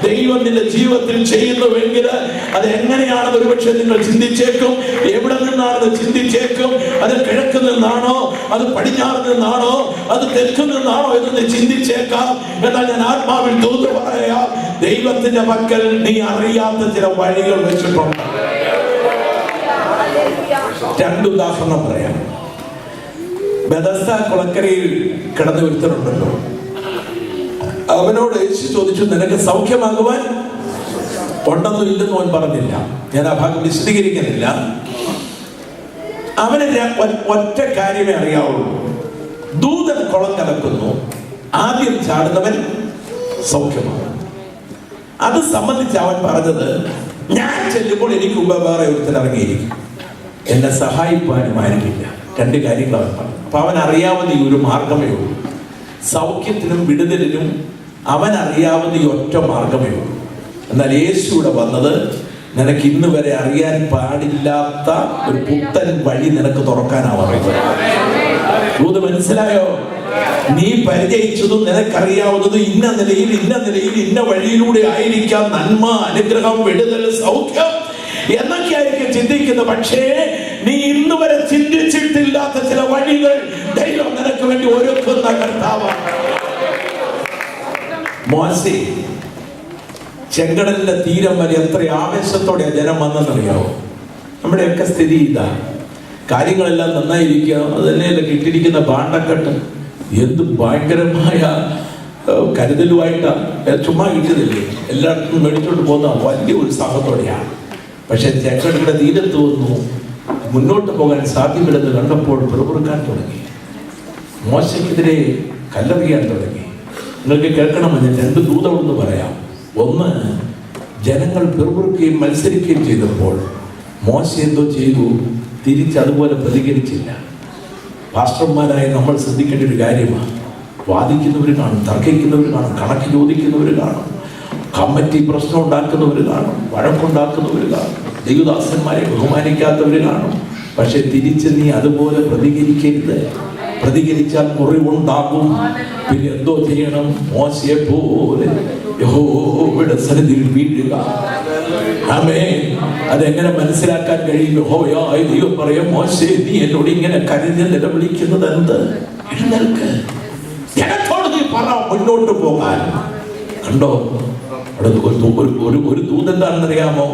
ദൈവം നിന്റെ ജീവിതത്തിൽ ചെയ്യുന്നുവെങ്കിൽ അത് എങ്ങനെയാണെന്ന് ഒരുപക്ഷെ നിങ്ങൾ ചിന്തിച്ചേക്കും. എവിടെ നിന്നാണെന്ന് ചിന്തിച്ചേക്കും. അത് കിഴക്ക് നിന്നാണോ, അത് പടിഞ്ഞാറ് നിന്നാണോ, അത് തെക്ക് നിന്നാണോ എന്ന് ചിന്തിച്ചേക്കാം. എന്നാൽ ഞാൻ ആത്മാവിൽ ദൂത് പറയാം, ദൈവത്തിന്റെ പക്കൽ നീ അറിയാത്ത ചില വഴികൾ വെച്ചിട്ടുണ്ട്. രണ്ട് ഉദാഹരണം പറയാം. ബെഥസ്ദ കുളക്കരയിൽ കിടന്നു ഒരുത്തനുണ്ടല്ലോ, അവനോട് യേശു ചോദിച്ചു, നിനക്ക് സൗഖ്യമാകുവാൻ ഉണ്ടെന്നും ഇല്ലെന്നും അവൻ പറഞ്ഞില്ല. ഞാൻ ആ ഭാഗം വിശദീകരിക്കുന്നില്ല. അവന് ഒറ്റ കാര്യമേ അറിയാവുള്ളൂ. ദൂതൻ കുളം കലക്കുന്നു, ആദ്യം ചാടുന്നവൻ സൗഖ്യമാകും. അത് സംബന്ധിച്ച് അവൻ പറഞ്ഞത്, ഞാൻ ചെല്ലുമ്പോൾ എനിക്ക് മുമ്പ് വേറെ ഒരുത്തൻ ഇറങ്ങിയിരിക്കും, എന്നെ സഹായിപ്പാനുമായിരിക്കില്ല. രണ്ട് കാര്യങ്ങൾ അവൻ പറഞ്ഞു. അപ്പൊ അവൻ അറിയാവുന്ന ഈ ഒരു മാർഗമേ ഉള്ളൂ. സൗഖ്യത്തിനും വിടുതലിനും അവൻ അറിയാവുന്ന ഈ ഒറ്റ മാർഗമേ ഉള്ളൂ. എന്നാൽ യേശു ഇവിടെ വന്നത് നിനക്ക് ഇന്ന് വരെ അറിയാൻ പാടില്ലാത്ത ഒരു പുത്തൻ വഴി നിനക്ക് തുറക്കാനാവുന്നത്. ഇത് മനസ്സിലായോ? നീ പരിചയിച്ചതും നിനക്കറിയാവുന്നതും ഇന്ന നിലയിൽ ഇന്ന വഴിയിലൂടെ ആയിരിക്കാം നന്മ, അനുഗ്രഹം, വിടുതൽ, സൗഖ്യം എന്നൊക്കെ ആയിരിക്കും ചിന്തിക്കുന്നത്. പക്ഷേ നീ ഇന്ന് വരെ ചിന്തിച്ചിട്ടില്ലാത്ത ചില വഴികൾ ദൈവം നിനക്ക് വേണ്ടി ഒരുക്കുന്ന കർത്താവാണ്. മോശെ ചെങ്കടലിന്റെ തീരം വരെ എത്ര ആവേശത്തോടെ ജനം വന്നെന്നറിയാവോ? നമ്മുടെയൊക്കെ സ്ഥിതി ഇതാ. കാര്യങ്ങളെല്ലാം നന്നായിരിക്കുക, അത് തന്നെയല്ല കിട്ടിയിരിക്കുന്ന ഭാണ്ഡക്കെട്ട് എന്ത് ഭയങ്കരമായ കരുതലുമായിട്ടാണ്. ചുമ്മാ കിട്ടിയതില്ലേ, എല്ലായിടത്തും മേടിച്ചോണ്ട് പോകുന്ന വലിയ ഉത്സാഹത്തോടെയാണ്. പക്ഷെ ചെങ്കടലിന്റെ തീരത്ത് വന്നു, മുന്നോട്ട് പോകാൻ സാധ്യമില്ലെന്ന് കണ്ടപ്പോൾ പിറുപിറുക്കാൻ തുടങ്ങി. മോശയ്ക്കെതിരെ കല്ലെറിയാൻ തുടങ്ങി. നിങ്ങൾക്ക് കേൾക്കണമെന്ന് ഞാൻ രണ്ട് ദൂതമെന്ന് പറയാം. ഒന്ന്, ജനങ്ങൾ പിറുപിറുക്കുകയും മത്സരിക്കുകയും ചെയ്തപ്പോൾ മോശ എന്തോ ചെയ്തു, തിരിച്ചതുപോലെ പ്രതികരിച്ചില്ല. പാസ്റ്റർമാരായ നമ്മൾ ശ്രദ്ധിക്കേണ്ട ഒരു കാര്യമാണ്. വാദിക്കുന്നവർ കാണും, തർക്കിക്കുന്നവർ കാണും, കണക്ക് ചോദിക്കുന്നവർ കാണും, കമ്മിറ്റി പ്രശ്നം ഉണ്ടാക്കുന്നവർ കാണും, വഴക്കുണ്ടാക്കുന്നവർ കാണും, ദൈവദാസന്മാരെ ബഹുമാനിക്കാത്തവർ കാണും. പക്ഷെ തിരിച്ച് നീ അതുപോലെ പ്രതികരിക്കരുത്. പ്രതികരിച്ചാൽ മുറിവുണ്ടാകും. പിന്നെ എന്തോ ചെയ്യണം? മോശയെ പോലെ യഹോവയുടെ സന്നിധിയിൽ വീഴുക. ആമേൻ. അതെങ്ങനെ മനസ്സിലാക്കാൻ കഴിയും? യഹോവയായ ദൈവം പറയും, മോശേ നീ എന്നോട് ഇങ്ങനെ കരഞ്ഞ് നിലവിളിക്കുന്നത് എന്ത്? എഴുന്നേൽക്ക്, ജനത്തോട് നീ പറ മുന്നോട്ട് പോകാൻ. കണ്ടോ, ഒരു ദൂത് എന്താണെന്നറിയാമോ?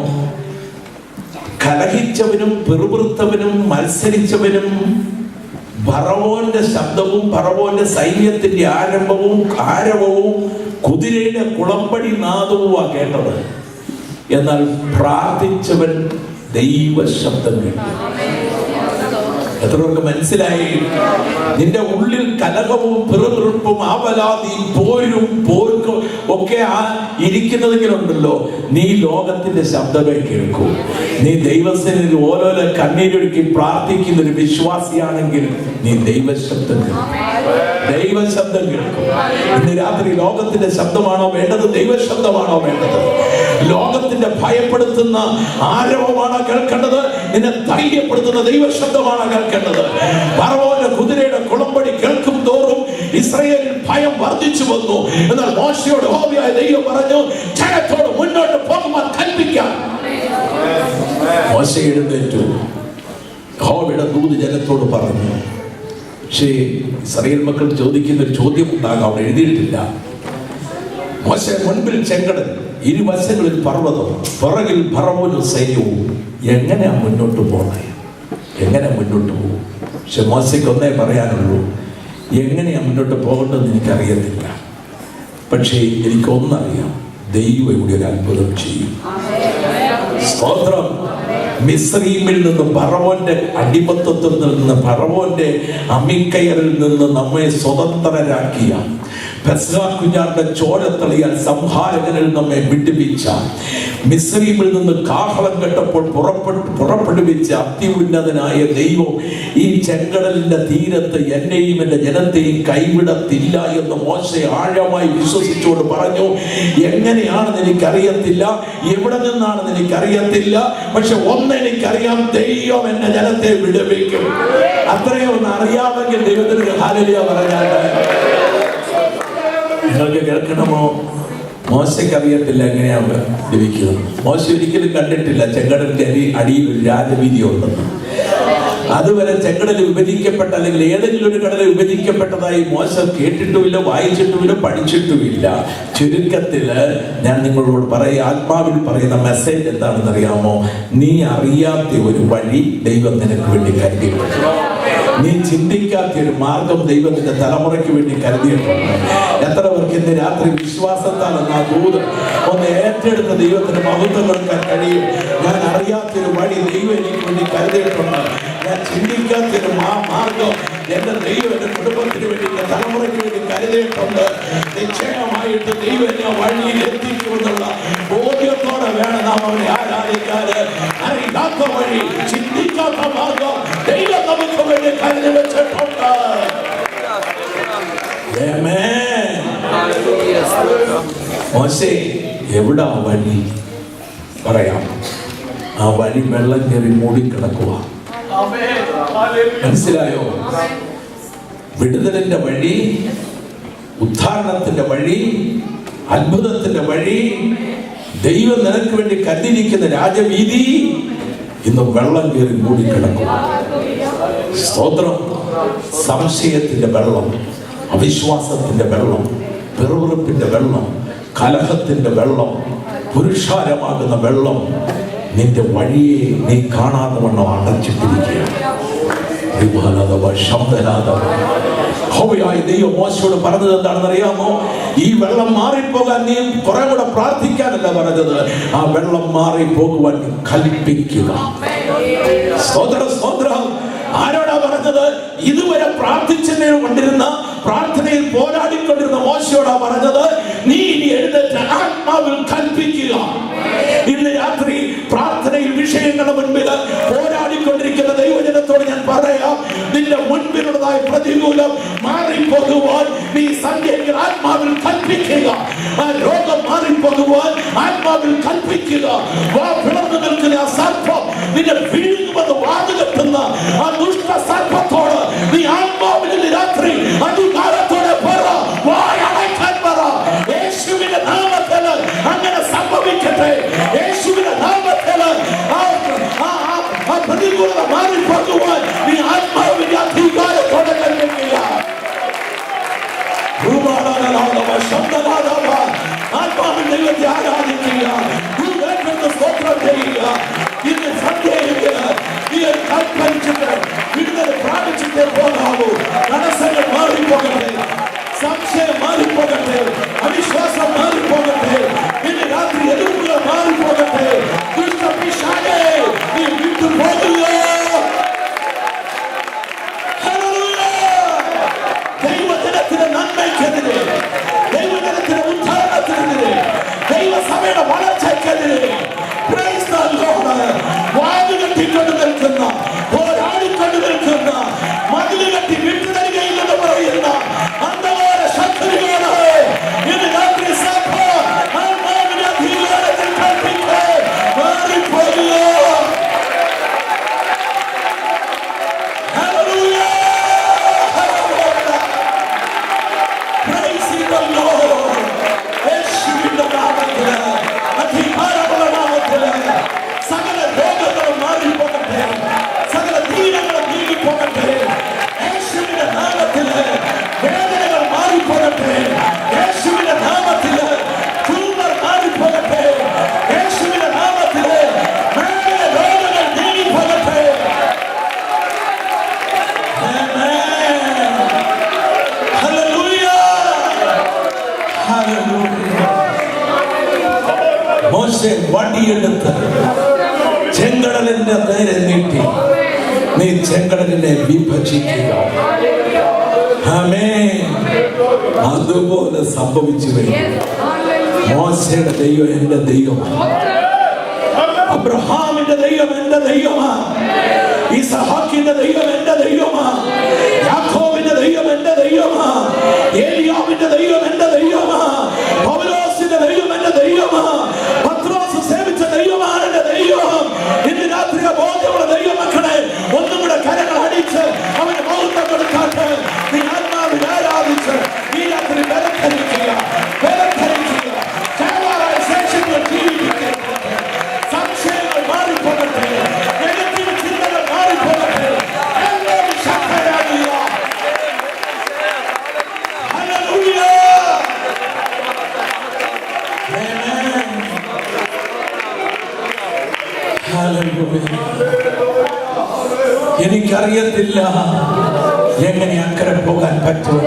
കലഹിച്ചവനും പിറുപിറുത്തവനും മത്സരിച്ചവനും ഫറവോന്റെ ശബ്ദവും ഫറവോന്റെ സൈന്യത്തിന്റെ ആരവവും കുതിരയുടെ കുളമ്പടി നാദവുമാണ് കേട്ടത്. എന്നാൽ പ്രാർത്ഥിച്ചവൻ ദൈവ ശബ്ദം കേട്ടു. എത്ര പേർക്ക് മനസ്സിലായി? നിന്റെ ഉള്ളിൽ കലഹവും പിറുപിറുപ്പും ആവലാതിയും പോർക്കും ഒക്കെ ഇരിക്കുന്നതെങ്കിലുണ്ടല്ലോ, നീ ലോകത്തിന്റെ ശബ്ദമേ കേൾക്കൂ. നീ ദൈവസന്നിധിയിൽ ഓരോരോ കണ്ണീരൊഴുക്കി പ്രാർത്ഥിക്കുന്ന ഒരു വിശ്വാസിയാണെങ്കിൽ നീ ദൈവശബ്ദം കേൾക്കും. ദൈവശബ്ദം കേൾക്കും. ഇന്ന് രാത്രി ലോകത്തിന്റെ ശബ്ദമാണോ വേണ്ടത്? ദൈവശബ്ദമാണോ വേണ്ടത്? ലോകത്തിന്റെ ഭയപ്പെടുത്തുന്ന ആരവമാണോ കേൾക്കേണ്ടത്? നിന്നെ ധൈര്യപ്പെടുത്തുന്ന ദൈവശബ്ദമാണോ കേൾക്കേണ്ടത്? ഫറവോന്റെ കുതിരയുടെ കുളമ്പടി കേൾക്കും തോറും ഇസ്രായേലിൽ ഭയം വർദ്ധിച്ചു വന്നു. എന്നാൽ മോശയോട് യഹോവയായ ദൈവം പറഞ്ഞു, ജനത്തോട് മുന്നോട്ട് പോകുവാൻ കൽപ്പിക്കാം. മോശ എഴുന്നേറ്റു. യഹോവയുടെ ദൂത് ജനത്തോട് പറഞ്ഞു. പക്ഷേ ഇസ്രായേൽ മക്കൾ ചോദിക്കുന്ന ഒരു ചോദ്യം ഉണ്ടാകാം, അവിടെ എഴുതിയിട്ടില്ല. മോശ മുൻപിൽ ചെങ്കടൽ, ഇരുവശങ്ങളിൽ പർവ്വതം, പുറകിൽ ഫറവോനും സൈന്യവും. എങ്ങനെയാ മുന്നോട്ട് പോണേ? എങ്ങനെ മുന്നോട്ട് പോകും? പക്ഷെ മോശയ്ക്ക് ഒന്നേ പറയാനുള്ളൂ, എങ്ങനെയാ മുന്നോട്ട് പോകേണ്ടതെന്ന് എനിക്കറിയത്തില്ല. പക്ഷേ എനിക്കൊന്നറിയാം, ദൈവം ഇവിടെ ഒരു അത്ഭുതം ചെയ്യും. സ്തോത്രം. മിസ്രയീമിൽ നിന്ന് ഫറവോന്റെ അടിമത്തത്തിൽ നിന്ന്, ഫറവോന്റെ അമ്മിക്കയറിൽ നിന്ന് നമ്മെ സ്വതന്ത്രരാക്കിയ, പെസഹ കുഞ്ഞാന്റെ ചോരത്തളിയാൽ സംഹാരകനിൽ നമ്മെ വിടുവിച്ച, മിസ്രയീമിൽ നിന്ന് കാഹളം കെട്ടപ്പോൾ പുറപ്പെടുവിച്ച അത്യുന്നതനായ ദൈവം ഈ ചെങ്കടലിന്റെ തീരത്ത് എന്നെയും എന്റെ ജനത്തെയും കൈവിടത്തില്ല എന്ന് മോശെ ആഴമായി വിശ്വസിച്ചുകൊണ്ട് പറഞ്ഞു. എങ്ങനെയാണെന്ന് എനിക്കറിയത്തില്ല, എവിടെ നിന്നാണെന്ന് എനിക്കറിയത്തില്ല, പക്ഷെ ഒന്നെനിക്കറിയാം, ദൈവം എന്റെ ജനത്തെ വിടുവിക്കും. അത്രയും ഒന്ന് അറിയാമെങ്കിൽ ദൈവത്തിന് ഹല്ലേലൂയ പറഞ്ഞാട്ടെ. നിങ്ങൾക്ക് കേൾക്കണമോ? മോശയ്ക്ക് അറിയത്തില്ല എങ്ങനെയാണ് ലഭിക്കുന്നത്. മോശ ഒരിക്കലും കണ്ടിട്ടില്ല ചെങ്കടലിന്റെ അടിയിൽ ഒരു രാജവീതി ഉണ്ടെന്ന്. അതുവരെ ചെങ്കടൽ വിഭജിക്കപ്പെട്ട, അല്ലെങ്കിൽ ഏതെങ്കിലും ഒരു കടൽ വിഭജിക്കപ്പെട്ടതായി മോശ കേട്ടിട്ടുമില്ല, വായിച്ചിട്ടുമില്ല, പഠിച്ചിട്ടുമില്ല. ചുരുക്കത്തില് ഞാൻ നിങ്ങളോട് ആത്മാവിൽ പറയുന്ന മെസ്സേജ് എന്താണെന്ന് അറിയാമോ? നീ അറിയാത്ത ഒരു വഴി ദൈവം നിനക്ക് വേണ്ടി കരുതിയിട്ടുണ്ട്. നീ ചിന്തിക്കാത്ത ഒരു മാർഗം ദൈവത്തിന്റെ തലമുറയ്ക്ക് വേണ്ടി കരുതിയിട്ടുണ്ട്. എത്ര പേർക്ക് ഇന്ന് രാത്രി വിശ്വാസത്താൽ ആ ദൂത് ഒന്ന് ഏറ്റെടുത്ത ദൈവത്തിന് മഹത്വം കൊടുക്കാൻ കഴിയും? ഞാൻ അറിയാത്തൊരു വഴി ദൈവം എനിക്ക് വേണ്ടി കരുതിയിട്ടുണ്ട്. ഞാൻ ചിന്തിക്കാത്തൊരു മാർഗം എന്റെ ദൈവം എന്റെ കുടുംബത്തിന് വേണ്ടി, എന്റെ തലമുറയ്ക്ക് വേണ്ടി കരുതിയിട്ടുണ്ട്. നിശ്ചയമായിട്ട് ദൈവം എന്നെ വഴിയിൽ എത്തിക്കുമെന്നുള്ള ബോധ്യത്തോടെ വേണം നാം അവനെ ആരാധിക്കാൻ. അറിയാത്ത വഴി, ചിന്തിക്കാത്ത മാർഗം ദൈവം നമുക്ക് വേണ്ടി കരുതി വെച്ചിട്ടുണ്ട്. മോശേ, എവിടാ വഴി? പറയാം. ആ വഴി വെള്ളം കയറി മൂടിക്കിടക്കുക. മനസ്സിലായോ? വിടുതലിന്റെ വഴി, ഉദ്ധാരണത്തിന്റെ വഴി, അത്ഭുതത്തിന്റെ വഴി, ദൈവം നിനക്ക് വേണ്ടി കരുതിയിരിക്കുന്ന രാജവീതി ഇന്ന് വെള്ളം കയറി മൂടിക്കിടക്കുക. സ്തോത്രം. സംശയത്തിന്റെ വെള്ളം, അവിശ്വാസത്തിന്റെ വെള്ളം, പെറുവിറുപ്പിന്റെ വെള്ളം, കലഹത്തിന്റെ വെള്ളം, പുരുഷാരമാകുന്ന വെള്ളം നിന്റെ വഴിയെ നീ കാണാതെ വണ്ണം അടച്ചിട്ടിരിക്കുകയാണ്. ദൈവം മോശയോട് പറഞ്ഞത് എന്താണെന്ന് അറിയാമോ? ഈ വെള്ളം മാറിപ്പോകാൻ നീ കുറെ കൂടെ പ്രാർത്ഥിക്കാനല്ല പറഞ്ഞത്, ആ വെള്ളം മാറിപ്പോകുവാൻ കൽപ്പിക്കുക. സ്തോത്രം, സ്തോത്രം. ആരോടാ പറഞ്ഞത്? ഇതുവരെ പ്രാർത്ഥിച്ചു കൊണ്ടിരുന്ന, പ്രാർത്ഥനയിൽ പോരാടിക്കൊണ്ടിരുന്ന മോശയോടാ പറഞ്ഞത്, നീ ഇനി എഴുന്നേറ്റ് ആത്മാവിൽ കൽപ്പിക്കുക. ഇന്ന് രാത്രി പ്രാർത്ഥനയിൽ വിഷയങ്ങളുടെ മുൻപിൽ പോരാടിക്കൊണ്ടിരിക്കുന്ന ദൈവജനത്തോട് ഞാൻ പറയാം, നിന്റെ മുൻപിലുള്ളതായ പ്രതികൂലം മാറിപ്പോകുവാൻ നീ സംഖ്യയിൽ ആത്മാവിൽ കൽപ്പിക്കുക. ആ രോഗം മാറിപ്പോകുവാൻ ആത്മാവിൽ കൽപ്പിക്കുക. വാ പിളർന്നു നിൽക്കുന്ന ആ സർപ്പം നിന്നെ വീഴുമെന്ന് വാതുകെട്ടുന്ന ആ ദുഷ്ട സർപ്പത്തോട് നീ ആത്മാവിൽ രാത്രി അധികാരത്തോടെ പറ, വായടക്കാൻ പറ. യേശുവിന്റെ നാമത്തിൽ അങ്ങനെ സംഭവിക്കട്ടെ. യേശുവിന്റെ നാമത്തിൽ ആ പ്രതികൂലത മാറിപ്പോകുവാൻ നീ ആത്മാവിന്റെ അധികാരത്തോടെ കൽപ്പിക്കുക. ആത്മാവിന്റെ ദൈവത്തെ ആരാധിക്കുക. സ്തോത്രം ചെയ്യുക. ഇന്ന് സന്ധ്യയിൽ നീ കൽപ്പനിച്ചിട്ട് വിടുതൽ പ്രാപിച്ചിട്ടേ പോകാവൂ. തടസ്സങ്ങൾ മാറിപ്പോകട്ടെ, സംശയം മാറിപ്പോകട്ടെ, അവിശ്വാസം മാറിപ്പോകട്ടെ, ഇന്ന് രാത്രി എതിർപ്പുകൾ മാറിപ്പോകട്ടെ. ദുഷ്ടപിശാചേ, നീ വിട്ടുപോകുക. ദൈവജനത്തിന്റെ നന്മയ്ക്കെതിരെ, ദൈവജനത്തിന്റെ ഉദ്ധാരണത്തിനെതിരെ, ദൈവസഭയുടെ വളർച്ചയ്ക്കെതിരെ വാതുകെട്ടിക്കൊണ്ട് നിൽക്കുന്ന, പോരാടിക്കൊണ്ട് നിൽക്കുന്ന, മതില് കെട്ടി വിട്ടു തരികയില്ലെന്ന് പറയുന്ന അന്ധകാര ശക്തികളാണ് ഇന്ന് രാത്രി സഭ ആത്മാവിന്റെ അധികാരത്തിൽ കൽപ്പിച്ച് മാറിപ്പോകുക. യേശുവിന്റെ നാമത്തില്, അധികാരമുള്ള നാമത്തില് സകല രോഗങ്ങളും മാറിപ്പോകട്ടെ, സകല ദീനങ്ങളും നീങ്ങിപ്പോകട്ടെ. യേശുവിന്റെ നാമത്തില് വേദനകൾ മാറിപ്പോകട്ടെ. യേശുവിന്റെ നാമത്തില് ട്യൂമർ മാറിപ്പോകട്ടെ. യേശുവിന്റെ നാമത്തില് രോഗങ്ങൾ നീങ്ങിപ്പോകട്ടെ. Hallelujah, hallelujah. മോശെ വടിയെടുത്ത് ചെങ്കടലിന്റെ നേരെ നീട്ടി നീ ചെങ്കടലിനെ വിഭജിക്കുക. ആമേൻ. അതുപോലെ സംഭവിച്ചു കഴിഞ്ഞു. മോശയുടെ ദൈവം എന്റെ ദൈവമാണ്, അബ്രഹാമിന്റെ ദൈവം എന്റെ ദൈവമാണ്, ഇസഹാക്കിന്റെ ദൈവം എന്റെ ദൈവമാണ്, യാക്കോബിന്റെ ദൈവം എന്റെ ദൈവമാണ്, ഏലിയാവിന്റെ ദൈവം എന്റെ ദൈവമാണ്, പൗലോസിന്റെ ദൈവം എന്റെ ദൈവമാണ്, പത്രോസ് സേവിച്ച ദൈവമാണ് എന്റെ ദൈവം. ഇന്ന് രാത്രി ബോധ്യമുള്ള ദൈവമക്കളെ ഒന്നും കൂടെ കരങ്ങൾ അടിച്ച് അവന് മഹത്വം കൊടുക്കാട്ട് നീ ആത്മാവിൽ ആരാധിച്ച് ഈ രാത്രി ബലം ധരിക്കുക, ബലം ധരിക്കുക. ചാവാറായ ശേഷികൾ ജീവിക്കുക. സംശയങ്ങൾ മാറിപ്പോകട്ടെ, നെഗറ്റീവ് ചിന്തകൾ മാറിപ്പോകട്ടെ. എല്ലാവരും ശക്തരാകുക. ഹല്ലേലൂയ. എനിക്കറിയത്തില്ല എങ്ങനെ അക്കരെ പോകാൻ പറ്റും.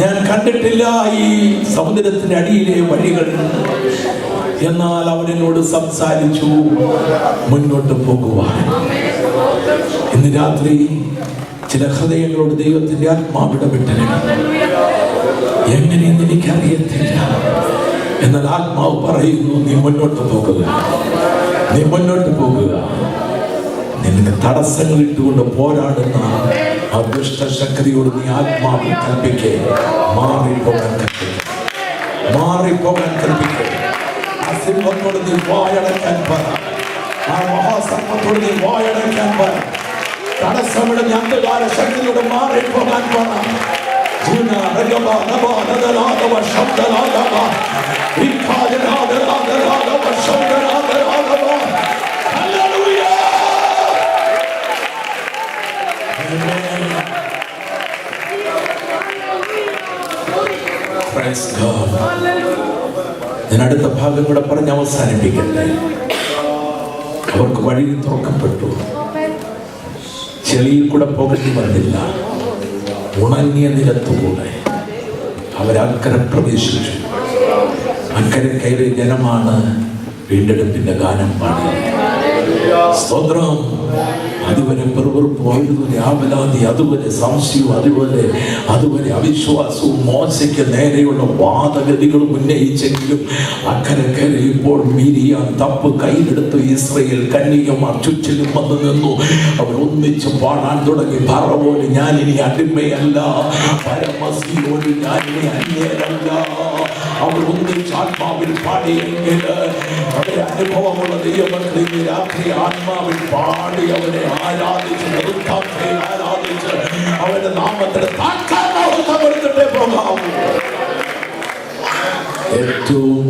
ഞാൻ കണ്ടിട്ടില്ല ഈ സമുദ്രത്തിന്റെ അടിയിലെ വഴികൾ. എന്നാൽ അവനോട് സംസാരിച്ചു മുന്നോട്ട് പോകുവാൻ. ഇന്ന് രാത്രി ചില ഹൃദയങ്ങളോട് ദൈവത്തിന്റെ ആത്മാവിടപെട്ടത് എങ്ങനെയെന്ന് എനിക്കറിയത്തില്ല. എന്നാൽ ആത്മാവ് പറയുന്നു നീ മുന്നോട്ട് പോകുക, നീ മുന്നോട്ട് പോകുക. നിനക്ക് തടസ്സങ്ങൾ ഇട്ടുകൊണ്ട് പോരാടുന്ന ആ ദുഷ്ടശക്തിയോട് നീ ആത്മാവിൽ കൽപ്പിക്കേ, മാറിപ്പോകാൻ കൽപ്പിക്കേ, മാറിപ്പോകാൻ കൽപ്പിക്കേ. ആ സിംഹത്തോട് നീ വായടക്കാൻ പറ, ആ മഹാസർപ്പത്തോട് നീ വായടക്കാൻ പറ. തടസ്സമിടുന്ന അന്ധകാര ശക്തിയോട് മാറിപ്പോകാൻ പറ. ഞാൻ അടുത്ത ഭാഗം കൂടെ പറഞ്ഞ് അവസാനിപ്പിക്കട്ടെ. അവർക്ക് വഴി തുറക്കപ്പെട്ടു. ചെളിയിൽ കൂടെ പോകേണ്ടി വന്നില്ല. ഉണങ്ങിയ നിലത്തുകൂടെ അവരക്കരെ പ്രവേശിച്ചു. അക്കരെ കയറിയ ജനമാണ് വീണ്ടെടുപ്പിന്റെ ഗാനം പാടിയത്. സ്തോത്രം. അതുവരെ പെറുപെറുപ്പും, അതുവരെ ആവലാതി, അതുവരെ സംശയവും, അതുവരെ അവിശ്വാസവും മോശയ്ക്ക് നേരെയുള്ള വാദഗതികളും ഉന്നയിച്ചെങ്കിലും അക്കരെ കയറിയപ്പോൾ മിരിയാം തപ്പ് കയ്യിലെടുത്ത് ഇസ്രായേൽ കന്യകമാർ ചുറ്റിലും വന്നു നിന്നു. അവർ ഒന്നിച്ച് പാടാൻ തുടങ്ങി. പറവോല് ഞാനിനി അടിമയല്ല, പരമസിയോല് ഞാനിനി അന്യരല്ല. അവർ ഒന്നിച്ച് ആത്മാവിൽ പാടിയെങ്കിൽ അവരെ അനുഭവമുള്ള ദൈവമക്കളെ രാത്രി ആത്മാവിൽ പാടി അവനെ ആരാധിച്ച് ആരാധിച്ച് അവന്റെ നാമത്തിൽ കൊടുത്തിട്ടേ പോകാവൂ. ഏറ്റവും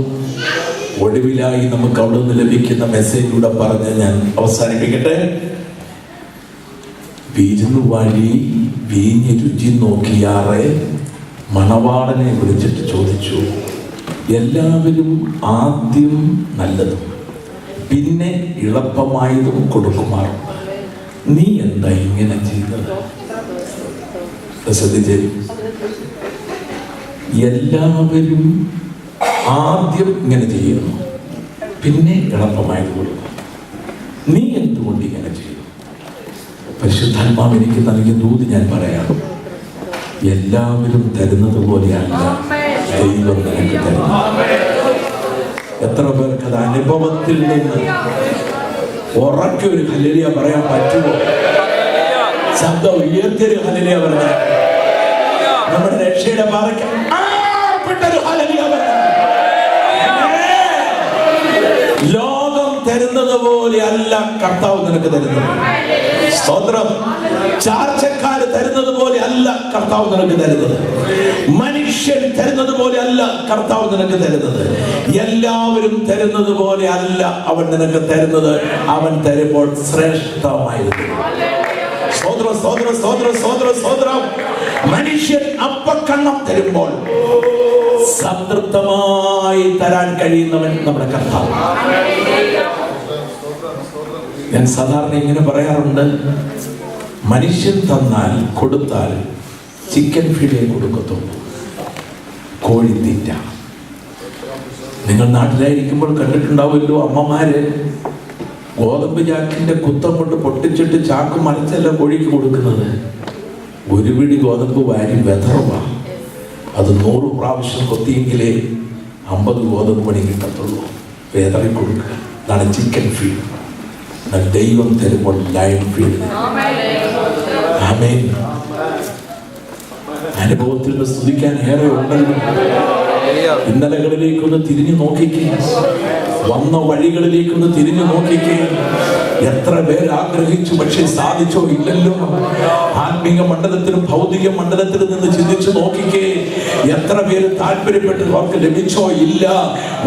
ഒടുവിലായി നമുക്ക് അവിടെ നിന്ന് ലഭിക്കുന്ന മെസ്സേജിലൂടെ പറഞ്ഞ് ഞാൻ അവസാനിപ്പിക്കട്ടെ. വിരുന്നു വഴി വീഞ്ഞ് രുചി നോക്കിയാറെ മണവാളനെ വിളിച്ചിട്ട് ചോദിച്ചു, എല്ലാവരും ആദ്യം നല്ലതും പിന്നെ എളുപ്പമായതും കൊടുക്കുമാറുണ്ട്, നീ എന്താ ഇങ്ങനെ ചെയ്തത്? ശ്രദ്ധിച്ചേ. എല്ലാവരും ആദ്യം ഇങ്ങനെ ചെയ്യുന്നു, പിന്നെ എളുപ്പമായത് കൊടുക്കും, നീ എന്തുകൊണ്ട് ഇങ്ങനെ ചെയ്തു? പരിശുദ്ധാത്മാവ് എനിക്ക് നൽകിയ ദൂത് ഞാൻ പറയാം. എല്ലാവരും തരുന്നത് പോലെയല്ല ദൈവം നിനക്ക് തരുന്നത്. എത്ര പേർക്ക് അത് അനുഭവത്തിൽ നിന്ന് ഉറക്കെ ഒരു ഹല്ലേലൂയ പറയാൻ പറ്റുമോ? ശബ്ദം ഉയർത്തിയൊരു ഹല്ലേലൂയ പറയാൻ, നമ്മുടെ രക്ഷയുടെ പാറയ്ക്ക് ഒരു ഹല്ലേലൂയ പറയാൻ. ലോകം തരുന്നത് പോലെ അല്ല കർത്താവ് നിനക്ക് തരുന്നത്. സ്തോത്രം. ചാർച്ചക്കാര് തരുന്നത് പോലെ അല്ല കർത്താവ് നിനക്ക് തരുന്നത്. മനുഷ്യൻ തരുന്നത് പോലെ അല്ല കർത്താവ് നിനക്ക് തരുന്നത്. എല്ലാവരും തരുന്നത് പോലെ അല്ല അവൻ നിനക്ക് തരുന്നത്. അവൻ തരുമ്പോൾ ശ്രേഷ്ഠമായിരുന്നു. സ്തോത്രം, സ്തോത്രം, സ്തോത്രം, സ്തോത്രം, സ്തോത്രം. മനുഷ്യൻ അപ്പക്കണ്ണം തരുമ്പോൾ സംതൃപ്തമായി തരാൻ കഴിയുന്നവൻ നമ്മുടെ കർത്താവ്. ഞാൻ സാധാരണ ഇങ്ങനെ പറയാറുണ്ട്, മനുഷ്യൻ തന്നാൽ കൊടുത്താൽ ചിക്കൻ ഫിലെ കൊടുക്കത്തുള്ളൂ, കോഴിത്തീറ്റ. നിങ്ങൾ നാട്ടിലായിരിക്കുമ്പോൾ കണ്ടിട്ടുണ്ടാവുമല്ലോ, അമ്മമാര് ഗോതമ്പ് ചാക്കിന്റെ കുത്തം കൊണ്ട് പൊട്ടിച്ചിട്ട് ചാക്ക് മറിച്ചല്ല കോഴിക്ക് കൊടുക്കുന്നത്. ഒരു പിടി ഗോതമ്പ് വാരി വെതറുവാ. അത് 100 പ്രാവശ്യം കൊത്തിയെങ്കിലേ 50 ഗോതമ്പ് മണി കിട്ടത്തുള്ളൂ. വെതറി കൊടുക്കുക. അതാണ് ചിക്കൻ ഫീഡ്. ദൈവം തരുമ്പോൾ ലൈൻ ഫീഡ്. ആമേൻ. അനുഭവത്തിൽ നിന്ന് സ്തുതിക്കാൻ ഏറെ ഉണ്ടല്ലോ. ഇന്നലകളിലേക്കൊന്ന് തിരിഞ്ഞു നോക്കിക്കേ, വന്ന വഴികളിലേക്കൊന്ന് തിരിഞ്ഞു നോക്കിക്കേ. എത്ര പേർ ആഗ്രഹിച്ചു, പക്ഷെ സാധിച്ചോ ഇല്ലല്ലോ. ആത്മീക മണ്ഡലത്തിലും ഭൗതിക മണ്ഡലത്തിലും നിന്ന് ചിന്തിച്ചു നോക്കിക്കേ. എത്ര പേര് താല്പര്യപ്പെട്ട് അവർക്ക് ലഭിച്ചോ ഇല്ല.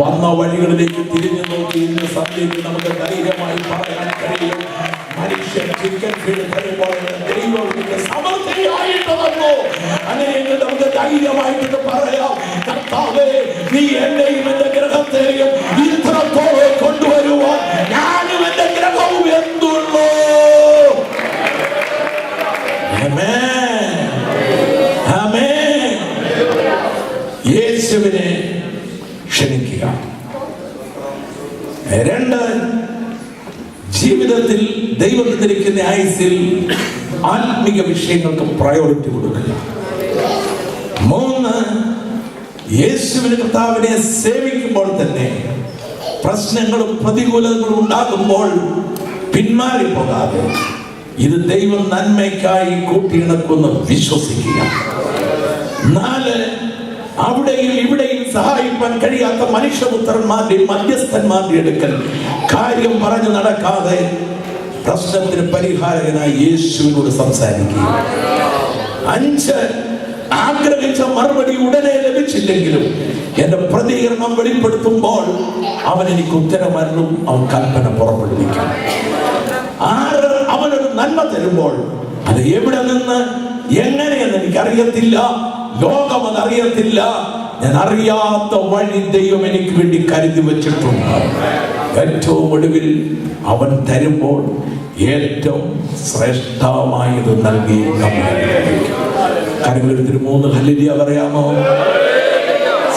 വന്ന വഴികളിലേക്ക് തിരിഞ്ഞു നോക്കി ഇന്ന് സന്ധ്യയിൽ നമുക്ക് ധൈര്യമായി പറയാൻ കഴിയും, മനുഷ്യൻ ചിക്കൻ ഫീഡ് തരുമ്പോൾ ദൈവം സമൃദ്ധിയായിട്ട് വന്നു. അങ്ങനെ നമുക്ക് ധൈര്യമായിട്ട് പറയാം, കർത്താവേ, നീ എന്നെയും എന്റെ ഗ്രഹത്തെയും ഇത്രത്തോളം കൊണ്ടുവരുവാൻ ഞാനും എന്റെ ഗ്രഹവും എന്തുള്ളൂ. യേശുവിനെ ക്ഷണിക്കുക. 2, ജീവിതത്തിൽ ദൈവം തന്നിരിക്കുന്ന ആയുസ്സിൽ ആത്മീക വിഷയങ്ങൾക്ക് പ്രയോറിറ്റി കൊടുക്കുക. 3, യേശുവിനെ കർത്താവിനെ സേവിക്കുമ്പോൾ തന്നെ പ്രശ്നങ്ങളും പ്രതികൂലങ്ങളും ഉണ്ടാകുമ്പോൾ പിന്മാറിപ്പോകാതെ ഇത് ദൈവം നന്മയ്ക്കായി കൂട്ടിയിണക്കുമെന്ന് വിശ്വസിക്കുക. 4, അവിടെയും ഇവിടെയും സഹായിക്കാൻ കഴിയാത്ത മനുഷ്യപുത്രന്മാരുടെയും മധ്യസ്ഥന്മാരുടെ അടുക്കൽ കാര്യം പറഞ്ഞു നടക്കാതെ പ്രശ്നത്തിന് പരിഹാരകനായി യേശുവിനോട് സംസാരിക്കുക. 5, ആഗ്രഹിച്ച മറുപടി ഉടനെ ലഭിച്ചില്ലെങ്കിലും എന്റെ പ്രതികരണം വെളിപ്പെടുത്തുമ്പോൾ അവൻ എനിക്ക് ഉത്തരമരുന്നും അവൻ കൽപ്പന പുറപ്പെടുവിക്കും. 6, അവനൊരു നന്മ തരുമ്പോൾ അത് എവിടെ നിന്ന് എങ്ങനെയെന്ന് എനിക്കറിയത്തില്ല, ലോകം അതറിയത്തില്ല, ഞാൻ അറിയാത്ത വഴി ദൈവം എനിക്ക് വേണ്ടി കരുതി വെച്ചിട്ടുണ്ട്. ഏറ്റവും ഒടുവിൽ അവൻ തരുമ്പോൾ ഏറ്റവും ശ്രേഷ്ഠമായത് നൽകി നമ്മൾ കാര്യങ്ങളെടുത്തിട്ട് 3 ഹല്ലേലൂയ പറയാമോ?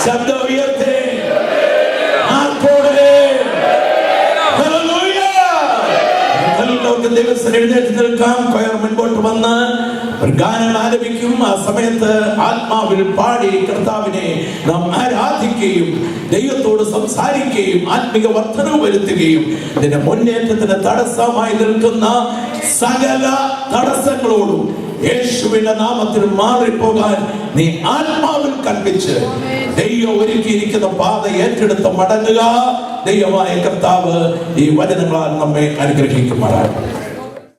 ശബ്ദം ഉയർത്തേ. എഴുന്നേറ്റ് നിൽക്കാം. കൊയർ മുൻപോട്ട് വന്ന് ഒരു ഗാനം ആലപിക്കും. ആ സമയത്ത് ആത്മാവിൽ പാടി കർത്താവിനെ നാം ആരാധിക്കുകയും ദൈവത്തോട് സംസാരിക്കുകയും ആത്മിക വർധനവ് വരുത്തുകയും ഇതിന്റെ മുന്നേറ്റത്തിന് തടസ്സമായി നിൽക്കുന്ന സകല തടസ്സങ്ങളോടും യേശുവിന്റെ നാമത്തിൽ മാറിപ്പോകാൻ നീ ആത്മാവിൽ കൽപ്പിച്ച് ദൈവം ഒരുക്കിയിരിക്കുന്ന പാത ഏറ്റെടുത്ത് മടങ്ങുക. ദൈവമായ കർത്താവ് ഈ വചനങ്ങളാൽ നമ്മെ അനുഗ്രഹിക്കുമാറാകട്ടെ.